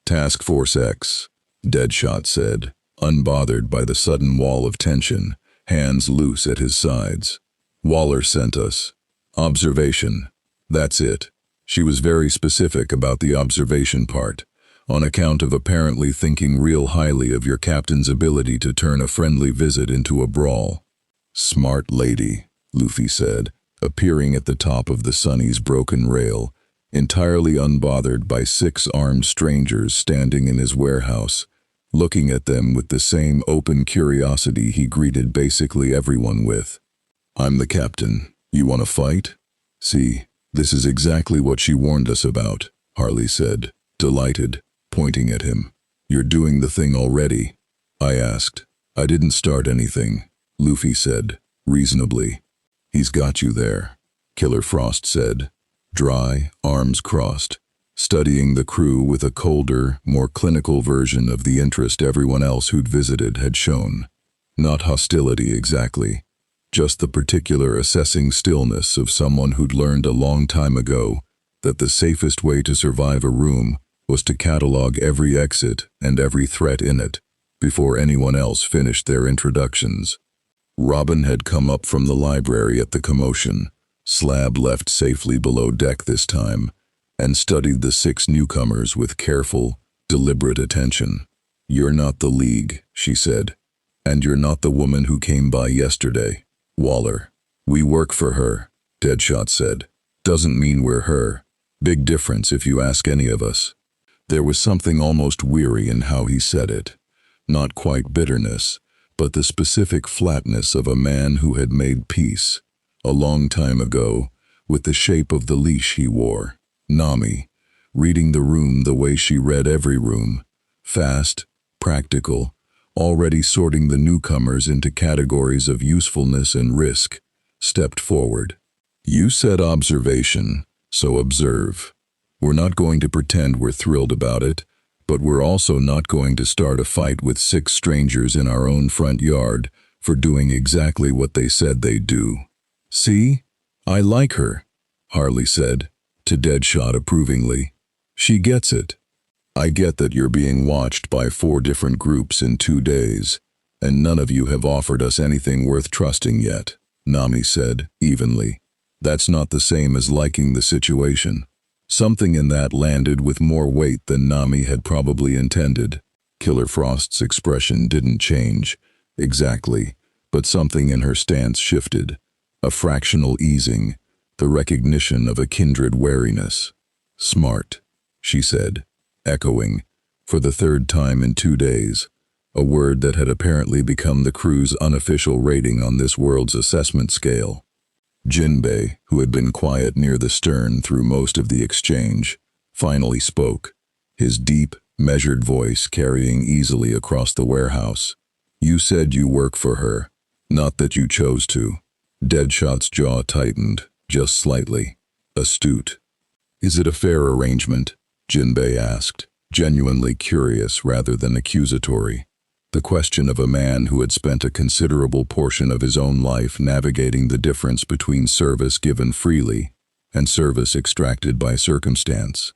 "Task Force X," Deadshot said, unbothered by the sudden wall of tension, hands loose at his sides. "Waller sent us. Observation. That's it." She was very specific about the observation part, on account of apparently thinking real highly of your captain's ability to turn a friendly visit into a brawl. "Smart lady," Luffy said, appearing at the top of the Sunny's broken rail, entirely unbothered by 6 armed strangers standing in his warehouse, looking at them with the same open curiosity he greeted basically everyone with. "I'm the captain. You want to fight?" "See, this is exactly what she warned us about," Harley said, delighted, pointing at him. "You're doing the thing already?" I asked. "I didn't start anything," Luffy said, reasonably. "He's got you there," Killer Frost said, dry, arms crossed, studying the crew with a colder, more clinical version of the interest everyone else who'd visited had shown. Not hostility exactly, just the particular assessing stillness of someone who'd learned a long time ago that the safest way to survive a room was to catalog every exit and every threat in it before anyone else finished their introductions. Robin had come up from the library at the commotion, slab left safely below deck this time, and studied the 6 newcomers with careful, deliberate attention. "You're not the League," she said, "and you're not the woman who came by yesterday, Waller." "We work for her," Deadshot said. "Doesn't mean we're her. Big difference if you ask any of us." There was something almost weary in how he said it. Not quite bitterness, but the specific flatness of a man who had made peace, a long time ago, with the shape of the leash he wore. Nami, reading the room the way she read every room, fast, practical, already sorting the newcomers into categories of usefulness and risk, stepped forward. "You said observation, so observe. We're not going to pretend we're thrilled about it, but we're also not going to start a fight with 6 strangers in our own front yard for doing exactly what they said they'd do." "See? I like her," Harley said, to Deadshot approvingly. "She gets it. I get that you're being watched by 4 different groups in 2 days, and none of you have offered us anything worth trusting yet," Nami said, evenly. "That's not the same as liking the situation." Something in that landed with more weight than Nami had probably intended. Killer Frost's expression didn't change, exactly, but something in her stance shifted. A fractional easing, the recognition of a kindred wariness. "Smart," she said, echoing, for the 3rd time in 2 days, a word that had apparently become the crew's unofficial rating on this world's assessment scale. Jinbe, who had been quiet near the stern through most of the exchange, finally spoke, his deep, measured voice carrying easily across the warehouse. "You said you work for her, not that you chose to." Deadshot's jaw tightened, just slightly. Astute. "Is it a fair arrangement?" Jinbe asked, genuinely curious rather than accusatory. The question of a man who had spent a considerable portion of his own life navigating the difference between service given freely and service extracted by circumstance.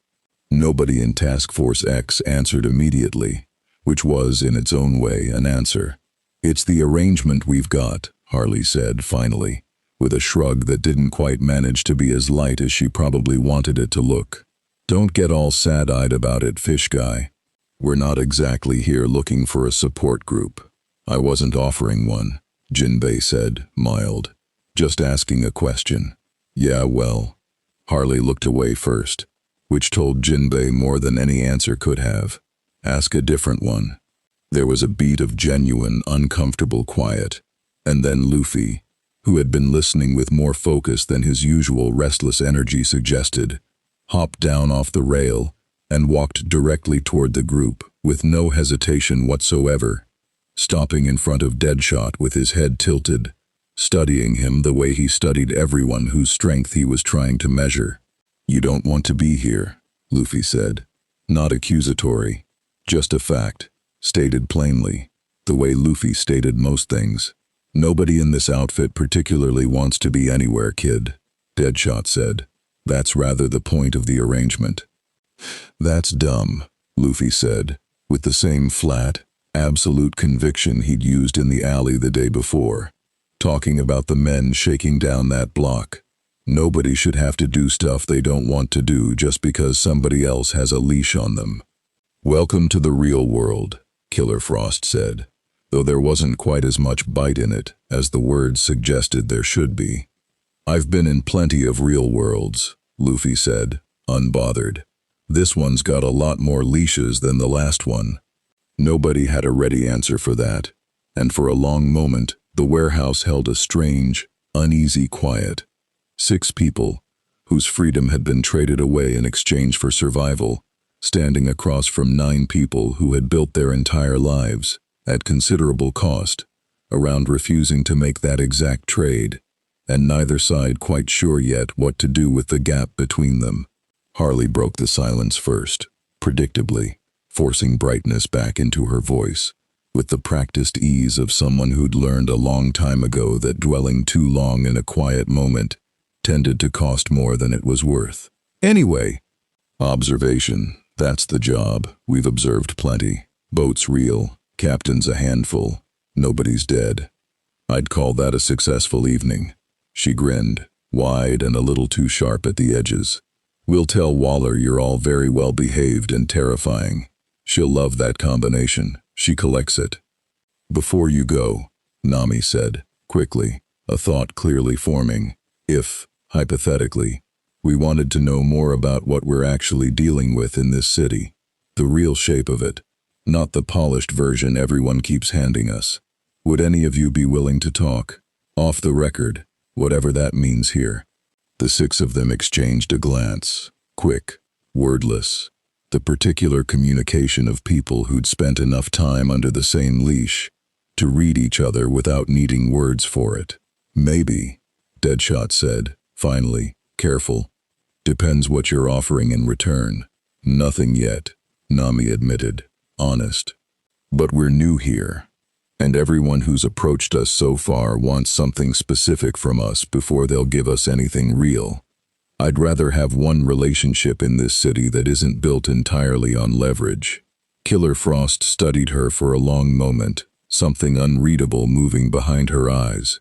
Nobody in Task Force X answered immediately, which was, in its own way, an answer. "It's the arrangement we've got," Harley said finally, with a shrug that didn't quite manage to be as light as she probably wanted it to look. "Don't get all sad-eyed about it, fish guy. We're not exactly here looking for a support group. I wasn't offering one," Jinbe said, mild. "Just asking a question." "Yeah, well." Harley looked away first, which told Jinbe more than any answer could have. "Ask a different one." There was a beat of genuine, uncomfortable quiet, and then Luffy, who had been listening with more focus than his usual restless energy suggested, hopped down off the rail, and walked directly toward the group, with no hesitation whatsoever, stopping in front of Deadshot with his head tilted, studying him the way he studied everyone whose strength he was trying to measure. "You don't want to be here," Luffy said. Not accusatory, just a fact, stated plainly, the way Luffy stated most things. "Nobody in this outfit particularly wants to be anywhere, kid," Deadshot said. "That's rather the point of the arrangement." "That's dumb," Luffy said, with the same flat, absolute conviction he'd used in the alley the day before, talking about the men shaking down that block. Nobody should have to do stuff they don't want to do just because somebody else has a leash on them. "Welcome to the real world," Killer Frost said, though there wasn't quite as much bite in it as the words suggested there should be. "I've been in plenty of real worlds," Luffy said, unbothered. "This one's got a lot more leashes than the last one." Nobody had a ready answer for that, and for a long moment the warehouse held a strange, uneasy quiet. 6 people, whose freedom had been traded away in exchange for survival, standing across from 9 people who had built their entire lives, at considerable cost, around refusing to make that exact trade, and neither side quite sure yet what to do with the gap between them. Harley broke the silence first, predictably, forcing brightness back into her voice, with the practiced ease of someone who'd learned a long time ago that dwelling too long in a quiet moment tended to cost more than it was worth. "Anyway, observation, that's the job. We've observed plenty. Boat's real, captain's a handful, nobody's dead. I'd call that a successful evening." She grinned, wide and a little too sharp at the edges. "We'll tell Waller you're all very well behaved and terrifying. She'll love that combination. She collects it." "Before you go," Nami said, quickly, a thought clearly forming, "if, hypothetically, we wanted to know more about what we're actually dealing with in this city, the real shape of it, not the polished version everyone keeps handing us, would any of you be willing to talk? Off the record, whatever that means here." The 6 of them exchanged a glance, quick, wordless, the particular communication of people who'd spent enough time under the same leash to read each other without needing words for it. "Maybe," Deadshot said, finally, careful. "Depends what you're offering in return." "Nothing yet," Nami admitted, honest. "But we're new here, and everyone who's approached us so far wants something specific from us before they'll give us anything real. I'd rather have one relationship in this city that isn't built entirely on leverage." Killer Frost studied her for a long moment, something unreadable moving behind her eyes.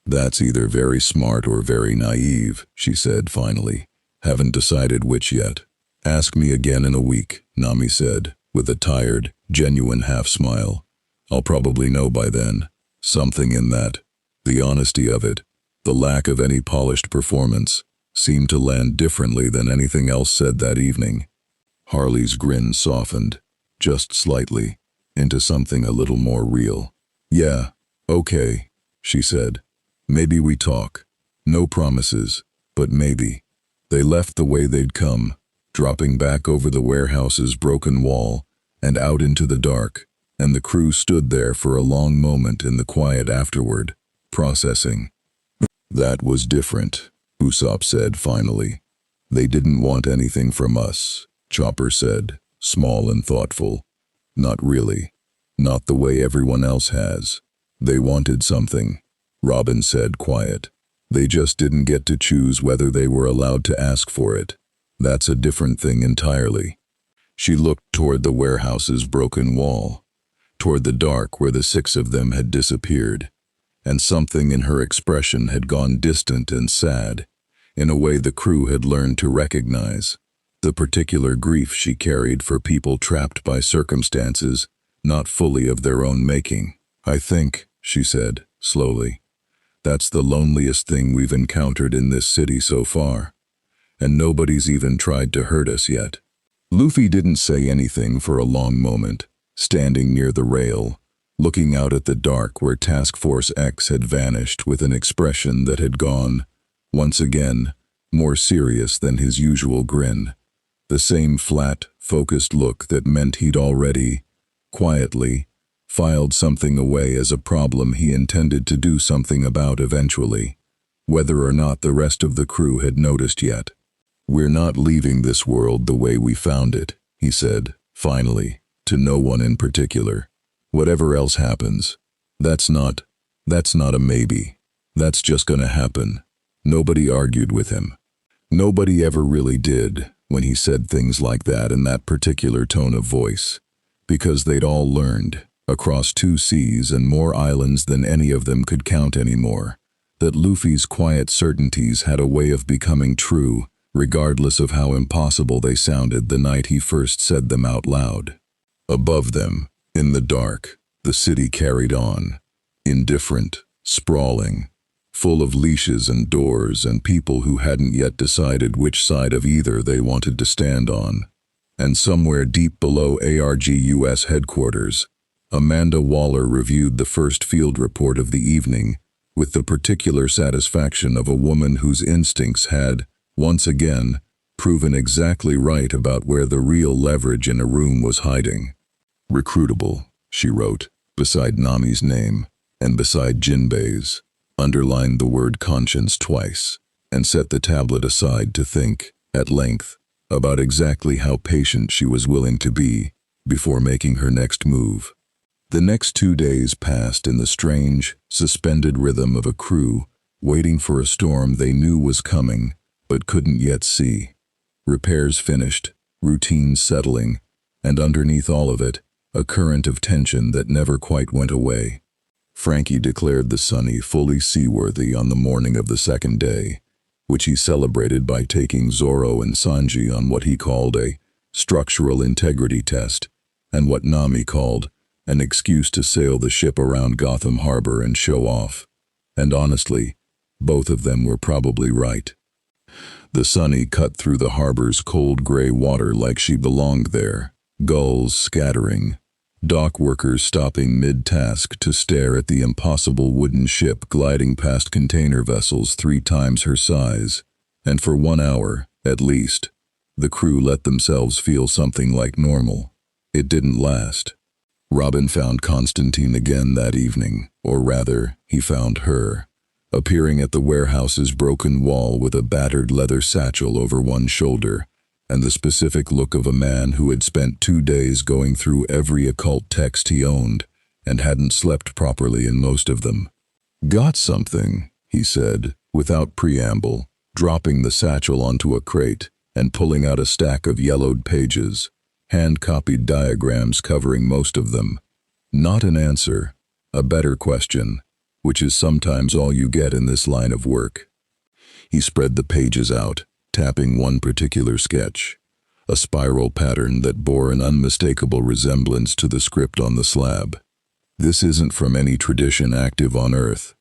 "That's either very smart or very naive," she said finally. "Haven't decided which yet." "Ask me again in a week," Nami said, with a tired, genuine half-smile. "I'll probably know by then. Something in that. The honesty of it, the lack of any polished performance, seemed to land differently than anything else said that evening." Harley's grin softened, just slightly, into something a little more real. "Yeah, okay," she said. "Maybe we talk. No promises, but maybe." They left the way they'd come, dropping back over the warehouse's broken wall and out into the dark, and the crew stood there for a long moment in the quiet afterward, processing. "That was different," Usopp said finally. "They didn't want anything from us," Chopper said, small and thoughtful. "Not really. Not the way everyone else has. They wanted something," Robin said, quiet. "They just didn't get to choose whether they were allowed to ask for it. That's a different thing entirely." She looked toward the warehouse's broken wall, toward the dark where the 6 of them had disappeared, and something in her expression had gone distant and sad, in a way the crew had learned to recognize, the particular grief she carried for people trapped by circumstances not fully of their own making. "I think," she said, slowly, "that's the loneliest thing we've encountered in this city so far, and nobody's even tried to hurt us yet." Luffy didn't say anything for a long moment, standing near the rail, looking out at the dark where Task Force X had vanished with an expression that had gone, once again, more serious than his usual grin. The same flat, focused look that meant he'd already, quietly, filed something away as a problem he intended to do something about eventually, whether or not the rest of the crew had noticed yet. "We're not leaving this world the way we found it," he said, finally, to no one in particular. "Whatever else happens, that's not a maybe. That's just gonna happen." Nobody argued with him. Nobody ever really did when he said things like that in that particular tone of voice, because they'd all learned, across 2 seas and more islands than any of them could count anymore, that Luffy's quiet certainties had a way of becoming true, regardless of how impossible they sounded the night he first said them out loud. Above them, in the dark, the city carried on, indifferent, sprawling, full of leashes and doors and people who hadn't yet decided which side of either they wanted to stand on. And somewhere deep below ARGUS headquarters, Amanda Waller reviewed the first field report of the evening with the particular satisfaction of a woman whose instincts had, once again, proven exactly right about where the real leverage in a room was hiding. "Recruitable," she wrote, beside Nami's name, and beside Jinbe's, underlined the word conscience twice, and set the tablet aside to think, at length, about exactly how patient she was willing to be before making her next move. The next 2 days passed in the strange, suspended rhythm of a crew waiting for a storm they knew was coming, but couldn't yet see. Repairs finished, routines settling, and underneath all of it, a current of tension that never quite went away. Franky declared the Sunny fully seaworthy on the morning of the second day, which he celebrated by taking Zoro and Sanji on what he called a structural integrity test, and what Nami called an excuse to sail the ship around Gotham Harbor and show off. And honestly, both of them were probably right. The Sunny cut through the harbor's cold gray water like she belonged there, gulls scattering, dock workers stopping mid-task to stare at the impossible wooden ship gliding past container vessels 3 times her size, and for 1 hour, at least, the crew let themselves feel something like normal. It didn't last. Robin found Constantine again that evening, or rather, he found her, appearing at the warehouse's broken wall with a battered leather satchel over one shoulder, and the specific look of a man who had spent 2 days going through every occult text he owned and hadn't slept properly in most of them. "Got something," he said, without preamble, dropping the satchel onto a crate and pulling out a stack of yellowed pages, hand-copied diagrams covering most of them. Not an answer, a better question, which is sometimes all you get in this line of work. He spread the pages out, tapping one particular sketch, a spiral pattern that bore an unmistakable resemblance to the script on the slab. "This isn't from any tradition active on Earth.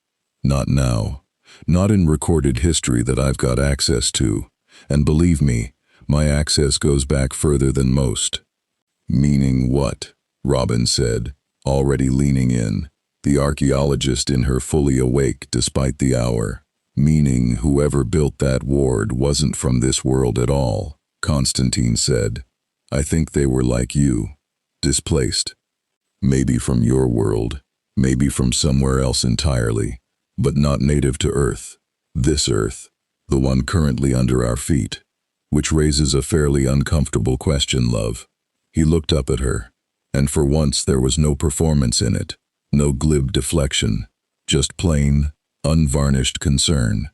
Not now. Not in recorded history that I've got access to. And believe me, my access goes back further than most." "Meaning what?" Robin said, already leaning in, the archaeologist in her fully awake despite the hour. "Meaning whoever built that ward wasn't from this world at all," Constantine said. "I think they were like you, displaced. Maybe from your world, maybe from somewhere else entirely, but not native to Earth. This Earth, the one currently under our feet. Which raises a fairly uncomfortable question, love." He looked up at her, and for once there was no performance in it, no glib deflection, just plain, unvarnished concern.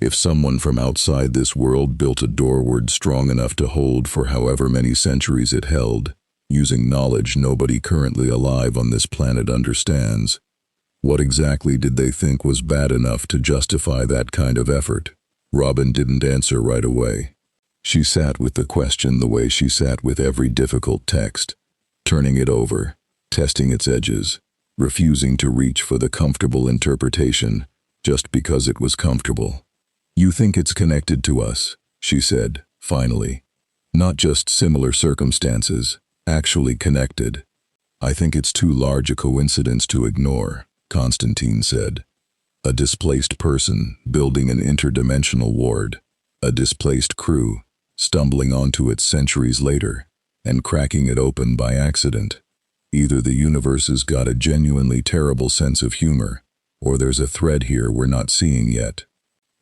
If someone from outside this world built a doorward strong enough to hold for however many centuries it held, using knowledge nobody currently alive on this planet understands, what exactly did they think was bad enough to justify that kind of effort? Robin didn't answer right away. She sat with the question the way she sat with every difficult text, turning it over, testing its edges, refusing to reach for the comfortable interpretation just because it was comfortable. "You think it's connected to us," she said, finally. "Not just similar circumstances, actually connected." "I think it's too large a coincidence to ignore," Constantine said. "A displaced person building an interdimensional ward. A displaced crew, stumbling onto it centuries later, and cracking it open by accident. Either the universe has got a genuinely terrible sense of humor, or there's a thread here we're not seeing yet.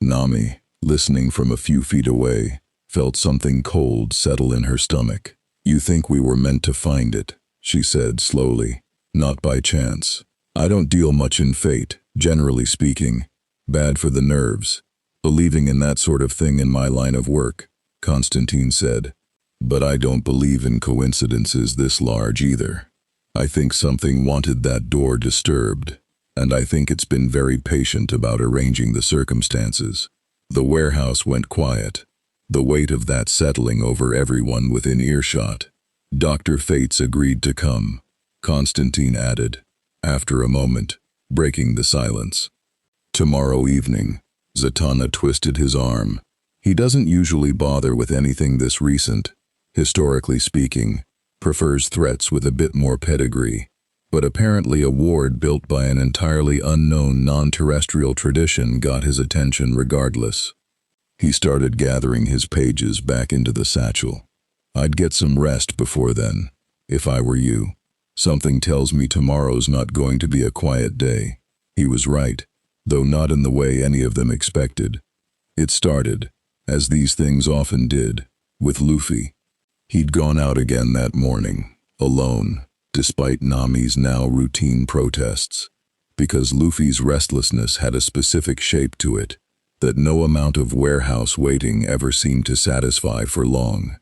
Nami, listening from a few feet away, felt something cold settle in her stomach. "You think we were meant to find it," she said slowly. "Not by chance. I don't deal much in fate, generally speaking. Bad for the nerves. Believing in that sort of thing in my line of work," Constantine said. "But I don't believe in coincidences this large either. I think something wanted that door disturbed, and I think it's been very patient about arranging the circumstances." The warehouse went quiet, the weight of that settling over everyone within earshot. "Dr. Fates agreed to come," Constantine added, after a moment, breaking the silence. "Tomorrow evening." Zatanna twisted his arm. "He doesn't usually bother with anything this recent, historically speaking, prefers threats with a bit more pedigree, but apparently a ward built by an entirely unknown non-terrestrial tradition got his attention regardless." He started gathering his pages back into the satchel. "I'd get some rest before then, if I were you. Something tells me tomorrow's not going to be a quiet day." He was right, though not in the way any of them expected. It started, as these things often did, with Luffy. He'd gone out again that morning, alone, despite Nami's now routine protests, because Luffy's restlessness had a specific shape to it that no amount of warehouse waiting ever seemed to satisfy for long.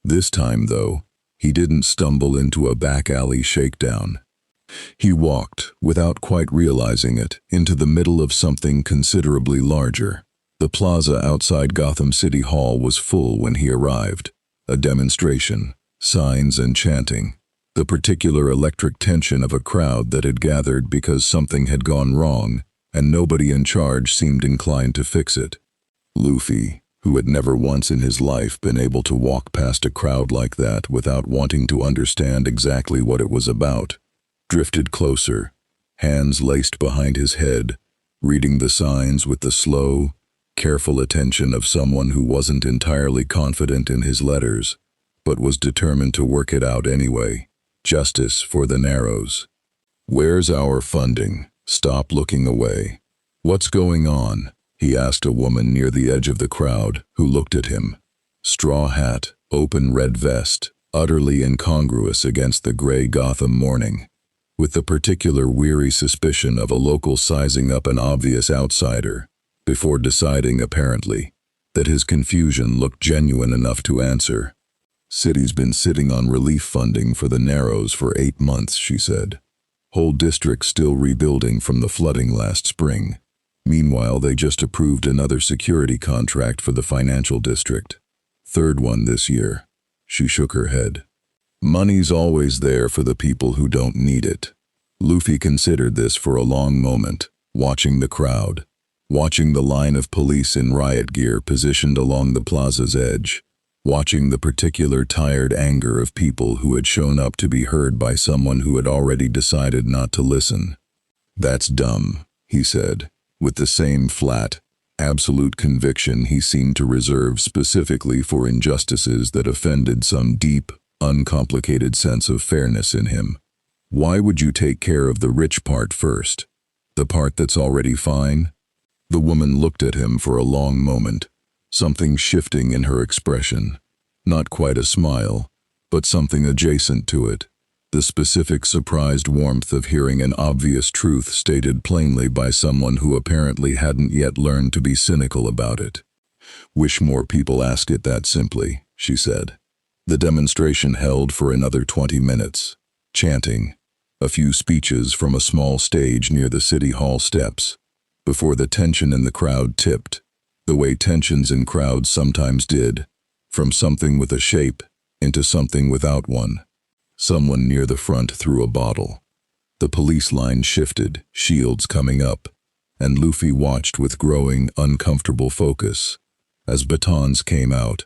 This time, though, he didn't stumble into a back alley shakedown. He walked, without quite realizing it, into the middle of something considerably larger. The plaza outside Gotham City Hall was full when he arrived. A demonstration, signs and chanting. The particular electric tension of a crowd that had gathered because something had gone wrong, and nobody in charge seemed inclined to fix it. Luffy, who had never once in his life been able to walk past a crowd like that without wanting to understand exactly what it was about, drifted closer, hands laced behind his head, reading the signs with the slow, careful attention of someone who wasn't entirely confident in his letters, but was determined to work it out anyway. Justice for the Narrows. "Where's our funding? Stop looking away." "What's going on?" he asked a woman near the edge of the crowd, who looked at him. Straw hat, open red vest, utterly incongruous against the gray Gotham morning, with the particular weary suspicion of a local sizing up an obvious outsider, before deciding, apparently, that his confusion looked genuine enough to answer. "City's been sitting on relief funding for the Narrows for 8 months, she said. Whole district still rebuilding from the flooding last spring. Meanwhile, they just approved another security contract for the financial district. 3rd one this year." She shook her head. "Money's always there for the people who don't need it." Luffy considered this for a long moment, watching the crowd, watching the line of police in riot gear positioned along the plaza's edge, watching the particular tired anger of people who had shown up to be heard by someone who had already decided not to listen. "That's dumb," he said, with the same flat, absolute conviction he seemed to reserve specifically for injustices that offended some deep, uncomplicated sense of fairness in him. "Why would you take care of the rich part first? The part that's already fine?" The woman looked at him for a long moment, something shifting in her expression. Not quite a smile, but something adjacent to it. The specific surprised warmth of hearing an obvious truth stated plainly by someone who apparently hadn't yet learned to be cynical about it. "Wish more people asked it that simply," she said. The demonstration held for another 20 minutes. Chanting, a few speeches from a small stage near the city hall steps, before the tension in the crowd tipped, the way tensions in crowds sometimes did, from something with a shape into something without one. Someone near the front threw a bottle. The police line shifted, shields coming up, and Luffy watched with growing, uncomfortable focus as batons came out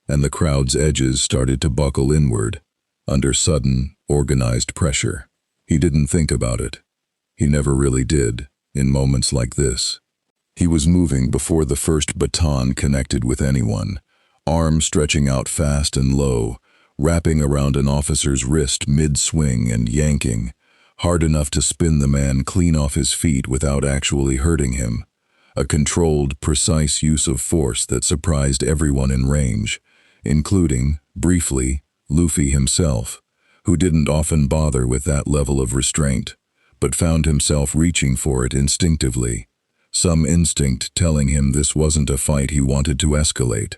and the crowd's edges started to buckle inward under sudden, organized pressure. He didn't think about it. He never really did, in moments like this. He was moving before the first baton connected with anyone, arm stretching out fast and low, wrapping around an officer's wrist mid-swing and yanking, hard enough to spin the man clean off his feet without actually hurting him. A controlled, precise use of force that surprised everyone in range, including, briefly, Luffy himself, who didn't often bother with that level of restraint, but found himself reaching for it instinctively, some instinct telling him this wasn't a fight he wanted to escalate,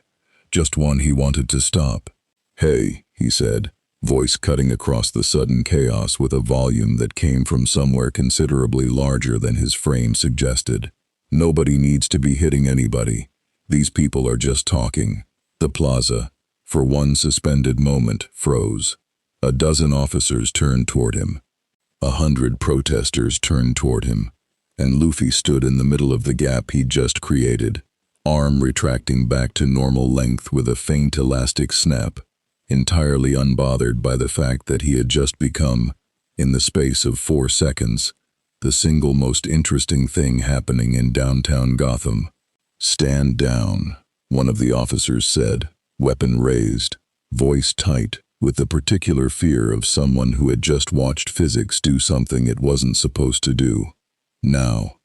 just one he wanted to stop. "Hey," he said, voice cutting across the sudden chaos with a volume that came from somewhere considerably larger than his frame suggested. "Nobody needs to be hitting anybody. These people are just talking." The plaza, for one suspended moment, froze. A dozen officers turned toward him. 100 protesters turned toward him, and Luffy stood in the middle of the gap he'd just created, arm retracting back to normal length with a faint elastic snap, entirely unbothered by the fact that he had just become, in the space of 4 seconds, the single most interesting thing happening in downtown Gotham. "Stand down," one of the officers said, weapon raised, voice tight, with the particular fear of someone who had just watched physics do something it wasn't supposed to do. "Now,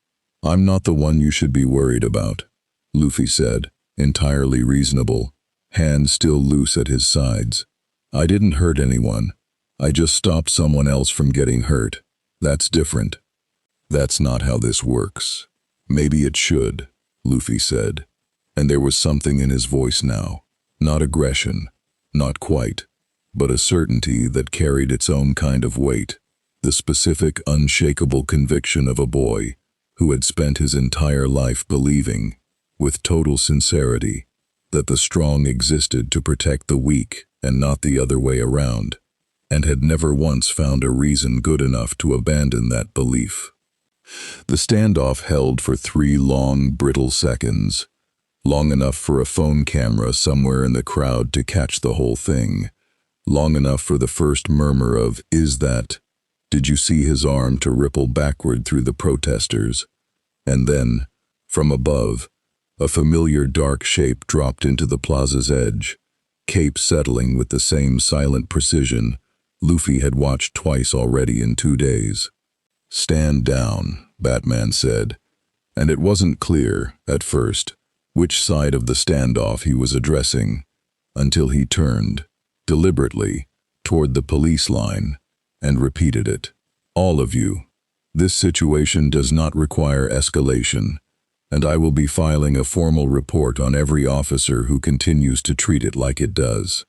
I'm not the one you should be worried about," Luffy said, entirely reasonable, hands still loose at his sides. "I didn't hurt anyone. I just stopped someone else from getting hurt. That's different." "That's not how this works." "Maybe it should," Luffy said, and there was something in his voice now. Not aggression, not quite, but a certainty that carried its own kind of weight. The specific, unshakable conviction of a boy who had spent his entire life believing, with total sincerity, that the strong existed to protect the weak and not the other way around, and had never once found a reason good enough to abandon that belief. The standoff held for 3 long, brittle seconds, long enough for a phone camera somewhere in the crowd to catch the whole thing, long enough for the first murmur of, "Is that? Did you see his arm?" to ripple backward through the protesters. And then, from above, a familiar dark shape dropped into the plaza's edge, cape settling with the same silent precision Luffy had watched twice already in 2 days. "Stand down," Batman said, and it wasn't clear, at first, which side of the standoff he was addressing, until he turned, deliberately, toward the police line, and repeated it. "All of you, this situation does not require escalation, and I will be filing a formal report on every officer who continues to treat it like it does."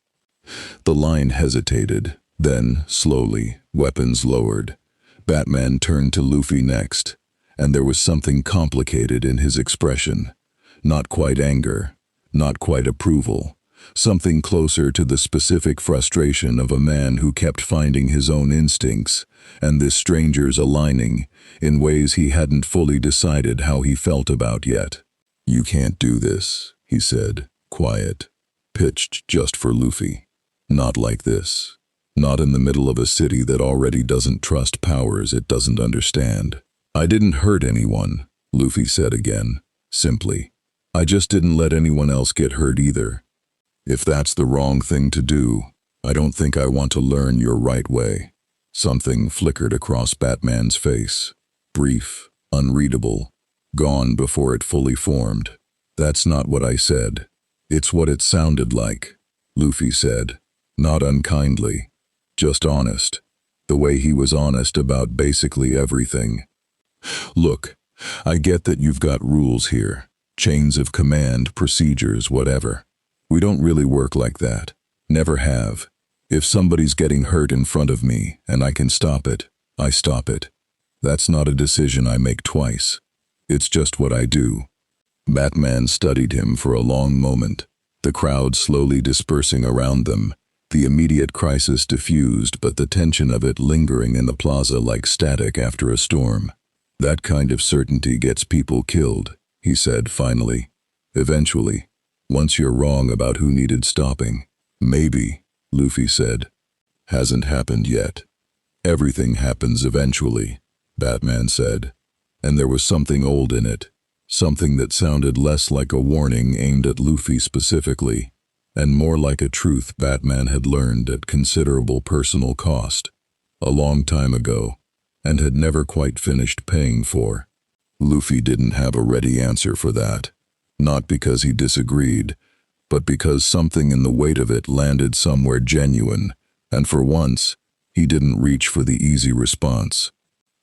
The line hesitated, then, slowly, weapons lowered. Batman turned to Luffy next, and there was something complicated in his expression. Not quite anger, not quite approval, something closer to the specific frustration of a man who kept finding his own instincts and this stranger's aligning in ways he hadn't fully decided how he felt about yet. "You can't do this," he said, quiet, pitched just for Luffy. "Not like this. Not in the middle of a city that already doesn't trust powers it doesn't understand." "I didn't hurt anyone," Luffy said again, simply. "I just didn't let anyone else get hurt either. If that's the wrong thing to do, I don't think I want to learn your right way." Something flickered across Batman's face, brief, unreadable, gone before it fully formed. "That's not what I said. It's what it sounded like," Luffy said, not unkindly, just honest, the way he was honest about basically everything. "Look, I get that you've got rules here, chains of command, procedures, whatever. We don't really work like that. Never have. If somebody's getting hurt in front of me and I can stop it, I stop it. That's not a decision I make twice. It's just what I do." Batman studied him for a long moment, the crowd slowly dispersing around them, the immediate crisis diffused but the tension of it lingering in the plaza like static after a storm. "That kind of certainty gets people killed," he said finally. "Eventually, once you're wrong about who needed stopping." "Maybe," Luffy said. "Hasn't happened yet." "Everything happens eventually," Batman said, and there was something old in it, Something that sounded less like a warning aimed at Luffy specifically, and more like a truth Batman had learned at considerable personal cost, a long time ago, and had never quite finished paying for. Luffy didn't have a ready answer for that, not because he disagreed, but because something in the weight of it landed somewhere genuine, and for once, he didn't reach for the easy response.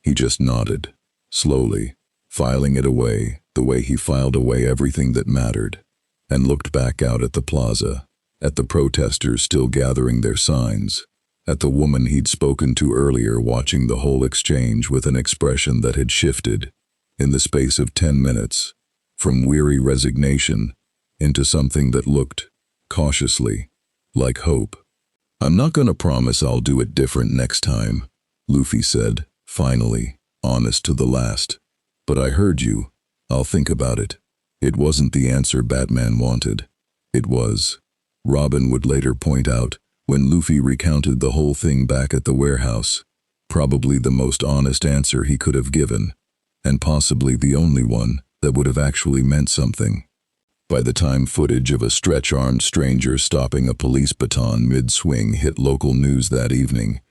He just nodded, slowly, filing it away the way he filed away everything that mattered, and looked back out at the plaza, at the protesters still gathering their signs, at the woman he'd spoken to earlier watching the whole exchange with an expression that had shifted, in the space of 10 minutes, from weary resignation into something that looked, cautiously, like hope. "I'm not gonna promise I'll do it different next time," Luffy said, finally, honest to the last. "But I heard you. I'll think about it." It wasn't the answer Batman wanted. It was, Robin would later point out, when Luffy recounted the whole thing back at the warehouse, probably the most honest answer he could have given, and possibly the only one that would have actually meant something. By the time footage of a stretch-armed stranger stopping a police baton mid-swing hit local news that evening,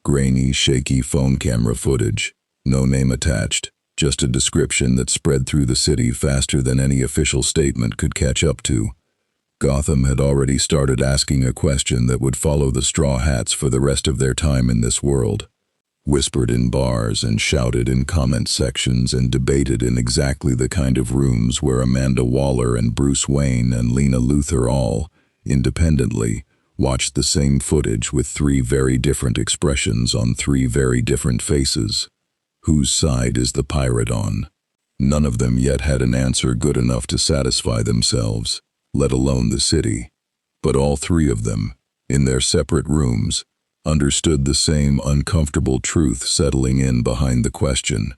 grainy, shaky phone camera footage, no name attached, just a description that spread through the city faster than any official statement could catch up to, Gotham had already started asking a question that would follow the Straw Hats for the rest of their time in this world. Whispered in bars and shouted in comment sections and debated in exactly the kind of rooms where Amanda Waller and Bruce Wayne and Lena Luthor all, independently, watched the same footage with 3 very different expressions on 3 very different faces. Whose side is the pirate on? None of them yet had an answer good enough to satisfy themselves, let alone the city. But all 3 of them, in their separate rooms, understood the same uncomfortable truth settling in behind the question.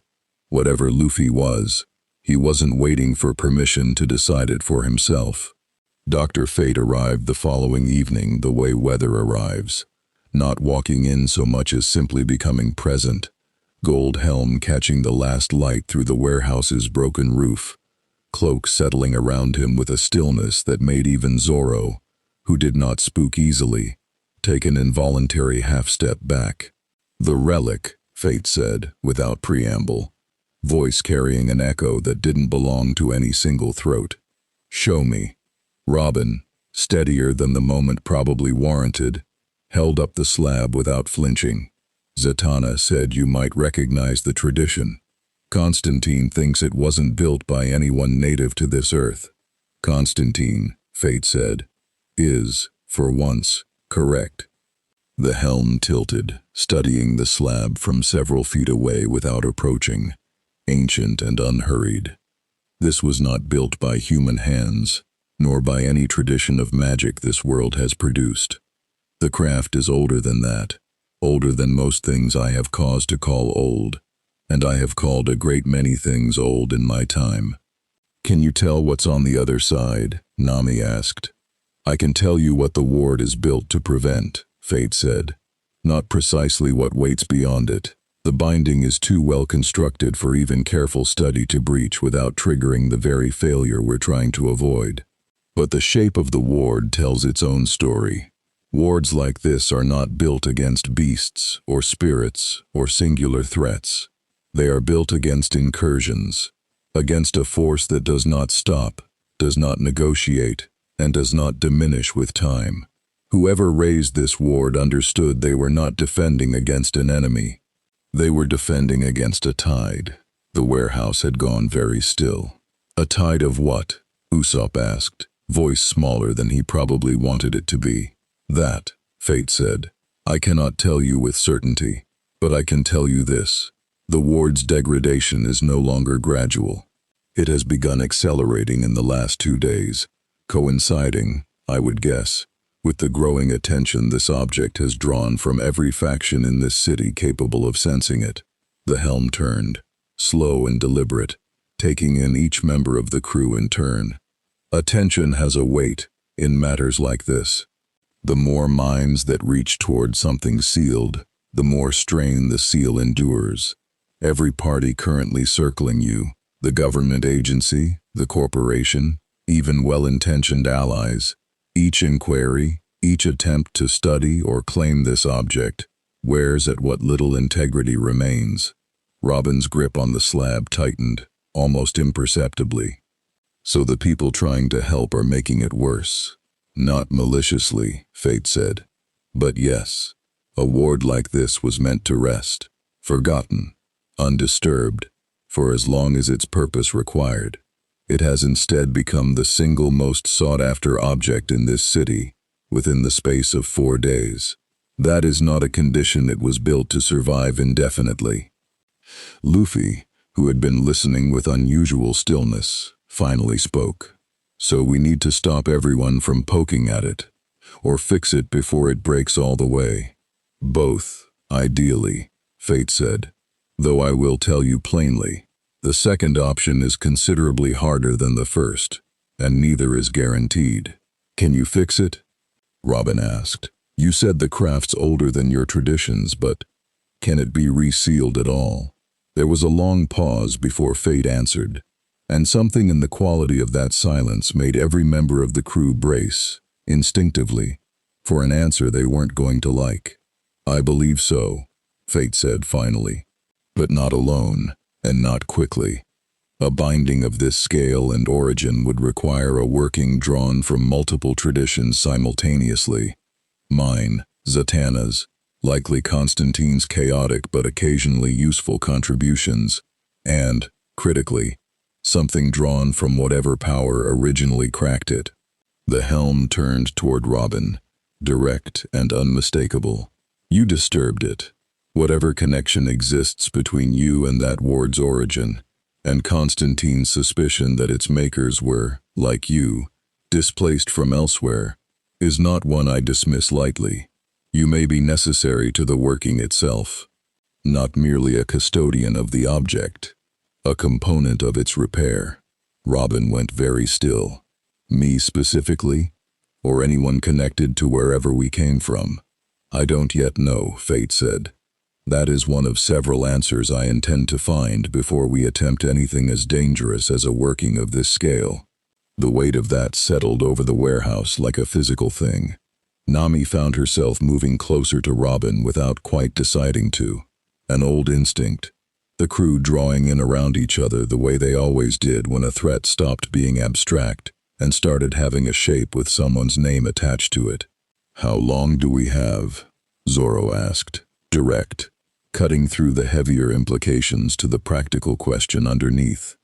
Whatever Luffy was, he wasn't waiting for permission to decide it for himself. Dr. Fate arrived the following evening the way weather arrives, not walking in so much as simply becoming present, gold helm catching the last light through the warehouse's broken roof, cloak settling around him with a stillness that made even Zoro, who did not spook easily, take an involuntary half-step back. "The relic," Fate said, without preamble, voice carrying an echo that didn't belong to any single throat. "Show me." Robin, steadier than the moment probably warranted, held up the slab without flinching. "Zatanna said you might recognize the tradition. Constantine thinks it wasn't built by anyone native to this earth." "Constantine," Fate said, "is, for once, correct." The helm tilted, studying the slab from several feet away without approaching, ancient and unhurried. This was not built by human hands, nor by any tradition of magic this world has produced. The craft is older than that, older than most things I have cause to call old, and I have called a great many things old in my time. "Can you tell what's on the other side?" Nami asked. "I can tell you what the ward is built to prevent," Fate said. "Not precisely what waits beyond it. The binding is too well constructed for even careful study to breach without triggering the very failure we're trying to avoid. But the shape of the ward tells its own story. Wards like this are not built against beasts or spirits or singular threats. They are built against incursions, against a force that does not stop, does not negotiate, and does not diminish with time. Whoever raised this ward understood they were not defending against an enemy. They were defending against a tide." The warehouse had gone very still. "A tide of what?" Usopp asked, voice smaller than he probably wanted it to be. "That," Fate said. "I cannot tell you with certainty, but I can tell you this. The ward's degradation is no longer gradual. It has begun accelerating in the last 2 days, coinciding, I would guess, with the growing attention this object has drawn from every faction in this city capable of sensing it." The helm turned, slow and deliberate, taking in each member of the crew in turn. Attention has a weight in matters like this. The more minds that reach toward something sealed, the more strain the seal endures. Every party currently circling you, The government agency, the corporation, even well-intentioned allies, each inquiry, each attempt to study or claim this object, wears at what little integrity remains. Robin's grip on the slab tightened, almost imperceptibly. So the people trying to help are making it worse. Not maliciously, Fate said. But yes, a ward like this was meant to rest, forgotten, undisturbed, for as long as its purpose required. It has instead become the single most sought-after object in this city, within the space of 4 days. That is not a condition it was built to survive indefinitely. Luffy, who had been listening with unusual stillness, finally spoke. So we need to stop everyone from poking at it, or fix it before it breaks all the way. Both, ideally, Fate said. Though I will tell you plainly, the second option is considerably harder than the first, and neither is guaranteed. Can you fix it? Robin asked. You said the craft's older than your traditions, but can it be resealed at all? There was a long pause before Fate answered, and something in the quality of that silence made every member of the crew brace, instinctively, for an answer they weren't going to like. I believe so, Fate said finally, but not alone, and not quickly. A binding of this scale and origin would require a working drawn from multiple traditions simultaneously. Mine, Zatanna's, likely Constantine's chaotic but occasionally useful contributions, and, critically, something drawn from whatever power originally cracked it. The helm turned toward Robin, direct and unmistakable. You disturbed it. Whatever connection exists between you and that ward's origin, and Constantine's suspicion that its makers were, like you, displaced from elsewhere, is not one I dismiss lightly. You may be necessary to the working itself, not merely a custodian of the object, a component of its repair. Robin went very still. Me specifically, or anyone connected to wherever we came from? I don't yet know, Fate said. That is one of several answers I intend to find before we attempt anything as dangerous as a working of this scale. The weight of that settled over the warehouse like a physical thing. Nami found herself moving closer to Robin without quite deciding to. An old instinct. The crew drawing in around each other the way they always did when a threat stopped being abstract and started having a shape with someone's name attached to it. How long do we have? Zoro asked, direct, cutting through the heavier implications to the practical question underneath.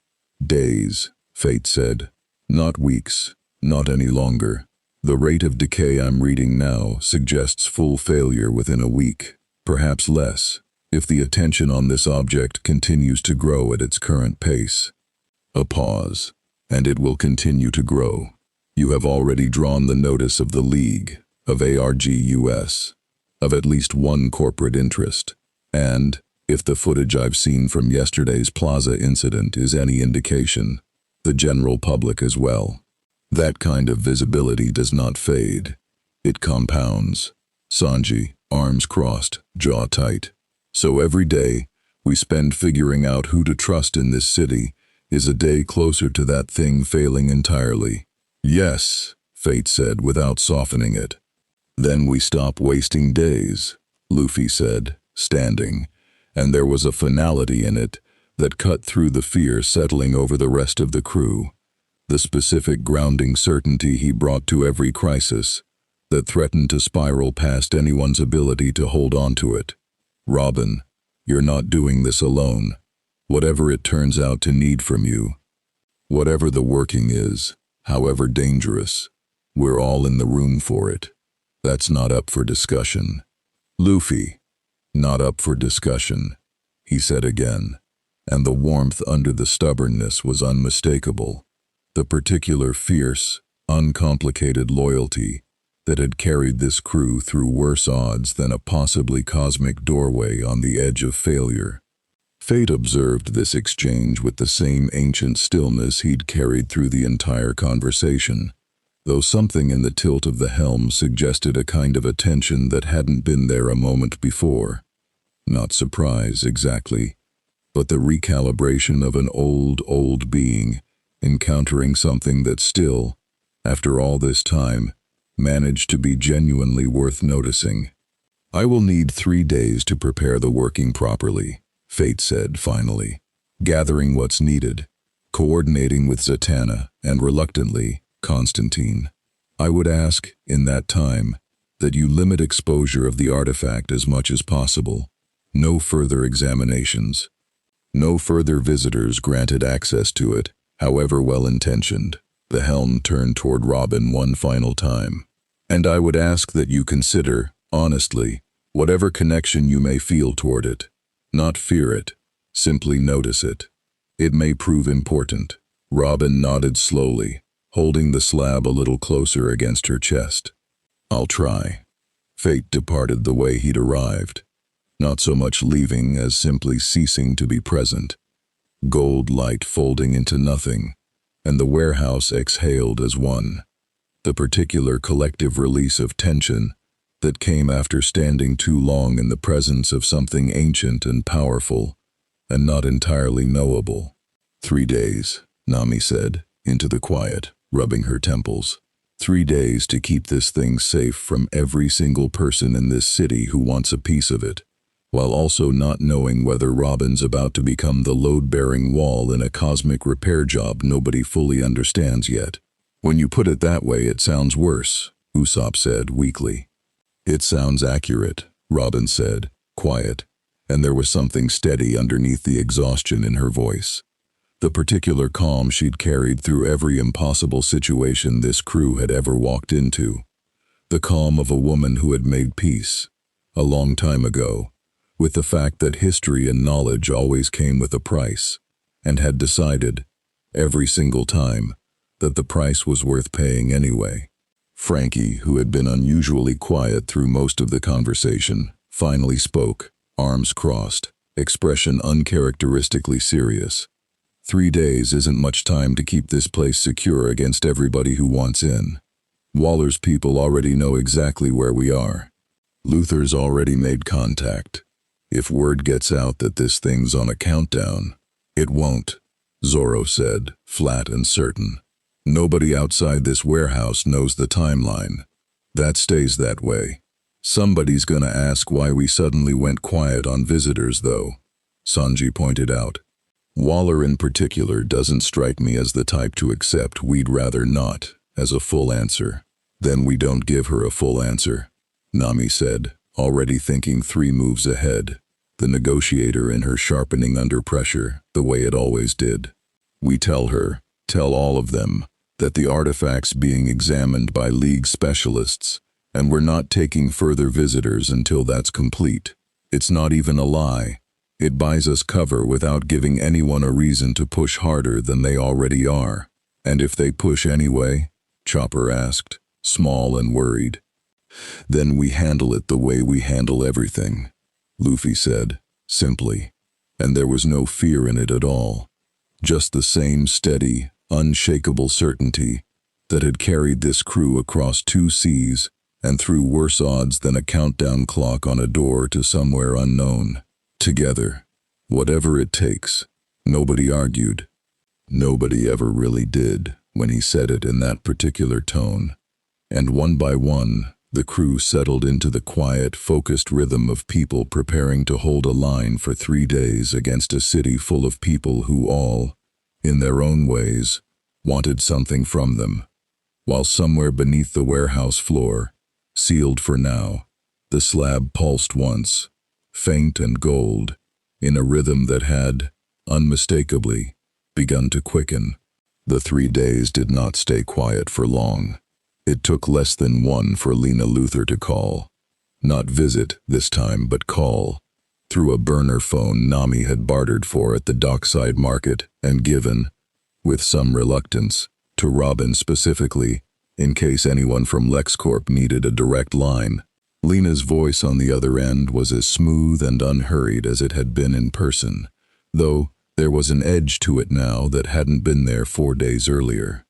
Days, Fate said. Not weeks, not any longer. The rate of decay I'm reading now suggests full failure within a week, perhaps less, if the attention on this object continues to grow at its current pace. A pause, and it will continue to grow. You have already drawn the notice of the League, of ARG-US, of at least one corporate interest, and, if the footage I've seen from yesterday's Plaza incident is any indication, the general public as well. That kind of visibility does not fade. It compounds. Sanji, arms crossed, jaw tight. So every day, we spend figuring out who to trust in this city is a day closer to that thing failing entirely. Yes, Fate said without softening it. Then we stop wasting days, Luffy said, standing, and there was a finality in it that cut through the fear settling over the rest of the crew, the specific grounding certainty he brought to every crisis that threatened to spiral past anyone's ability to hold on to it. Robin, you're not doing this alone. Whatever it turns out to need from you, whatever the working is, however dangerous, we're all in the room for it. That's not up for discussion. Luffy, not up for discussion, he said again, and the warmth under the stubbornness was unmistakable. The particular fierce, uncomplicated loyalty that had carried this crew through worse odds than a possibly cosmic doorway on the edge of failure. Fate observed this exchange with the same ancient stillness he'd carried through the entire conversation, though something in the tilt of the helm suggested a kind of attention that hadn't been there a moment before. Not surprise, exactly, but the recalibration of an old being encountering something that still, after all this time, managed to be genuinely worth noticing. "I will need 3 days to prepare the working properly," Fate said finally, gathering what's needed, coordinating with Zatanna, and reluctantly, Constantine. "I would ask, in that time, that you limit exposure of the artifact as much as possible. No further examinations. No further visitors granted access to it, however well-intentioned." The helm turned toward Robin one final time. "And I would ask that you consider, honestly, whatever connection you may feel toward it. Not fear it, simply notice it. It may prove important." Robin nodded slowly, holding the slab a little closer against her chest. "I'll try." Fate departed the way he'd arrived, not so much leaving as simply ceasing to be present. Gold light folding into nothing, and the warehouse exhaled as one. The particular collective release of tension that came after standing too long in the presence of something ancient and powerful, and not entirely knowable. 3 days, Nami said, into the quiet, rubbing her temples. 3 days to keep this thing safe from every single person in this city who wants a piece of it, while also not knowing whether Robin's about to become the load-bearing wall in a cosmic repair job nobody fully understands yet. "When you put it that way, it sounds worse," Usopp said weakly. "It sounds accurate," Robin said, quiet, and there was something steady underneath the exhaustion in her voice. The particular calm she'd carried through every impossible situation this crew had ever walked into. The calm of a woman who had made peace, a long time ago, with the fact that history and knowledge always came with a price, and had decided, every single time, that the price was worth paying anyway. Franky, who had been unusually quiet through most of the conversation, finally spoke, arms crossed, expression uncharacteristically serious. 3 days isn't much time to keep this place secure against everybody who wants in. Waller's people already know exactly where we are. Luthor's already made contact. If word gets out that this thing's on a countdown, it won't, Zoro said, flat and certain. Nobody outside this warehouse knows the timeline. That stays that way. Somebody's gonna ask why we suddenly went quiet on visitors, though, Sanji pointed out. Waller in particular doesn't strike me as the type to accept "we'd rather not" as a full answer. Then we don't give her a full answer, Nami said, already thinking 3 moves ahead, the negotiator in her sharpening under pressure, the way it always did. We tell her, tell all of them, that the artifact's being examined by League specialists, and we're not taking further visitors until that's complete. It's not even a lie. It buys us cover without giving anyone a reason to push harder than they already are. "And if they push anyway?" Chopper asked, small and worried. "Then we handle it the way we handle everything," Luffy said, simply. And there was no fear in it at all. Just the same steady, unshakable certainty that had carried this crew across 2 seas and through worse odds than a countdown clock on a door to somewhere unknown. Together, whatever it takes. Nobody argued. Nobody ever really did when he said it in that particular tone. And one by one, the crew settled into the quiet, focused rhythm of people preparing to hold a line for 3 days against a city full of people who all, in their own ways, wanted something from them. While somewhere beneath the warehouse floor, sealed for now, the slab pulsed once, faint and gold, in a rhythm that had, unmistakably, begun to quicken. The 3 days did not stay quiet for long. It took less than 1 for Lena Luthor to call. Not visit this time, but call. Through a burner phone Nami had bartered for at the dockside market and given, with some reluctance, to Robin specifically, in case anyone from LexCorp needed a direct line. Lena's voice on the other end was as smooth and unhurried as it had been in person, though there was an edge to it now that hadn't been there 4 days earlier.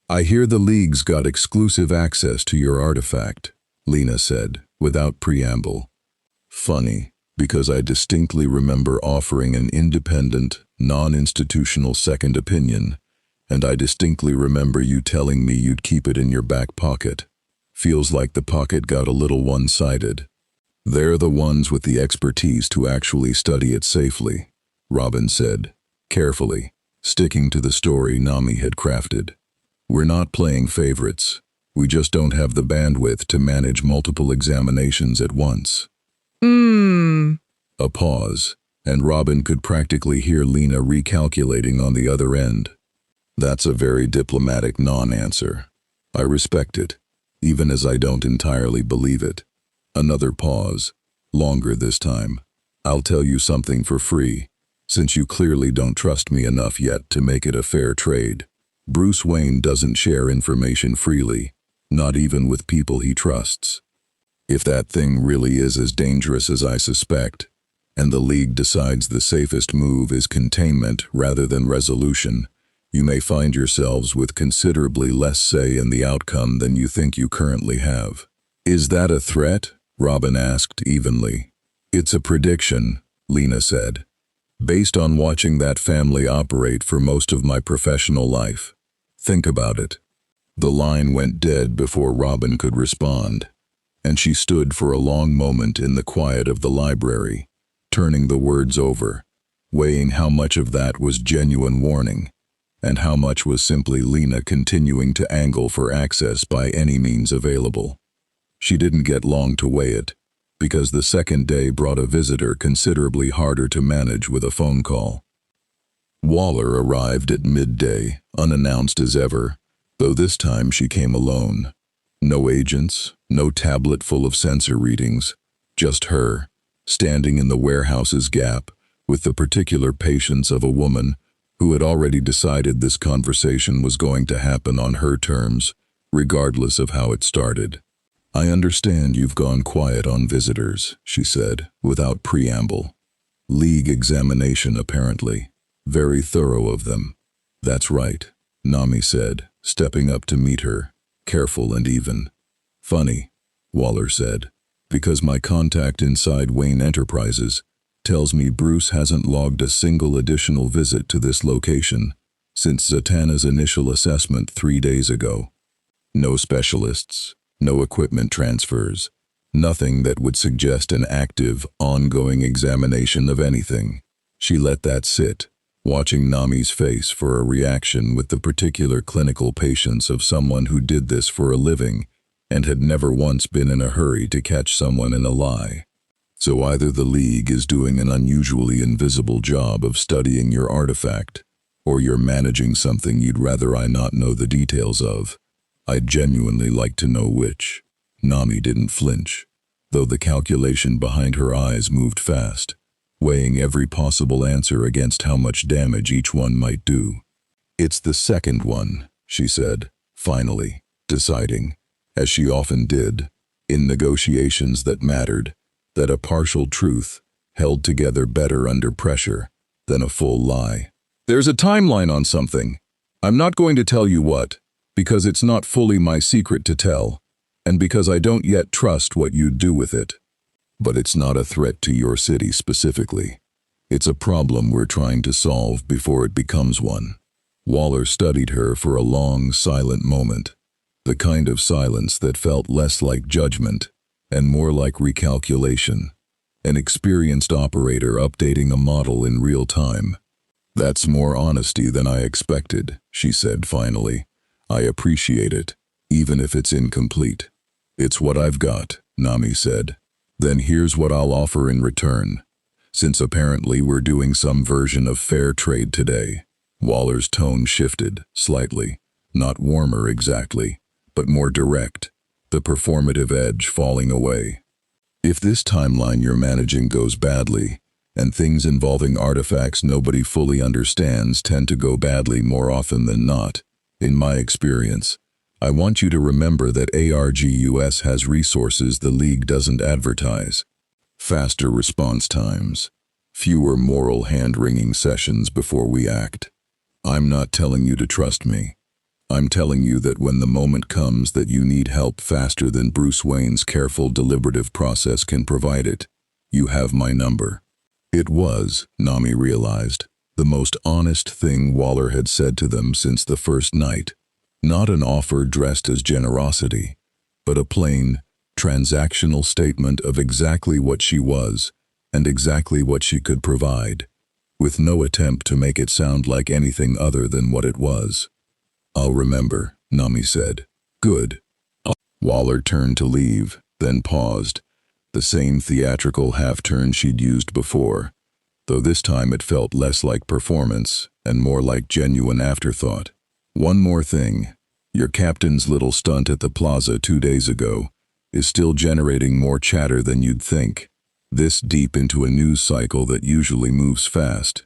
"I hear the League's got exclusive access to your artifact," Lena said, without preamble. "Funny," Because I distinctly remember offering an independent, non-institutional second opinion, and I distinctly remember you telling me you'd keep it in your back pocket. Feels like the pocket got a little one-sided. They're the ones with the expertise to actually study it safely, Robin said, carefully, sticking to the story Nami had crafted. We're not playing favorites. We just don't have the bandwidth to manage multiple examinations at once. A pause, and Robin could practically hear Lena recalculating on the other end. That's a very diplomatic non-answer. I respect it, even as I don't entirely believe it. Another pause, longer this time. I'll tell you something for free, since you clearly don't trust me enough yet to make it a fair trade. Bruce Wayne doesn't share information freely, not even with people he trusts. If that thing really is as dangerous as I suspect, and the League decides the safest move is containment rather than resolution, you may find yourselves with considerably less say in the outcome than you think you currently have. Is that a threat? Robin asked evenly. It's a prediction, Lena said, based on watching that family operate for most of my professional life. Think about it. The line went dead before Robin could respond, and she stood for a long moment in the quiet of the library, turning the words over, weighing how much of that was genuine warning, and how much was simply Lena continuing to angle for access by any means available. She didn't get long to weigh it, because the second day brought a visitor considerably harder to manage with a phone call. Waller arrived at midday, unannounced as ever, though this time she came alone. No agents, no tablet full of sensor readings, just her, standing in the warehouse's gap, with the particular patience of a woman who had already decided this conversation was going to happen on her terms, regardless of how it started. I understand you've gone quiet on visitors, she said, without preamble. League examination, apparently. Very thorough of them. That's right, Nami said, stepping up to meet her, careful and even. Funny, Waller said, because my contact inside Wayne Enterprises tells me Bruce hasn't logged a single additional visit to this location since Zatanna's initial assessment 3 days ago. No specialists, no equipment transfers, nothing that would suggest an active, ongoing examination of anything. She let that sit, watching Nami's face for a reaction with the particular clinical patience of someone who did this for a living and had never once been in a hurry to catch someone in a lie. So either the League is doing an unusually invisible job of studying your artifact, or you're managing something you'd rather I not know the details of. I'd genuinely like to know which. Nami didn't flinch, though the calculation behind her eyes moved fast, weighing every possible answer against how much damage each one might do. It's the second one, she said, finally, deciding, as she often did, in negotiations that mattered, that a partial truth held together better under pressure than a full lie. There's a timeline on something. I'm not going to tell you what, because it's not fully my secret to tell, and because I don't yet trust what you'd do with it. But it's not a threat to your city specifically. It's a problem we're trying to solve before it becomes one. Waller studied her for a long, silent moment, the kind of silence that felt less like judgment and more like recalculation, an experienced operator updating a model in real time. That's more honesty than I expected, she said finally. I appreciate it, even if it's incomplete. It's what I've got, Nami said. Then here's what I'll offer in return. Since apparently we're doing some version of fair trade today. Waller's tone shifted, slightly. Not warmer exactly, but more direct, the performative edge falling away. If this timeline you're managing goes badly, and things involving artifacts nobody fully understands tend to go badly more often than not, in my experience, I want you to remember that ARGUS has resources the League doesn't advertise. Faster response times. Fewer moral hand-wringing sessions before we act. I'm not telling you to trust me. I'm telling you that when the moment comes that you need help faster than Bruce Wayne's careful, deliberative process can provide it, You have my number." It was, Nami realized, the most honest thing Waller had said to them since the first night. Not an offer dressed as generosity, but a plain, transactional statement of exactly what she was and exactly what she could provide, with no attempt to make it sound like anything other than what it was. "I'll remember," Nami said. "Good." Waller turned to leave, then paused, the same theatrical half-turn she'd used before, though this time it felt less like performance and more like genuine afterthought. "One more thing. Your captain's little stunt at the plaza 2 days ago is still generating more chatter than you'd think, this deep into a news cycle that usually moves fast.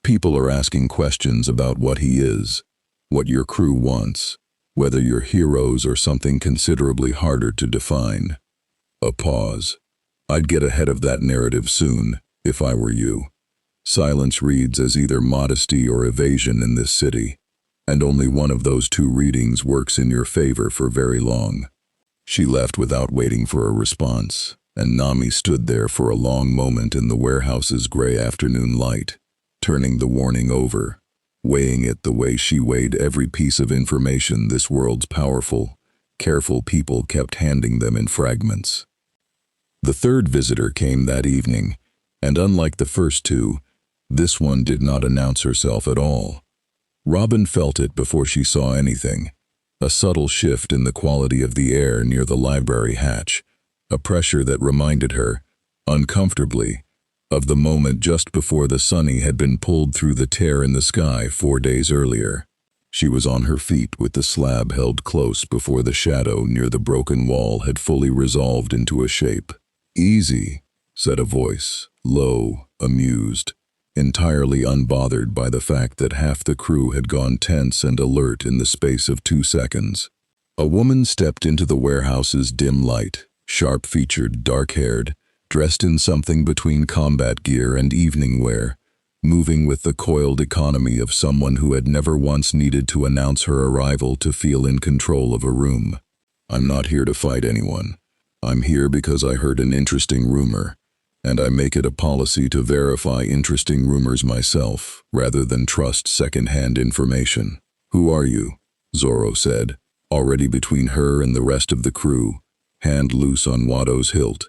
People are asking questions about what he is, what your crew wants, whether you're heroes or something considerably harder to define." A pause. "I'd get ahead of that narrative soon, if I were you. Silence reads as either modesty or evasion in this city, and only one of those two readings works in your favor for very long." She left without waiting for a response, and Nami stood there for a long moment in the warehouse's gray afternoon light, turning the warning over, weighing it the way she weighed every piece of information this world's powerful, careful people kept handing them in fragments. The third visitor came that evening, and unlike the first two, this one did not announce herself at all. Robin felt it before she saw anything, a subtle shift in the quality of the air near the library hatch, a pressure that reminded her, uncomfortably, of the moment just before the Sunny had been pulled through the tear in the sky 4 days earlier. She was on her feet with the slab held close before the shadow near the broken wall had fully resolved into a shape. "Easy," said a voice, low, amused, entirely unbothered by the fact that half the crew had gone tense and alert in the space of 2 seconds. A woman stepped into the warehouse's dim light, sharp-featured, dark-haired, dressed in something between combat gear and evening wear, moving with the coiled economy of someone who had never once needed to announce her arrival to feel in control of a room. "I'm not here to fight anyone. I'm here because I heard an interesting rumor, and I make it a policy to verify interesting rumors myself, rather than trust second-hand information." "Who are you?" Zoro said, already between her and the rest of the crew, hand loose on Watto's hilt.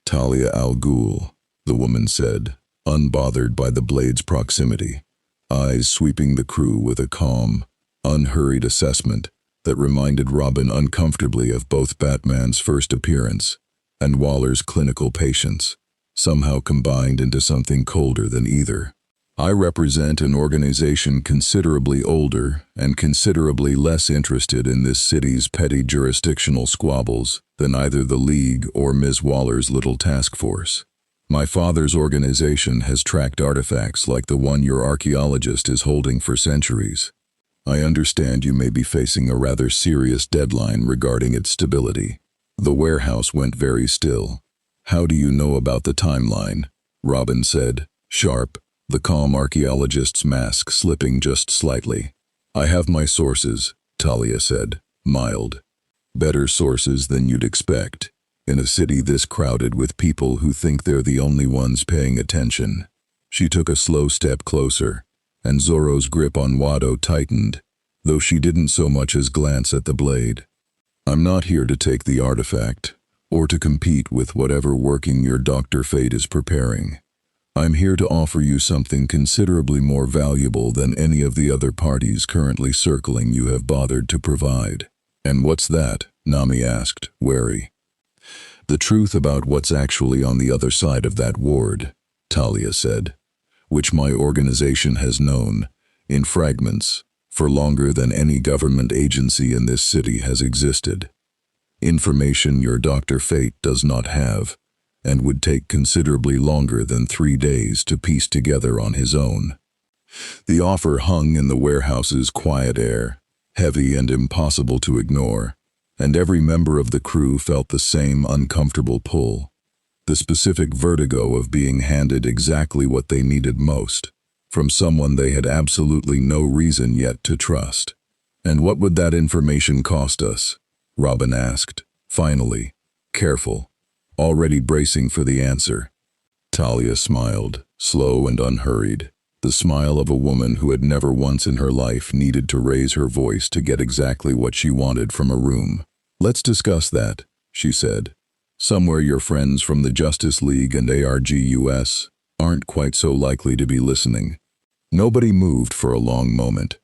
"Talia al Ghul," the woman said, unbothered by the blade's proximity, eyes sweeping the crew with a calm, unhurried assessment that reminded Robin uncomfortably of both Batman's first appearance and Waller's clinical patience, somehow combined into something colder than either. "I represent an organization considerably older and considerably less interested in this city's petty jurisdictional squabbles than either the League or Ms. Waller's little task force. My father's organization has tracked artifacts like the one your archaeologist is holding for centuries. I understand you may be facing a rather serious deadline regarding its stability." The warehouse went very still. "How do you know about the timeline?" Robin said, sharp, the calm archaeologist's mask slipping just slightly. "I have my sources," Talia said, mild. "Better sources than you'd expect, in a city this crowded with people who think they're the only ones paying attention." She took a slow step closer, and Zoro's grip on Watto tightened, though she didn't so much as glance at the blade. "I'm not here to take the artifact, or to compete with whatever working your Dr. Fate is preparing. I'm here to offer you something considerably more valuable than any of the other parties currently circling you have bothered to provide." "And what's that?" Nami asked, wary. "The truth about what's actually on the other side of that ward," Talia said, "which my organization has known, in fragments, for longer than any government agency in this city has existed. Information your Dr. Fate does not have, and would take considerably longer than 3 days to piece together on his own." The offer hung in the warehouse's quiet air, heavy and impossible to ignore, and every member of the crew felt the same uncomfortable pull, the specific vertigo of being handed exactly what they needed most, from someone they had absolutely no reason yet to trust. "And what would that information cost us?" Robin asked, finally, careful, already bracing for the answer. Talia smiled, slow and unhurried, the smile of a woman who had never once in her life needed to raise her voice to get exactly what she wanted from a room. "Let's discuss that," she said. "Somewhere your friends from the Justice League and ARGUS aren't quite so likely to be listening." Nobody moved for a long moment.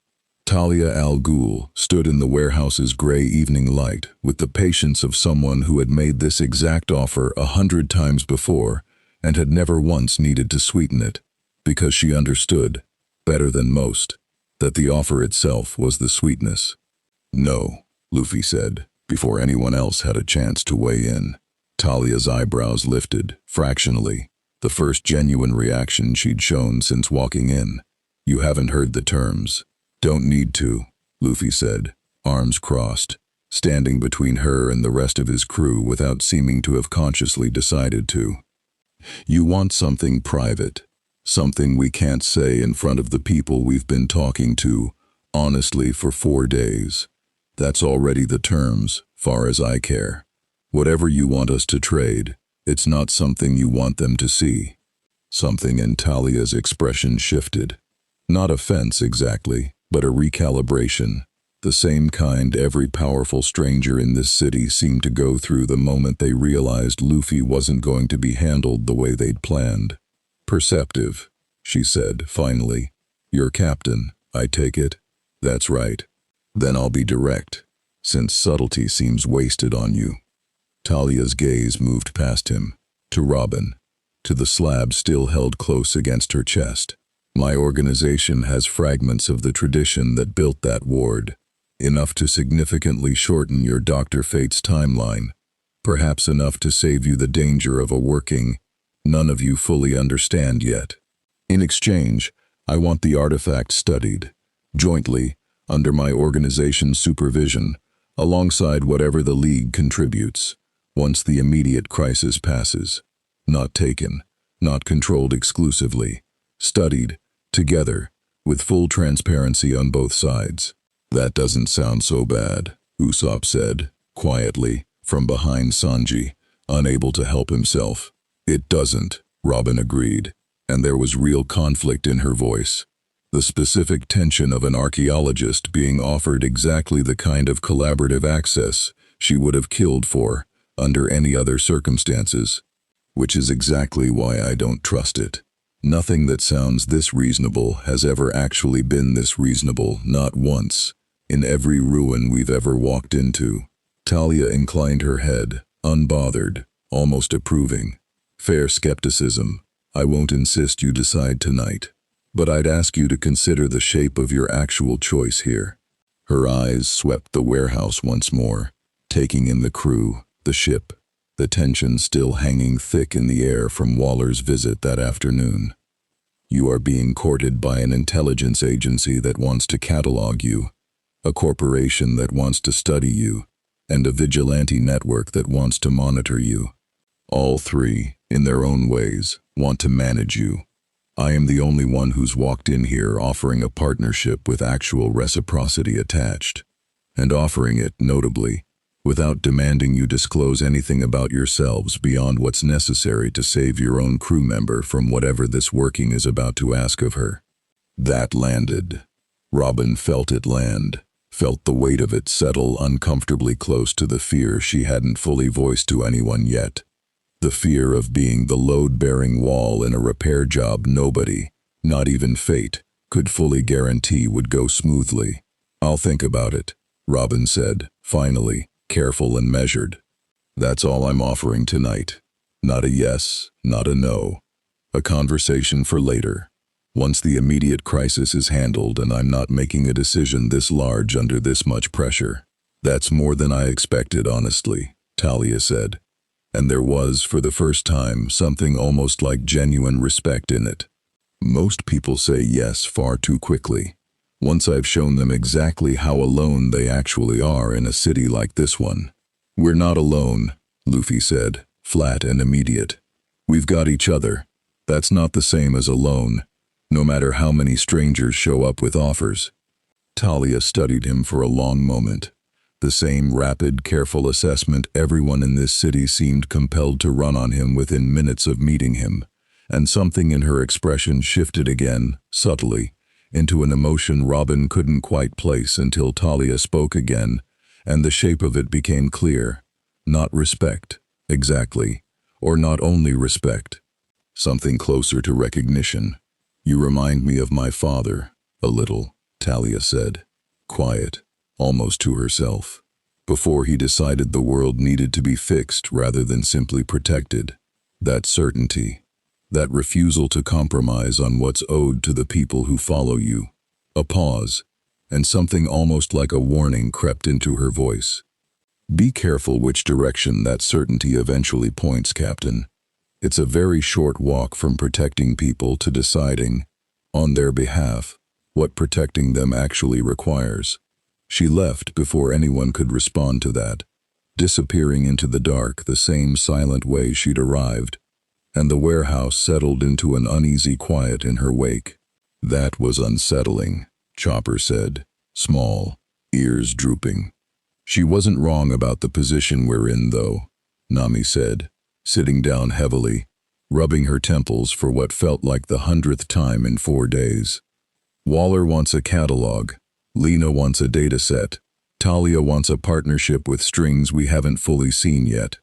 Talia al Ghul stood in the warehouse's gray evening light with the patience of someone who had made this exact offer 100 times before and had never once needed to sweeten it, because she understood, better than most, that the offer itself was the sweetness. "No," Luffy said, before anyone else had a chance to weigh in. Talia's eyebrows lifted, fractionally, the first genuine reaction she'd shown since walking in. "You haven't heard the terms." "Don't need to," Luffy said, arms crossed, standing between her and the rest of his crew without seeming to have consciously decided to. "You want something private, something we can't say in front of the people we've been talking to, honestly, for 4 days. That's already the terms, far as I care. Whatever you want us to trade, it's not something you want them to see." Something in Talia's expression shifted. Not offense exactly, but a recalibration, the same kind every powerful stranger in this city seemed to go through the moment they realized Luffy wasn't going to be handled the way they'd planned. "Perceptive," she said, finally. "Your captain, I take it?" "That's right." "Then I'll be direct, since subtlety seems wasted on you." Talia's gaze moved past him, to Robin, to the slab still held close against her chest. "My organization has fragments of the tradition that built that ward, enough to significantly shorten your Dr. Fate's timeline, perhaps enough to save you the danger of a working none of you fully understand yet. In exchange, I want the artifact studied, jointly, under my organization's supervision, alongside whatever the League contributes, once the immediate crisis passes. Not taken, not controlled exclusively, studied, together, with full transparency on both sides." "That doesn't sound so bad," Usopp said, quietly, from behind Sanji, unable to help himself. "It doesn't," Robin agreed, and there was real conflict in her voice. The specific tension of an archaeologist being offered exactly the kind of collaborative access she would have killed for, under any other circumstances. "Which is exactly why I don't trust it. Nothing that sounds this reasonable has ever actually been this reasonable, not once, in every ruin we've ever walked into." Talia inclined her head, unbothered, almost approving. "Fair skepticism. I won't insist you decide tonight, but I'd ask you to consider the shape of your actual choice here." Her eyes swept the warehouse once more, taking in the crew, the ship, the tension still hanging thick in the air from Waller's visit that afternoon. "You are being courted by an intelligence agency that wants to catalog you, a corporation that wants to study you, and a vigilante network that wants to monitor you. All three, in their own ways, want to manage you. I am the only one who's walked in here offering a partnership with actual reciprocity attached, and offering it, notably, without demanding you disclose anything about yourselves beyond what's necessary to save your own crew member from whatever this working is about to ask of her." That landed. Robin felt it land, felt the weight of it settle uncomfortably close to the fear she hadn't fully voiced to anyone yet. The fear of being the load-bearing wall in a repair job nobody, not even fate, could fully guarantee would go smoothly. "I'll think about it," Robin said, finally, careful and measured. "That's all I'm offering tonight. Not a yes, not a no. A conversation for later, once the immediate crisis is handled and I'm not making a decision this large under this much pressure." "That's more than I expected, honestly," Talia said, and there was, for the first time, something almost like genuine respect in it. "Most people say yes far too quickly. Once I've shown them exactly how alone they actually are in a city like this one." "We're not alone," Luffy said, flat and immediate. "We've got each other. That's not the same as alone, no matter how many strangers show up with offers." Talia studied him for a long moment. The same rapid, careful assessment everyone in this city seemed compelled to run on him within minutes of meeting him, and something in her expression shifted again, subtly, into an emotion Robin couldn't quite place until Talia spoke again, and the shape of it became clear. Not respect, exactly, or not only respect. Something closer to recognition. You remind me of my father, a little, Talia said, quiet, almost to herself. Before he decided the world needed to be fixed rather than simply protected. That certainty. That refusal to compromise on what's owed to the people who follow you. A pause, and something almost like a warning crept into her voice. Be careful which direction that certainty eventually points, Captain. It's a very short walk from protecting people to deciding, on their behalf, what protecting them actually requires. She left before anyone could respond to that, disappearing into the dark the same silent way she'd arrived, and the warehouse settled into an uneasy quiet in her wake. That was unsettling, Chopper said, small, ears drooping. She wasn't wrong about the position we're in, though, Nami said, sitting down heavily, rubbing her temples for what felt like the 100th time in 4 days. Waller wants a catalog, Lena wants a data set, Talia wants a partnership with strings we haven't fully seen yet.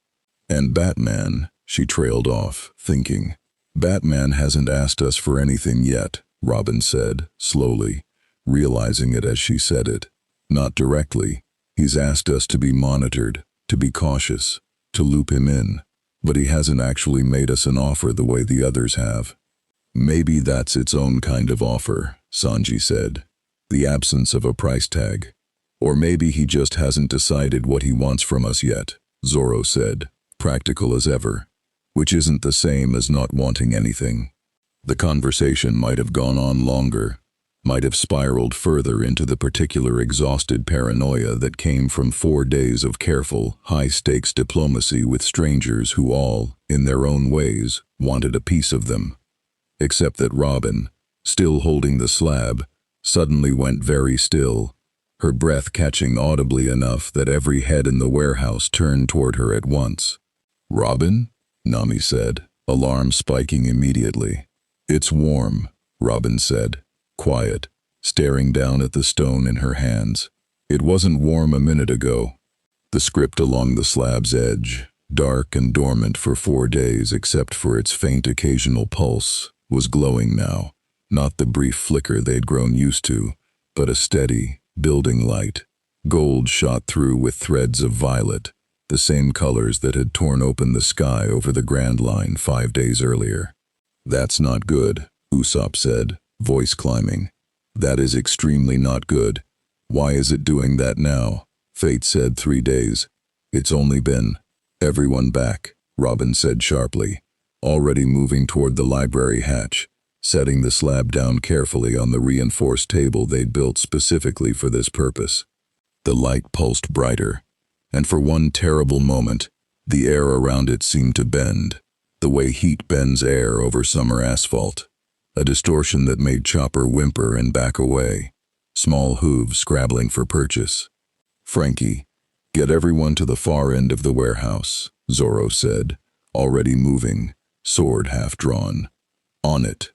And Batman, she trailed off, thinking. Batman hasn't asked us for anything yet, Robin said, slowly, realizing it as she said it. Not directly. He's asked us to be monitored, to be cautious, to loop him in. But he hasn't actually made us an offer the way the others have. Maybe that's its own kind of offer, Sanji said. The absence of a price tag. Or maybe he just hasn't decided what he wants from us yet, Zoro said, practical as ever. Which isn't the same as not wanting anything. The conversation might have gone on longer, might have spiraled further into the particular exhausted paranoia that came from 4 days of careful, high-stakes diplomacy with strangers who all, in their own ways, wanted a piece of them. Except that Robin, still holding the slab, suddenly went very still, her breath catching audibly enough that every head in the warehouse turned toward her at once. Robin? Nami said, alarm spiking immediately. It's warm, Robin said, quiet, staring down at the stone in her hands. It wasn't warm a minute ago. The script along the slab's edge, dark and dormant for 4 days except for its faint occasional pulse, was glowing now, not the brief flicker they'd grown used to, but a steady, building light. Gold shot through with threads of violet, the same colors that had torn open the sky over the Grand Line 5 days earlier. That's not good, Usopp said, voice climbing. That is extremely not good. Why is it doing that now? Fate said 3 days. It's only been. Everyone back, Robin said sharply, already moving toward the library hatch, setting the slab down carefully on the reinforced table they'd built specifically for this purpose. The light pulsed brighter, and for one terrible moment, the air around it seemed to bend, the way heat bends air over summer asphalt, a distortion that made Chopper whimper and back away, small hooves scrabbling for purchase. Franky, get everyone to the far end of the warehouse, Zoro said, already moving, sword half drawn. On it.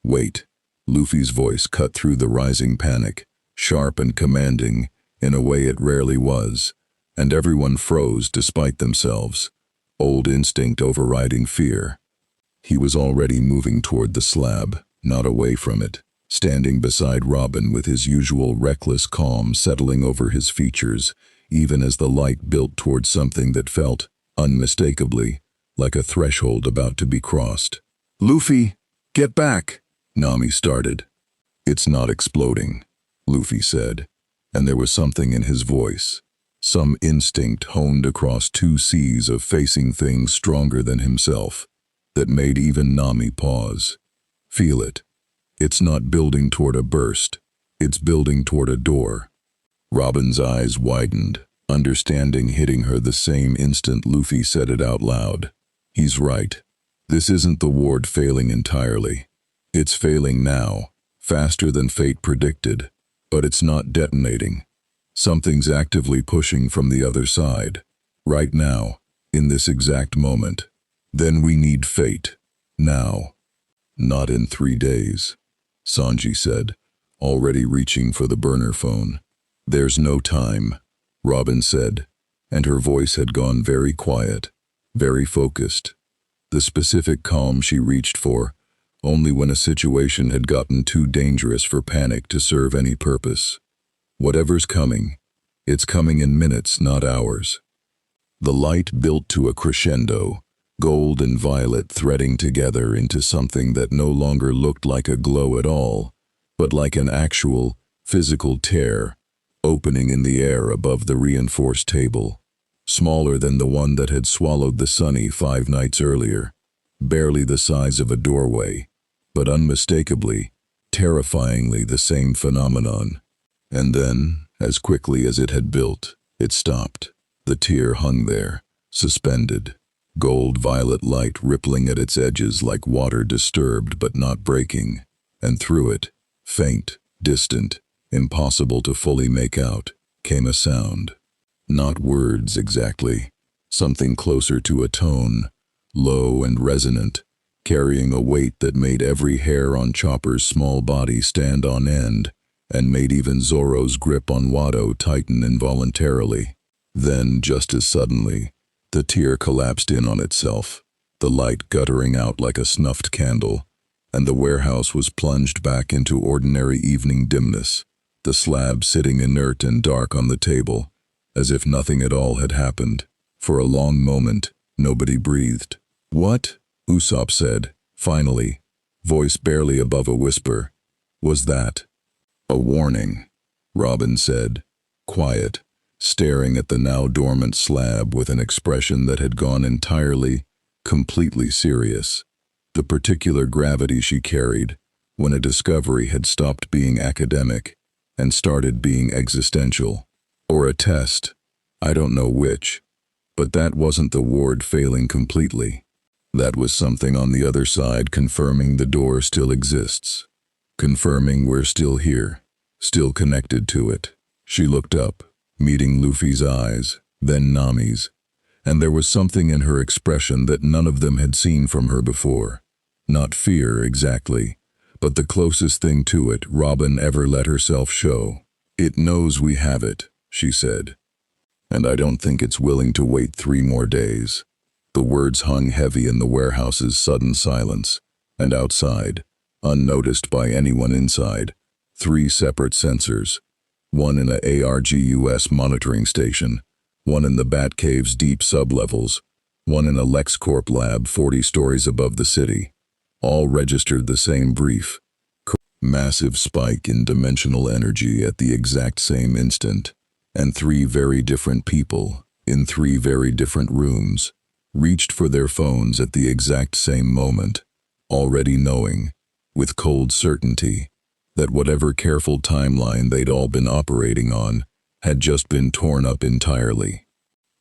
Wait. Luffy's voice cut through the rising panic, sharp and commanding, in a way it rarely was, and everyone froze despite themselves, old instinct overriding fear. He was already moving toward the slab, not away from it, standing beside Robin with his usual reckless calm settling over his features, even as the light built toward something that felt, unmistakably, like a threshold about to be crossed. Luffy, get back, Nami started. It's not exploding, Luffy said, and there was something in his voice. Some instinct honed across 2 seas of facing things stronger than himself, that made even Nami pause. Feel it. It's not building toward a burst. It's building toward a door. Robin's eyes widened, understanding hitting her the same instant Luffy said it out loud. He's right. This isn't the ward failing entirely. It's failing now, faster than fate predicted, but it's not detonating. Something's actively pushing from the other side, right now, in this exact moment. Then we need fate, now. Not in 3 days, Sanji said, already reaching for the burner phone. There's no time, Robin said, and her voice had gone very quiet, very focused. The specific calm she reached for, only when a situation had gotten too dangerous for panic to serve any purpose. Whatever's coming, it's coming in minutes, not hours. The light built to a crescendo, gold and violet threading together into something that no longer looked like a glow at all, but like an actual, physical tear, opening in the air above the reinforced table, smaller than the one that had swallowed the Sunny 5 nights earlier, barely the size of a doorway, but unmistakably, terrifyingly the same phenomenon. And then, as quickly as it had built, it stopped. The tear hung there, suspended, gold-violet light rippling at its edges like water disturbed but not breaking, and through it, faint, distant, impossible to fully make out, came a sound. Not words exactly, something closer to a tone, low and resonant, carrying a weight that made every hair on Chopper's small body stand on end, and made even Zoro's grip on Watto tighten involuntarily. Then, just as suddenly, the tear collapsed in on itself, the light guttering out like a snuffed candle, and the warehouse was plunged back into ordinary evening dimness, the slab sitting inert and dark on the table, as if nothing at all had happened. For a long moment, nobody breathed. "What?" Usopp said, finally, voice barely above a whisper. "Was that?" "A warning," Robin said, quiet, staring at the now dormant slab with an expression that had gone entirely, completely serious. The particular gravity she carried, when a discovery had stopped being academic and started being existential. Or a test, I don't know which, but that wasn't the ward failing completely. That was something on the other side confirming the door still exists, confirming we're still here, still connected to it. She looked up, meeting Luffy's eyes, then Nami's, and there was something in her expression that none of them had seen from her before. Not fear exactly, but the closest thing to it Robin ever let herself show. "It knows we have it," she said, "and I don't think it's willing to wait 3 more days." The words hung heavy in the warehouse's sudden silence, and outside, unnoticed by anyone inside, 3 separate sensors, one in a ARGUS monitoring station, one in the Batcave's deep sublevels, one in a LexCorp lab 40 stories above the city, all registered the same brief. Massive spike in dimensional energy at the exact same instant, and 3 very different people, in 3 very different rooms, reached for their phones at the exact same moment, already knowing, with cold certainty, that whatever careful timeline they'd all been operating on had just been torn up entirely.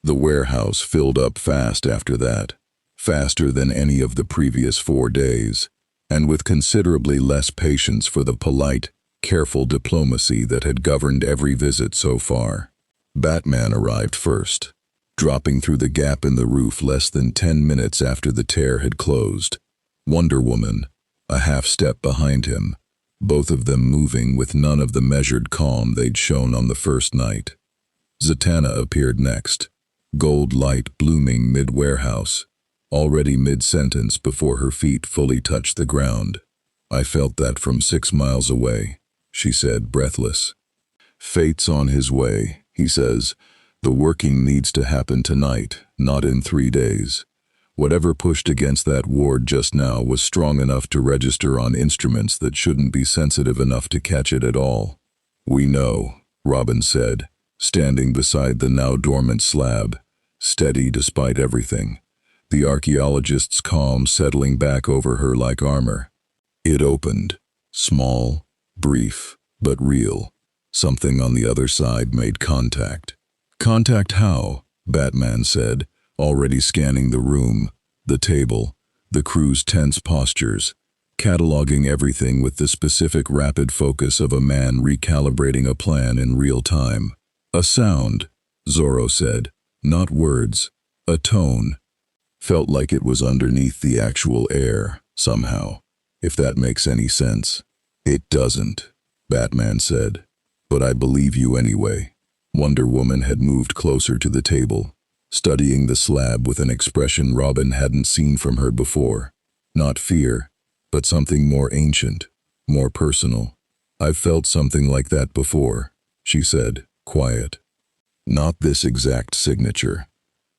The warehouse filled up fast after that, faster than any of the previous 4 days, and with considerably less patience for the polite, careful diplomacy that had governed every visit so far. Batman arrived first, dropping through the gap in the roof less than 10 minutes after the tear had closed. Wonder Woman, a half-step behind him, both of them moving with none of the measured calm they'd shown on the first night. Zatanna appeared next, gold light blooming mid-warehouse, already mid-sentence before her feet fully touched the ground. "I felt that from 6 miles away," she said, breathless. "Fate's on his way," he says. "The working needs to happen tonight, not in 3 days. Whatever pushed against that ward just now was strong enough to register on instruments that shouldn't be sensitive enough to catch it at all." "We know," Robin said, standing beside the now dormant slab, steady despite everything, the archaeologist's calm settling back over her like armor. It opened, small, brief, but real. Something on the other side made contact. "Contact how?" Batman said, already scanning the room, the table, the crew's tense postures, cataloging everything with the specific rapid focus of a man recalibrating a plan in real time. "A sound," Zoro said, "not words, a tone. Felt like it was underneath the actual air, somehow. if that makes any sense. It doesn't, Batman said. But I believe you anyway. Wonder Woman had moved closer to the table, studying the slab with an expression Robin hadn't seen from her before. Not fear, but something more ancient, more personal. I've felt something like that before, she said, quiet. Not this exact signature,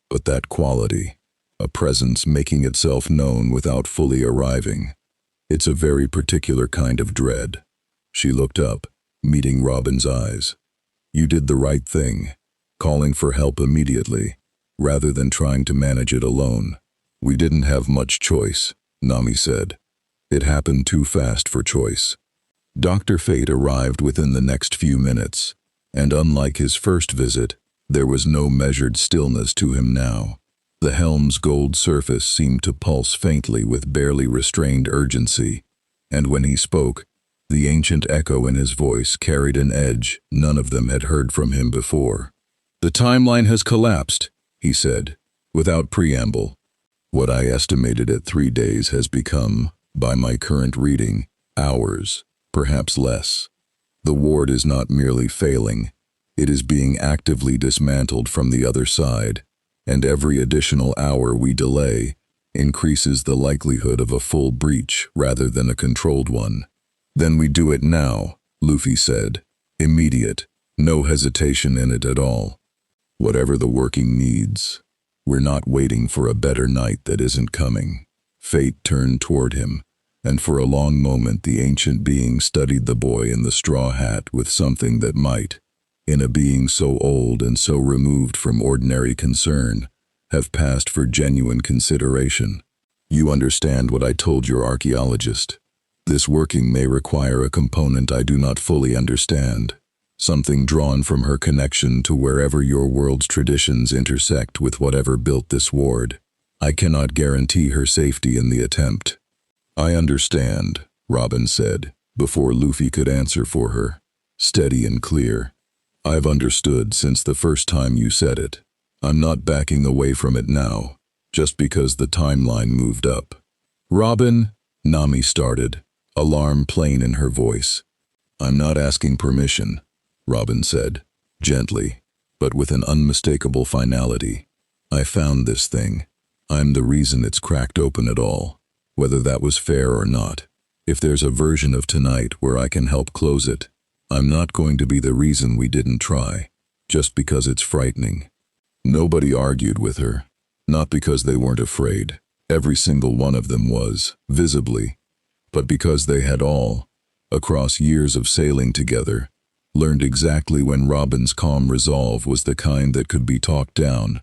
but that quality, a presence making itself known without fully arriving. It's a very particular kind of dread. She looked up, meeting Robin's eyes. You did the right thing, calling for help immediately, rather than trying to manage it alone. We didn't have much choice, Nami said. It happened too fast for choice. Dr. Fate arrived within the next few minutes, and unlike his first visit, there was no measured stillness to him now. The helm's gold surface seemed to pulse faintly with barely restrained urgency, and when he spoke, the ancient echo in his voice carried an edge none of them had heard from him before. The timeline has collapsed, he said, without preamble. What I estimated at 3 days has become, by my current reading, hours, perhaps less. The ward is not merely failing, it is being actively dismantled from the other side, and every additional hour we delay increases the likelihood of a full breach rather than a controlled one. Then we do it now, Luffy said. Immediate, no hesitation in it at all. Whatever the working needs. We're not waiting for a better night that isn't coming. Fate turned toward him, and for a long moment the ancient being studied the boy in the straw hat with something that might, in a being so old and so removed from ordinary concern, have passed for genuine consideration. You understand what I told your archaeologist. This working may require a component I do not fully understand, something drawn from her connection to wherever your world's traditions intersect with whatever built this ward. I cannot guarantee her safety in the attempt. I understand, Robin said, before Luffy could answer for her, steady and clear. I've understood since the first time you said it. I'm not backing away from it now, just because the timeline moved up. Robin, Nami started, alarm plain in her voice. I'm not asking permission, Robin said, gently, but with an unmistakable finality. I found this thing. I'm the reason it's cracked open at all, whether that was fair or not. If there's a version of tonight where I can help close it, I'm not going to be the reason we didn't try, just because it's frightening. Nobody argued with her, not because they weren't afraid. Every single one of them was, visibly, but because they had all, across years of sailing together, learned exactly when Robin's calm resolve was the kind that could be talked down,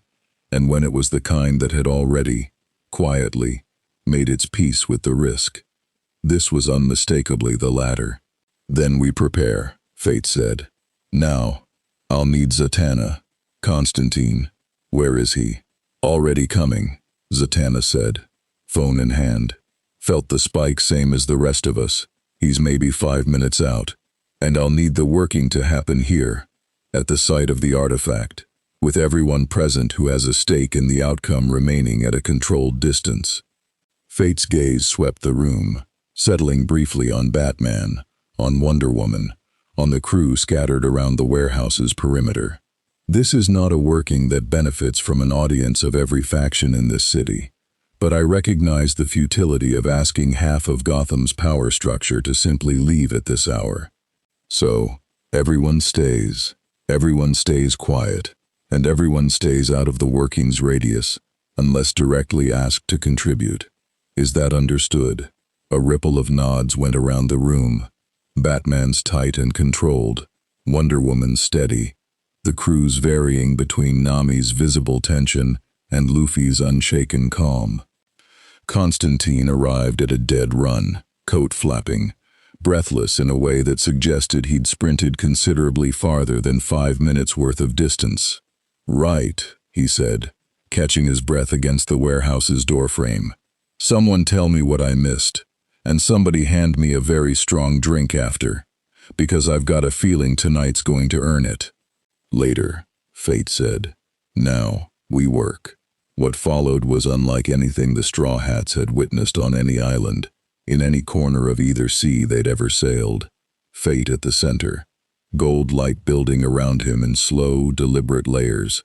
and when it was the kind that had already, quietly, made its peace with the risk. This was unmistakably the latter. Then we prepare, Fate said. Now, I'll need Zatanna. Constantine, where is he? Already coming, Zatanna said, phone in hand. Felt the spike same as the rest of us. He's maybe 5 minutes out. And I'll need the working to happen here, at the site of the artifact, with everyone present who has a stake in the outcome remaining at a controlled distance. Fate's gaze swept the room, settling briefly on Batman, on Wonder Woman, on the crew scattered around the warehouse's perimeter. This is not a working that benefits from an audience of every faction in this city, but I recognize the futility of asking half of Gotham's power structure to simply leave at this hour. So, everyone stays quiet, and everyone stays out of the working's radius, unless directly asked to contribute. Is that understood? A ripple of nods went around the room. Batman's tight and controlled, Wonder Woman's steady, the crew's varying between Nami's visible tension and Luffy's unshaken calm. Constantine arrived at a dead run, coat flapping, breathless in a way that suggested he'd sprinted considerably farther than 5 minutes' worth of distance. Right, he said, catching his breath against the warehouse's doorframe. Someone tell me what I missed, and somebody hand me a very strong drink after, because I've got a feeling tonight's going to earn it. Later, Fate said. Now, we work. What followed was unlike anything the Straw Hats had witnessed on any island. in any corner of either sea they'd ever sailed. Fate at the center, gold light building around him in slow, deliberate layers.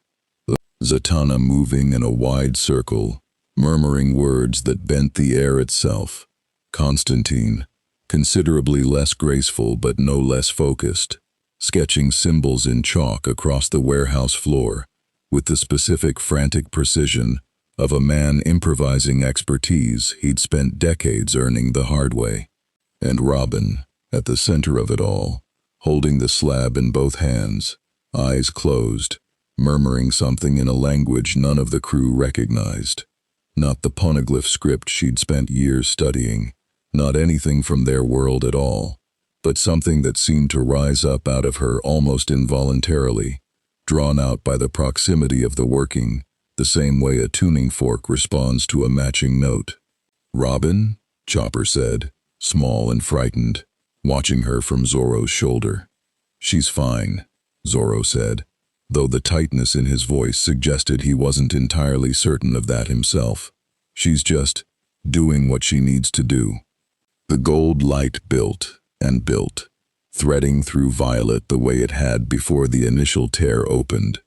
Zatanna moving in a wide circle, murmuring words that bent the air itself. Constantine, considerably less graceful but no less focused, sketching symbols in chalk across the warehouse floor, with the specific frantic precision of a man improvising expertise he'd spent decades earning the hard way. And Robin, at the center of it all, holding the slab in both hands, eyes closed, murmuring something in a language none of the crew recognized. Not the poneglyph script she'd spent years studying, not anything from their world at all, but something that seemed to rise up out of her almost involuntarily, drawn out by the proximity of the working, the same way a tuning fork responds to a matching note. "Robin?" Chopper said, small and frightened, watching her from Zoro's shoulder. "She's fine," Zoro said, though the tightness in his voice suggested he wasn't entirely certain of that himself. "She's just doing what she needs to do." The gold light built and built, threading through violet the way it had before the initial tear opened.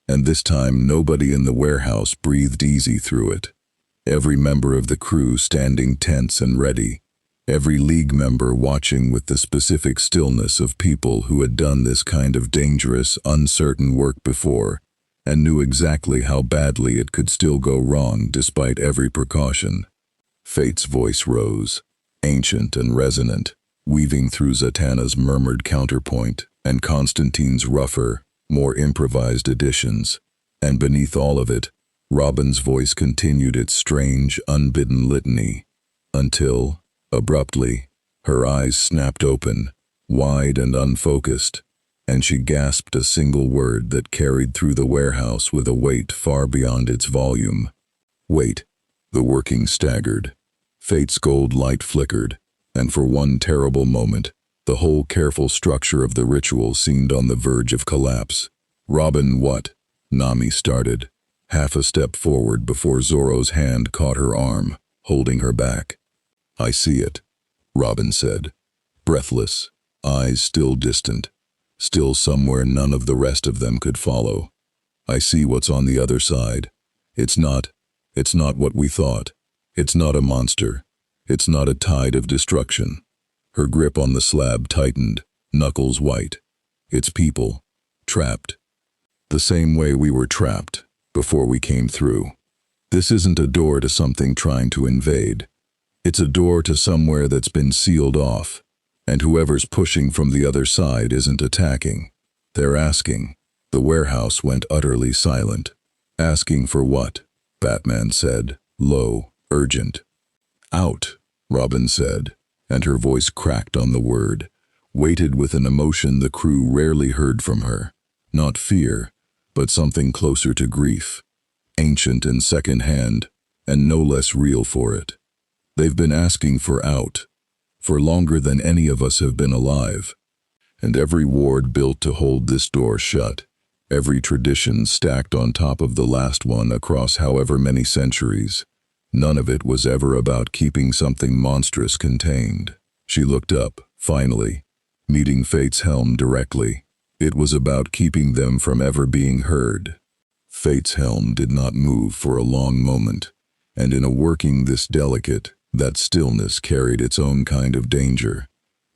And this time nobody in the warehouse breathed easy through it. Every member of the crew standing tense and ready, every League member watching with the specific stillness of people who had done this kind of dangerous, uncertain work before, and knew exactly how badly it could still go wrong despite every precaution. Fate's voice rose, ancient and resonant, weaving through Zatanna's murmured counterpoint and Constantine's rougher, more improvised additions, and beneath all of it, Robin's voice continued its strange, unbidden litany, until, abruptly, her eyes snapped open, wide and unfocused, and she gasped a single word that carried through the warehouse with a weight far beyond its volume. "Wait." The working staggered. Fate's gold light flickered, and for one terrible moment, the whole careful structure of the ritual seemed on the verge of collapse. "Robin, what?" Nami started, half a step forward before Zoro's hand caught her arm, holding her back. "I see it," Robin said, breathless, eyes still distant, still somewhere none of the rest of them could follow. "I see what's on the other side. It's not what we thought. It's not a monster. It's not a tide of destruction." Her grip on the slab tightened, knuckles white. "It's people. Trapped. The same way we were trapped before we came through. This isn't a door to something trying to invade. It's a door to somewhere that's been sealed off, and whoever's pushing from the other side isn't attacking. They're asking." The warehouse went utterly silent. "Asking for what?" Batman said, low, urgent. "Out," Robin said, and her voice cracked on the word, weighted with an emotion the crew rarely heard from her. Not fear, but something closer to grief, ancient and second-hand, and no less real for it. "They've been asking for out, for longer than any of us have been alive. And every ward built to hold this door shut, every tradition stacked on top of the last one across however many centuries, none of it was ever about keeping something monstrous contained." She looked up, finally, meeting Fate's helm directly. It was about keeping them from ever being heard. Fate's helm did not move for a long moment, and in a working this delicate, that stillness carried its own kind of danger.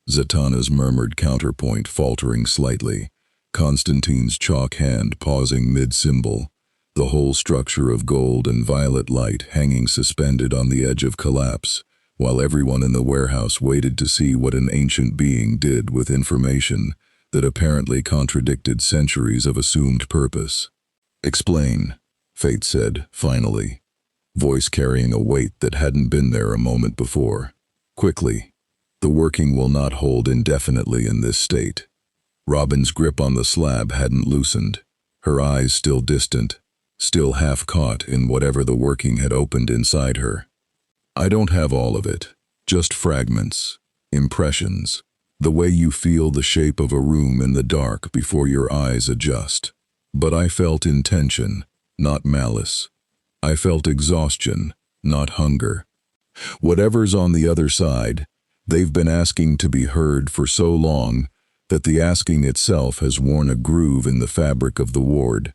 Zatanna's murmured counterpoint faltering slightly, Constantine's chalk hand pausing mid-symbol, the whole structure of gold and violet light hanging suspended on the edge of collapse, while everyone in the warehouse waited to see what an ancient being did with information that apparently contradicted centuries of assumed purpose. "Explain," Fate said, finally, voice carrying a weight that hadn't been there a moment before. "Quickly. The working will not hold indefinitely in this state." Robin's grip on the slab hadn't loosened, her eyes still distant, still half caught in whatever the working had opened inside her. "I don't have all of it, just fragments, impressions, the way you feel the shape of a room in the dark before your eyes adjust. But I felt intention, not malice. I felt exhaustion, not hunger. Whatever's on the other side, they've been asking to be heard for so long that the asking itself has worn a groove in the fabric of the ward.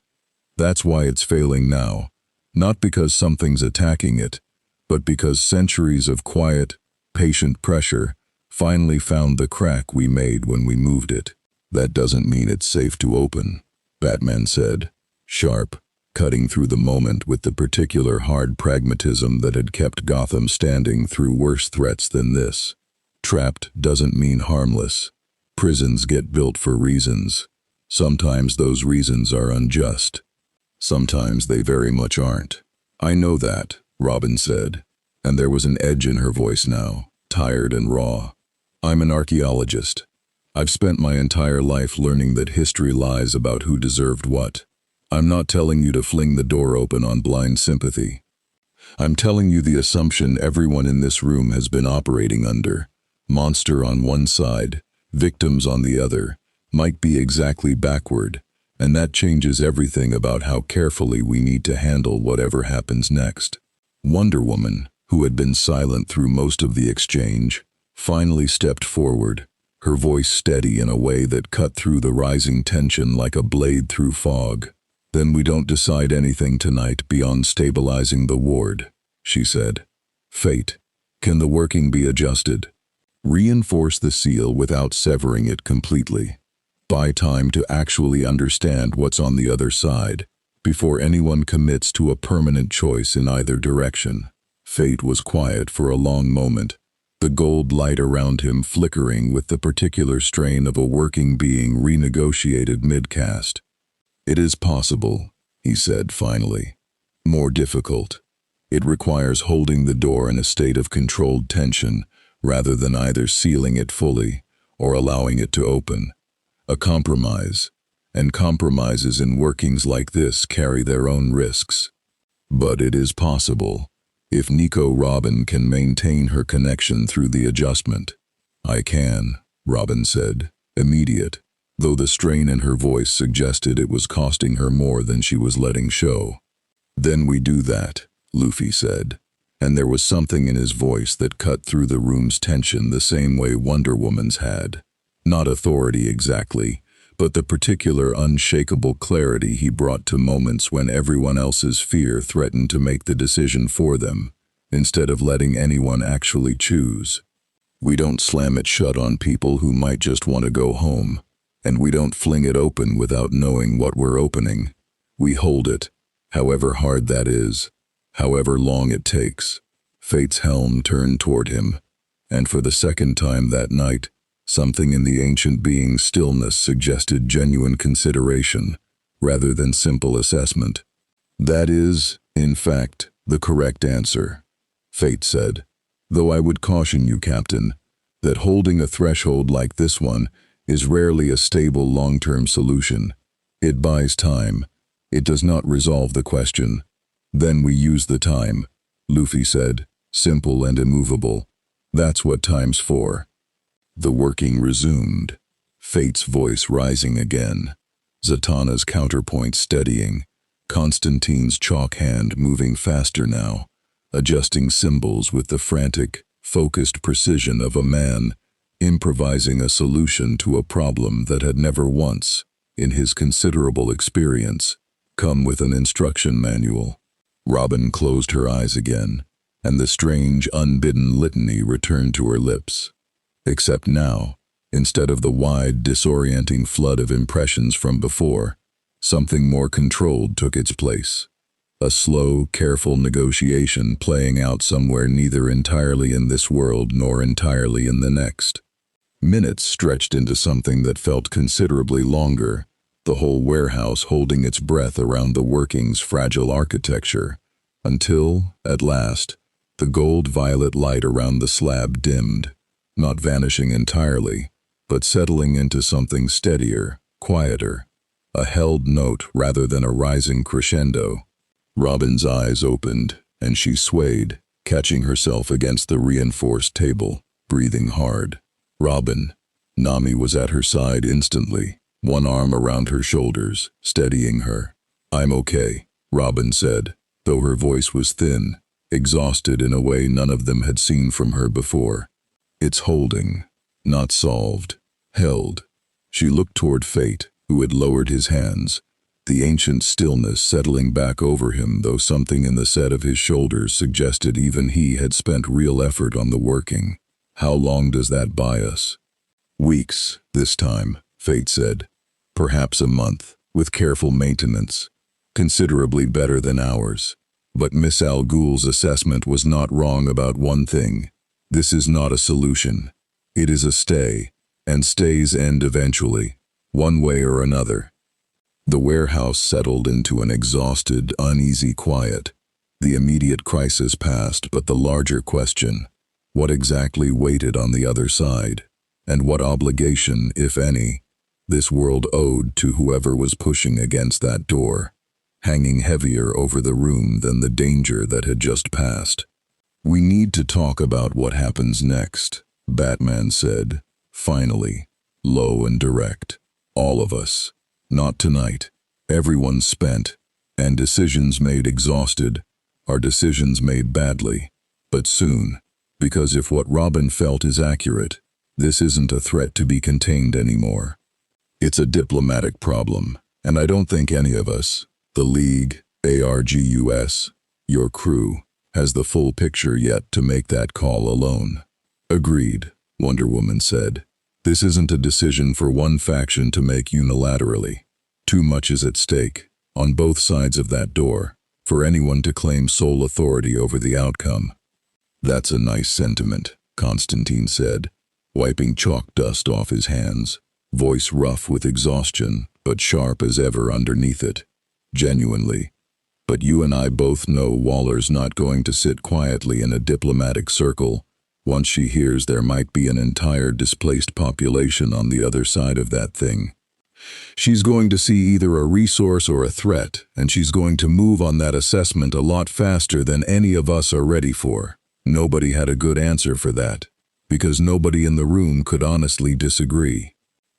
That's why it's failing now, not because something's attacking it, but because centuries of quiet, patient pressure finally found the crack we made when we moved it. That doesn't mean it's safe to open, Batman said, sharp, cutting through the moment with the particular hard pragmatism that had kept Gotham standing through worse threats than this. Trapped doesn't mean harmless. Prisons get built for reasons. Sometimes those reasons are unjust. Sometimes they very much aren't. I know that, Robin said, and there was an edge in her voice now, tired and raw. I'm an archaeologist. I've spent my entire life learning that history lies about who deserved what. I'm not telling you to fling the door open on blind sympathy. I'm telling you the assumption everyone in this room has been operating under. Monster on one side, victims on the other, might be exactly backward, and that changes everything about how carefully we need to handle whatever happens next. Wonder Woman, who had been silent through most of the exchange, finally stepped forward, her voice steady in a way that cut through the rising tension like a blade through fog. Then we don't decide anything tonight beyond stabilizing the ward, she said. Fate. Can the working be adjusted? Reinforce the seal without severing it completely. Buy time to actually understand what's on the other side, before anyone commits to a permanent choice in either direction. Fate was quiet for a long moment, the gold light around him flickering with the particular strain of a working being renegotiated mid-cast. It is possible, he said finally. More difficult. It requires holding the door in a state of controlled tension, rather than either sealing it fully or allowing it to open. A compromise, and compromises in workings like this carry their own risks. But it is possible, if Nico Robin can maintain her connection through the adjustment. I can, Robin said, immediate, though the strain in her voice suggested it was costing her more than she was letting show. Then we do that, Luffy said, and there was something in his voice that cut through the room's tension the same way Wonder Woman's had. Not authority exactly, but the particular unshakable clarity he brought to moments when everyone else's fear threatened to make the decision for them, instead of letting anyone actually choose. We don't slam it shut on people who might just want to go home, and we don't fling it open without knowing what we're opening. We hold it, however hard that is, however long it takes. Fate's helm turned toward him, and for the second time that night, something in the ancient being's stillness suggested genuine consideration, rather than simple assessment. That is, in fact, the correct answer, Fate said, though I would caution you, Captain, that holding a threshold like this one is rarely a stable long-term solution. It buys time. It does not resolve the question. Then we use the time, Luffy said, simple and immovable. That's what time's for. The working resumed, Fate's voice rising again, Zatanna's counterpoint steadying, Constantine's chalk hand moving faster now, adjusting symbols with the frantic, focused precision of a man, improvising a solution to a problem that had never once, in his considerable experience, come with an instruction manual. Robin closed her eyes again, and the strange, unbidden litany returned to her lips. Except now, instead of the wide, disorienting flood of impressions from before, something more controlled took its place. A slow, careful negotiation playing out somewhere neither entirely in this world nor entirely in the next. Minutes stretched into something that felt considerably longer, the whole warehouse holding its breath around the working's fragile architecture, until, at last, the gold-violet light around the slab dimmed, not vanishing entirely, but settling into something steadier, quieter, a held note rather than a rising crescendo. Robin's eyes opened, and she swayed, catching herself against the reinforced table, breathing hard. Robin. Nami was at her side instantly, one arm around her shoulders, steadying her. I'm okay, Robin said, though her voice was thin, exhausted in a way none of them had seen from her before. It's holding, not solved, held. She looked toward Fate, who had lowered his hands, the ancient stillness settling back over him, though something in the set of his shoulders suggested even he had spent real effort on the working. How long does that buy us? Weeks, this time, Fate said. Perhaps a month, with careful maintenance. Considerably better than ours. But Miss Al Ghul's assessment was not wrong about one thing. This is not a solution. It is a stay, and stays end eventually, one way or another. The warehouse settled into an exhausted, uneasy quiet. The immediate crisis passed, but the larger question, what exactly waited on the other side, and what obligation, if any, this world owed to whoever was pushing against that door, hanging heavier over the room than the danger that had just passed. "We need to talk about what happens next," Batman said, finally, low and direct. "All of us. Not tonight. Everyone's spent, and decisions made exhausted are decisions made badly. But soon, because if what Robin felt is accurate, this isn't a threat to be contained anymore. It's a diplomatic problem, and I don't think any of us, the League, ARGUS, your crew, has the full picture yet to make that call alone." "Agreed," Wonder Woman said. "This isn't a decision for one faction to make unilaterally. Too much is at stake, on both sides of that door, for anyone to claim sole authority over the outcome." "That's a nice sentiment," Constantine said, wiping chalk dust off his hands, voice rough with exhaustion, but sharp as ever underneath it. "Genuinely. But you and I both know Waller's not going to sit quietly in a diplomatic circle once she hears there might be an entire displaced population on the other side of that thing. She's going to see either a resource or a threat, and she's going to move on that assessment a lot faster than any of us are ready for." Nobody had a good answer for that, because nobody in the room could honestly disagree.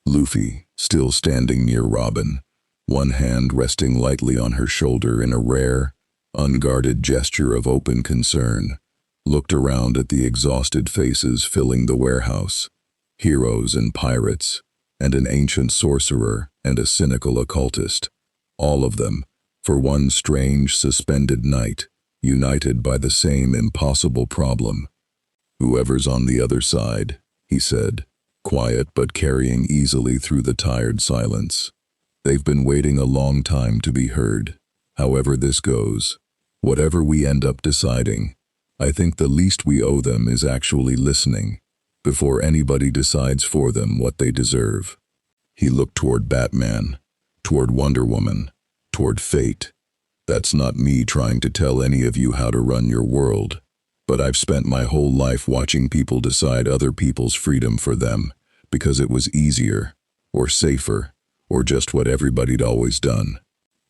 Luffy, still standing near Robin, one hand resting lightly on her shoulder in a rare, unguarded gesture of open concern, looked around at the exhausted faces filling the warehouse, heroes and pirates, and an ancient sorcerer and a cynical occultist, all of them, for one strange suspended night, united by the same impossible problem. "Whoever's on the other side," he said, quiet but carrying easily through the tired silence. "They've been waiting a long time to be heard. However this goes, whatever we end up deciding, I think the least we owe them is actually listening, before anybody decides for them what they deserve." He looked toward Batman, toward Wonder Woman, toward Fate. "That's not me trying to tell any of you how to run your world, but I've spent my whole life watching people decide other people's freedom for them because it was easier, or safer, or just what everybody'd always done.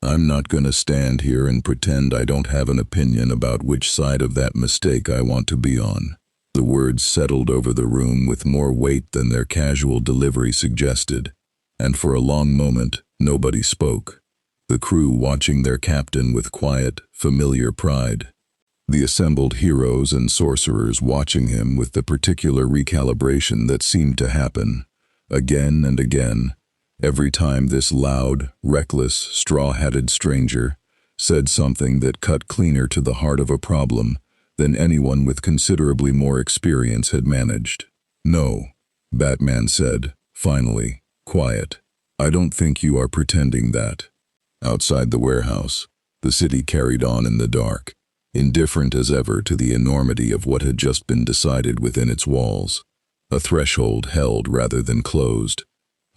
I'm not going to stand here and pretend I don't have an opinion about which side of that mistake I want to be on." The words settled over the room with more weight than their casual delivery suggested, and for a long moment nobody spoke, the crew watching their captain with quiet, familiar pride. The assembled heroes and sorcerers watching him with the particular recalibration that seemed to happen, again and again, every time this loud, reckless, straw-hatted stranger said something that cut cleaner to the heart of a problem than anyone with considerably more experience had managed. "No," Batman said, finally, quiet. "I don't think you are pretending that." Outside the warehouse, the city carried on in the dark, indifferent as ever to the enormity of what had just been decided within its walls. A threshold held rather than closed,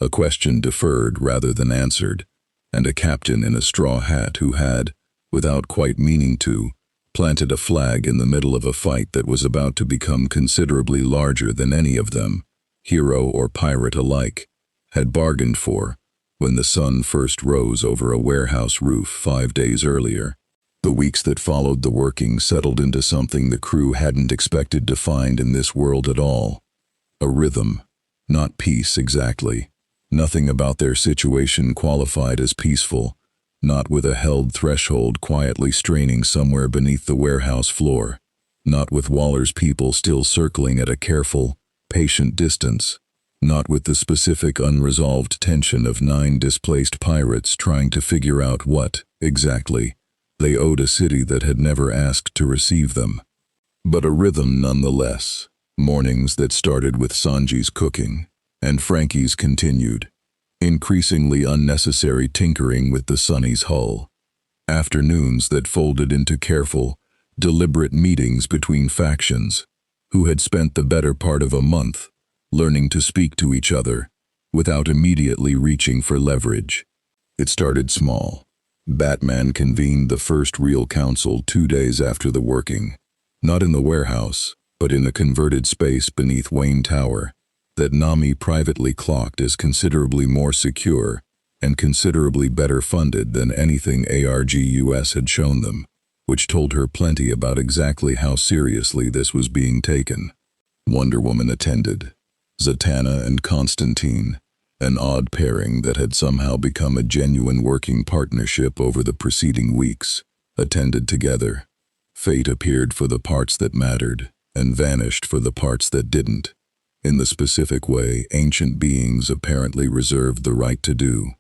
a question deferred rather than answered, and a captain in a straw hat who had, without quite meaning to, planted a flag in the middle of a fight that was about to become considerably larger than any of them, hero or pirate alike, had bargained for when the sun first rose over a warehouse roof 5 days earlier. The weeks that followed the working settled into something the crew hadn't expected to find in this world at all. A rhythm, not peace exactly. Nothing about their situation qualified as peaceful, not with a held threshold quietly straining somewhere beneath the warehouse floor, not with Waller's people still circling at a careful, patient distance, not with the specific unresolved tension of 9 displaced pirates trying to figure out what, exactly, they owed a city that had never asked to receive them. But a rhythm nonetheless. Mornings that started with Sanji's cooking, and Franky's continued, increasingly unnecessary tinkering with the Sunny's hull. Afternoons that folded into careful, deliberate meetings between factions, who had spent the better part of a month learning to speak to each other without immediately reaching for leverage. It started small. Batman convened the first real council 2 days after the working, not in the warehouse, but in a converted space beneath Wayne Tower that Nami privately clocked as considerably more secure and considerably better funded than anything ARGUS had shown them, which told her plenty about exactly how seriously this was being taken. Wonder Woman attended. Zatanna and Constantine, an odd pairing that had somehow become a genuine working partnership over the preceding weeks, attended together. Fate appeared for the parts that mattered, and vanished for the parts that didn't, in the specific way ancient beings apparently reserved the right to do.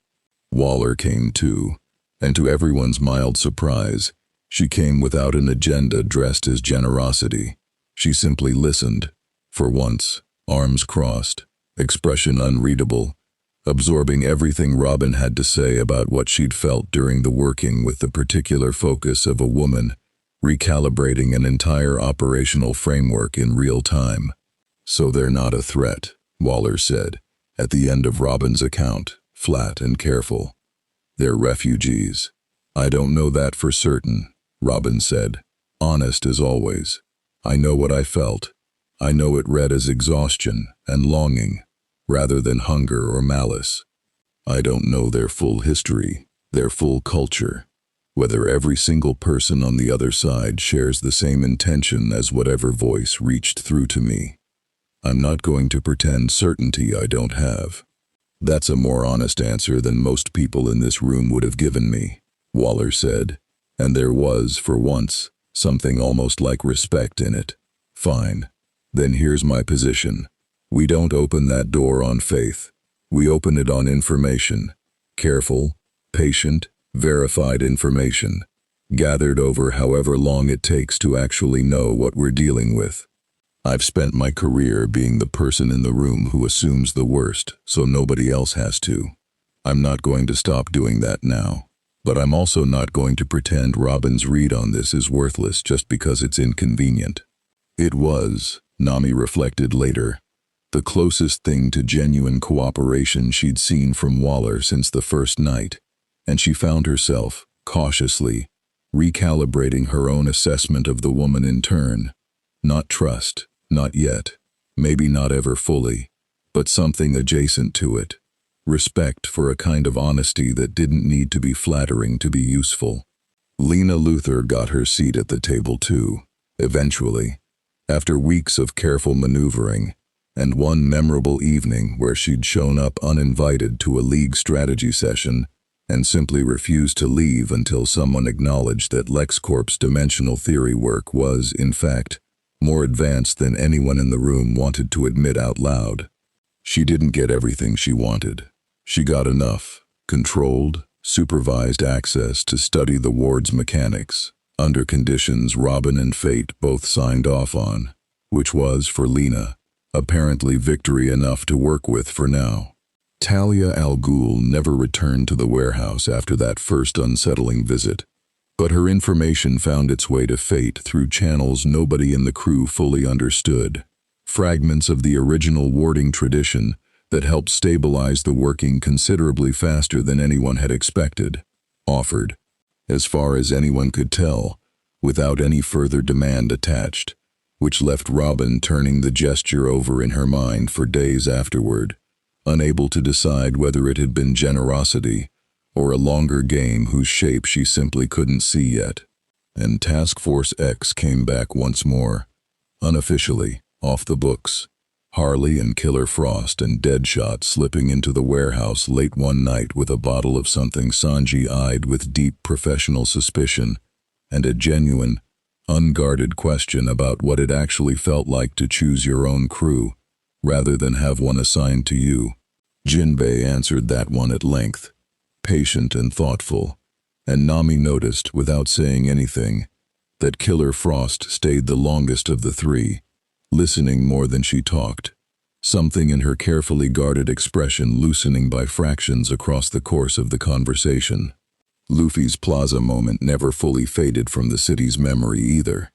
Waller came too, and to everyone's mild surprise, she came without an agenda dressed as generosity. She simply listened, for once, arms crossed, expression unreadable, absorbing everything Robin had to say about what she'd felt during the working with the particular focus of a woman, recalibrating an entire operational framework in real time. So they're not a threat, Waller said, at the end of Robin's account, flat and careful. They're refugees. I don't know that for certain, Robin said, honest as always. I know what I felt. I know it read as exhaustion and longing, rather than hunger or malice. I don't know their full history, their full culture, whether every single person on the other side shares the same intention as whatever voice reached through to me. I'm not going to pretend certainty I don't have. That's a more honest answer than most people in this room would have given me, Waller said, and there was, for once, something almost like respect in it. Fine. Then here's my position. We don't open that door on faith. We open it on information. Careful, patient, verified information, gathered over however long it takes to actually know what we're dealing with. I've spent my career being the person in the room who assumes the worst so nobody else has to. I'm not going to stop doing that now. But I'm also not going to pretend Robin's read on this is worthless just because it's inconvenient. It was, Nami reflected later, the closest thing to genuine cooperation she'd seen from Waller since the first night, and she found herself, cautiously, recalibrating her own assessment of the woman in turn. Not trust, not yet, maybe not ever fully, but something adjacent to it. Respect for a kind of honesty that didn't need to be flattering to be useful. Lena Luthor got her seat at the table too, eventually, after weeks of careful maneuvering, and one memorable evening where she'd shown up uninvited to a League strategy session and simply refused to leave until someone acknowledged that LexCorp's dimensional theory work was, in fact, more advanced than anyone in the room wanted to admit out loud. She didn't get everything she wanted. She got enough, controlled, supervised access to study the ward's mechanics, under conditions Robin and Fate both signed off on, which was, for Lena, apparently victory enough to work with for now. Talia al Ghul never returned to the warehouse after that first unsettling visit, but her information found its way to Fate through channels nobody in the crew fully understood, fragments of the original warding tradition that helped stabilize the working considerably faster than anyone had expected, offered, as far as anyone could tell, without any further demand attached, which left Robin turning the gesture over in her mind for days afterward, unable to decide whether it had been generosity or a longer game whose shape she simply couldn't see yet. And Task Force X came back once more, unofficially, off the books, Harley and Killer Frost and Deadshot slipping into the warehouse late one night with a bottle of something Sanji eyed with deep professional suspicion and a genuine, unguarded question about what it actually felt like to choose your own crew, rather than have one assigned to you. Jinbe answered that one at length, patient and thoughtful, and Nami noticed, without saying anything, that Killer Frost stayed the longest of the three, listening more than she talked, something in her carefully guarded expression loosening by fractions across the course of the conversation. Luffy's plaza moment never fully faded from the city's memory either.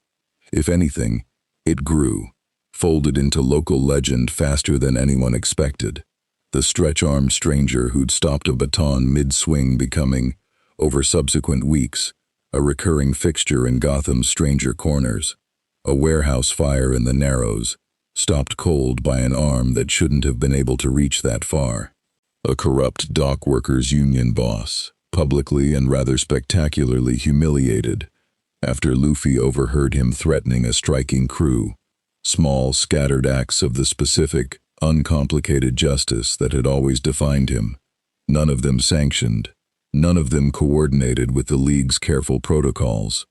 If anything, it grew, folded into local legend faster than anyone expected. The stretch-armed stranger who'd stopped a baton mid-swing becoming, over subsequent weeks, a recurring fixture in Gotham's stranger corners. A warehouse fire in the Narrows, stopped cold by an arm that shouldn't have been able to reach that far. A corrupt dock workers' union boss, publicly and rather spectacularly humiliated, after Luffy overheard him threatening a striking crew. Small, scattered acts of the specific, uncomplicated justice that had always defined him, none of them sanctioned, none of them coordinated with the League's careful protocols,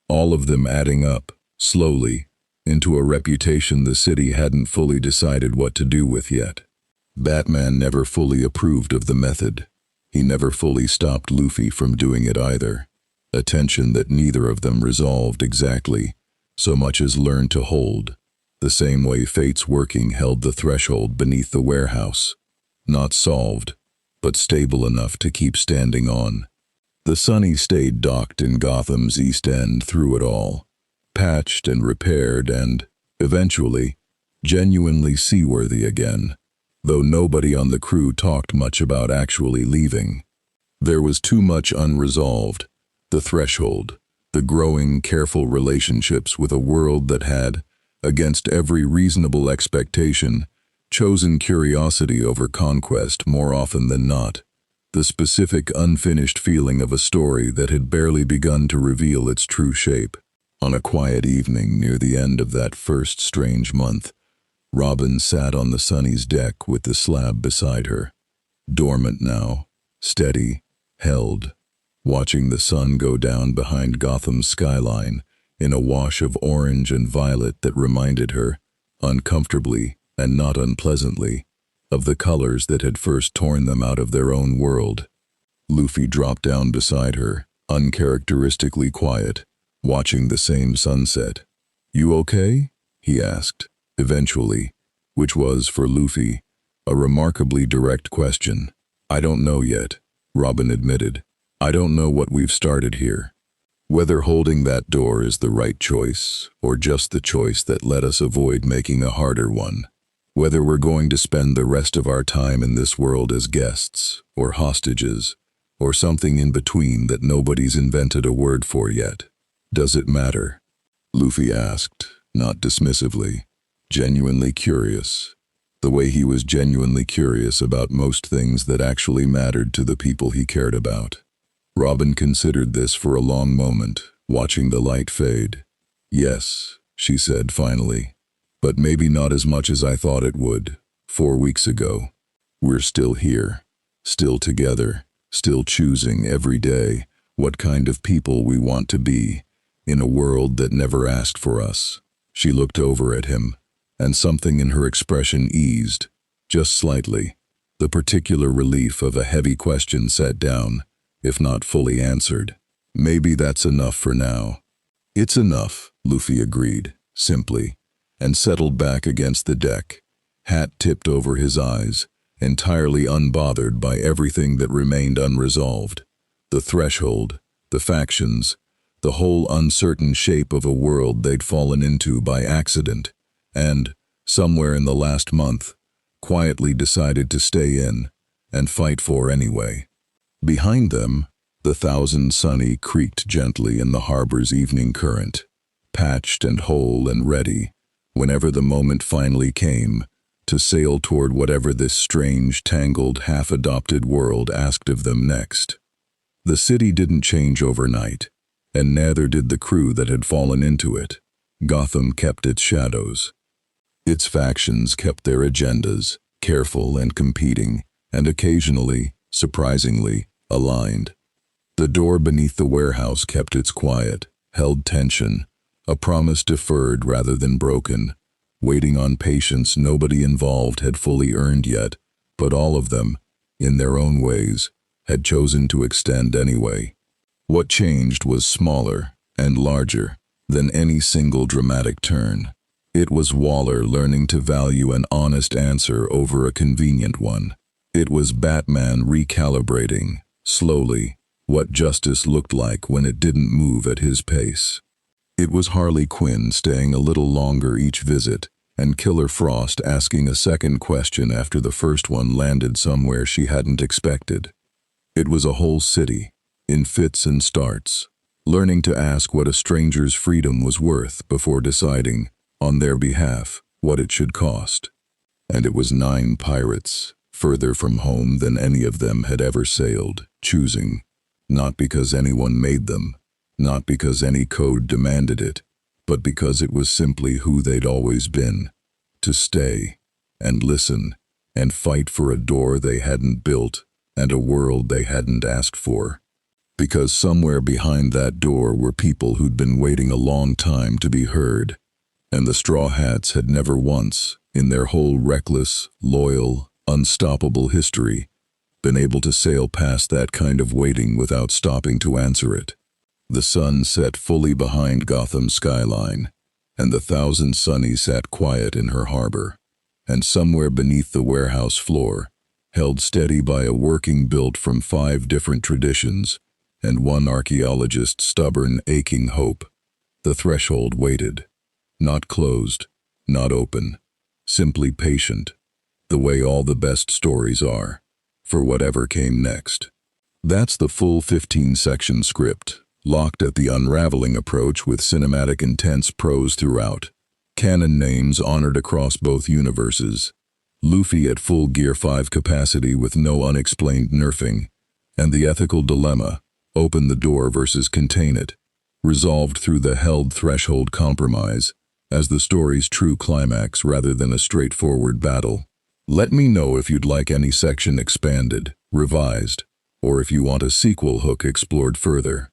all of them adding up, slowly, into a reputation the city hadn't fully decided what to do with yet. Batman never fully approved of the method. He never fully stopped Luffy from doing it either, a tension that neither of them resolved exactly, so much as learned to hold, the same way Fate's working held the threshold beneath the warehouse. Not solved, but stable enough to keep standing on. The Sunny stayed docked in Gotham's East End through it all, patched and repaired and, eventually, genuinely seaworthy again, though nobody on the crew talked much about actually leaving. There was too much unresolved, the threshold, the growing, careful relationships with a world that had, against every reasonable expectation, chosen curiosity over conquest more often than not, the specific unfinished feeling of a story that had barely begun to reveal its true shape. On a quiet evening near the end of that first strange month, Robin sat on the Sunny's deck with the slab beside her, dormant now, steady, held, watching the sun go down behind Gotham's skyline in a wash of orange and violet that reminded her, uncomfortably and not unpleasantly, of the colors that had first torn them out of their own world. Luffy dropped down beside her, uncharacteristically quiet, watching the same sunset. "You okay?" he asked, eventually, which was, for Luffy, a remarkably direct question. "I don't know yet," Robin admitted. "I don't know what we've started here. Whether holding that door is the right choice, or just the choice that let us avoid making a harder one. Whether we're going to spend the rest of our time in this world as guests, or hostages, or something in between that nobody's invented a word for yet. Does it matter?" Luffy asked, not dismissively, genuinely curious, the way he was genuinely curious about most things that actually mattered to the people he cared about. Robin considered this for a long moment, watching the light fade. "Yes," she said finally, "but maybe not as much as I thought it would, 4 weeks ago. We're still here, still together, still choosing every day what kind of people we want to be, in a world that never asked for us." She looked over at him, and something in her expression eased, just slightly. The particular relief of a heavy question set down, if not fully answered. "Maybe that's enough for now." "It's enough," Luffy agreed, simply, and settled back against the deck, hat tipped over his eyes, entirely unbothered by everything that remained unresolved. The threshold, the factions, the whole uncertain shape of a world they'd fallen into by accident, and, somewhere in the last month, quietly decided to stay in, and fight for anyway. Behind them, the Thousand Sunny creaked gently in the harbor's evening current, patched and whole and ready, whenever the moment finally came, to sail toward whatever this strange, tangled, half-adopted world asked of them next. The city didn't change overnight, and neither did the crew that had fallen into it. Gotham kept its shadows. Its factions kept their agendas, careful and competing, and occasionally, surprisingly, aligned. The door beneath the warehouse kept its quiet, held tension, a promise deferred rather than broken, waiting on patience nobody involved had fully earned yet, but all of them, in their own ways, had chosen to extend anyway. What changed was smaller and larger than any single dramatic turn. It was Waller learning to value an honest answer over a convenient one. It was Batman recalibrating, slowly, what justice looked like when it didn't move at his pace. It was Harley Quinn staying a little longer each visit, and Killer Frost asking a second question after the first one landed somewhere she hadn't expected. It was a whole city, in fits and starts, learning to ask what a stranger's freedom was worth before deciding, on their behalf, what it should cost. And it was 9 pirates, further from home than any of them had ever sailed, choosing, not because anyone made them, not because any code demanded it, but because it was simply who they'd always been, to stay, and listen, and fight for a door they hadn't built, and a world they hadn't asked for. Because somewhere behind that door were people who'd been waiting a long time to be heard, and the Straw Hats had never once, in their whole reckless, loyal, unstoppable history, been able to sail past that kind of waiting without stopping to answer it. The sun set fully behind Gotham's skyline, and the Thousand Sunnies sat quiet in her harbor, and somewhere beneath the warehouse floor, held steady by a working built from 5 different traditions, and one archaeologist's stubborn, aching hope, the threshold waited. Not closed, not open, simply patient, the way all the best stories are, for whatever came next. That's the full 15-section script, locked at the unraveling approach with cinematic intense prose throughout. Canon names honored across both universes. Luffy at full Gear 5 capacity with no unexplained nerfing, and the ethical dilemma, open the door versus contain it, resolved through the held threshold compromise, as the story's true climax rather than a straightforward battle. Let me know if you'd like any section expanded, revised, or if you want a sequel hook explored further.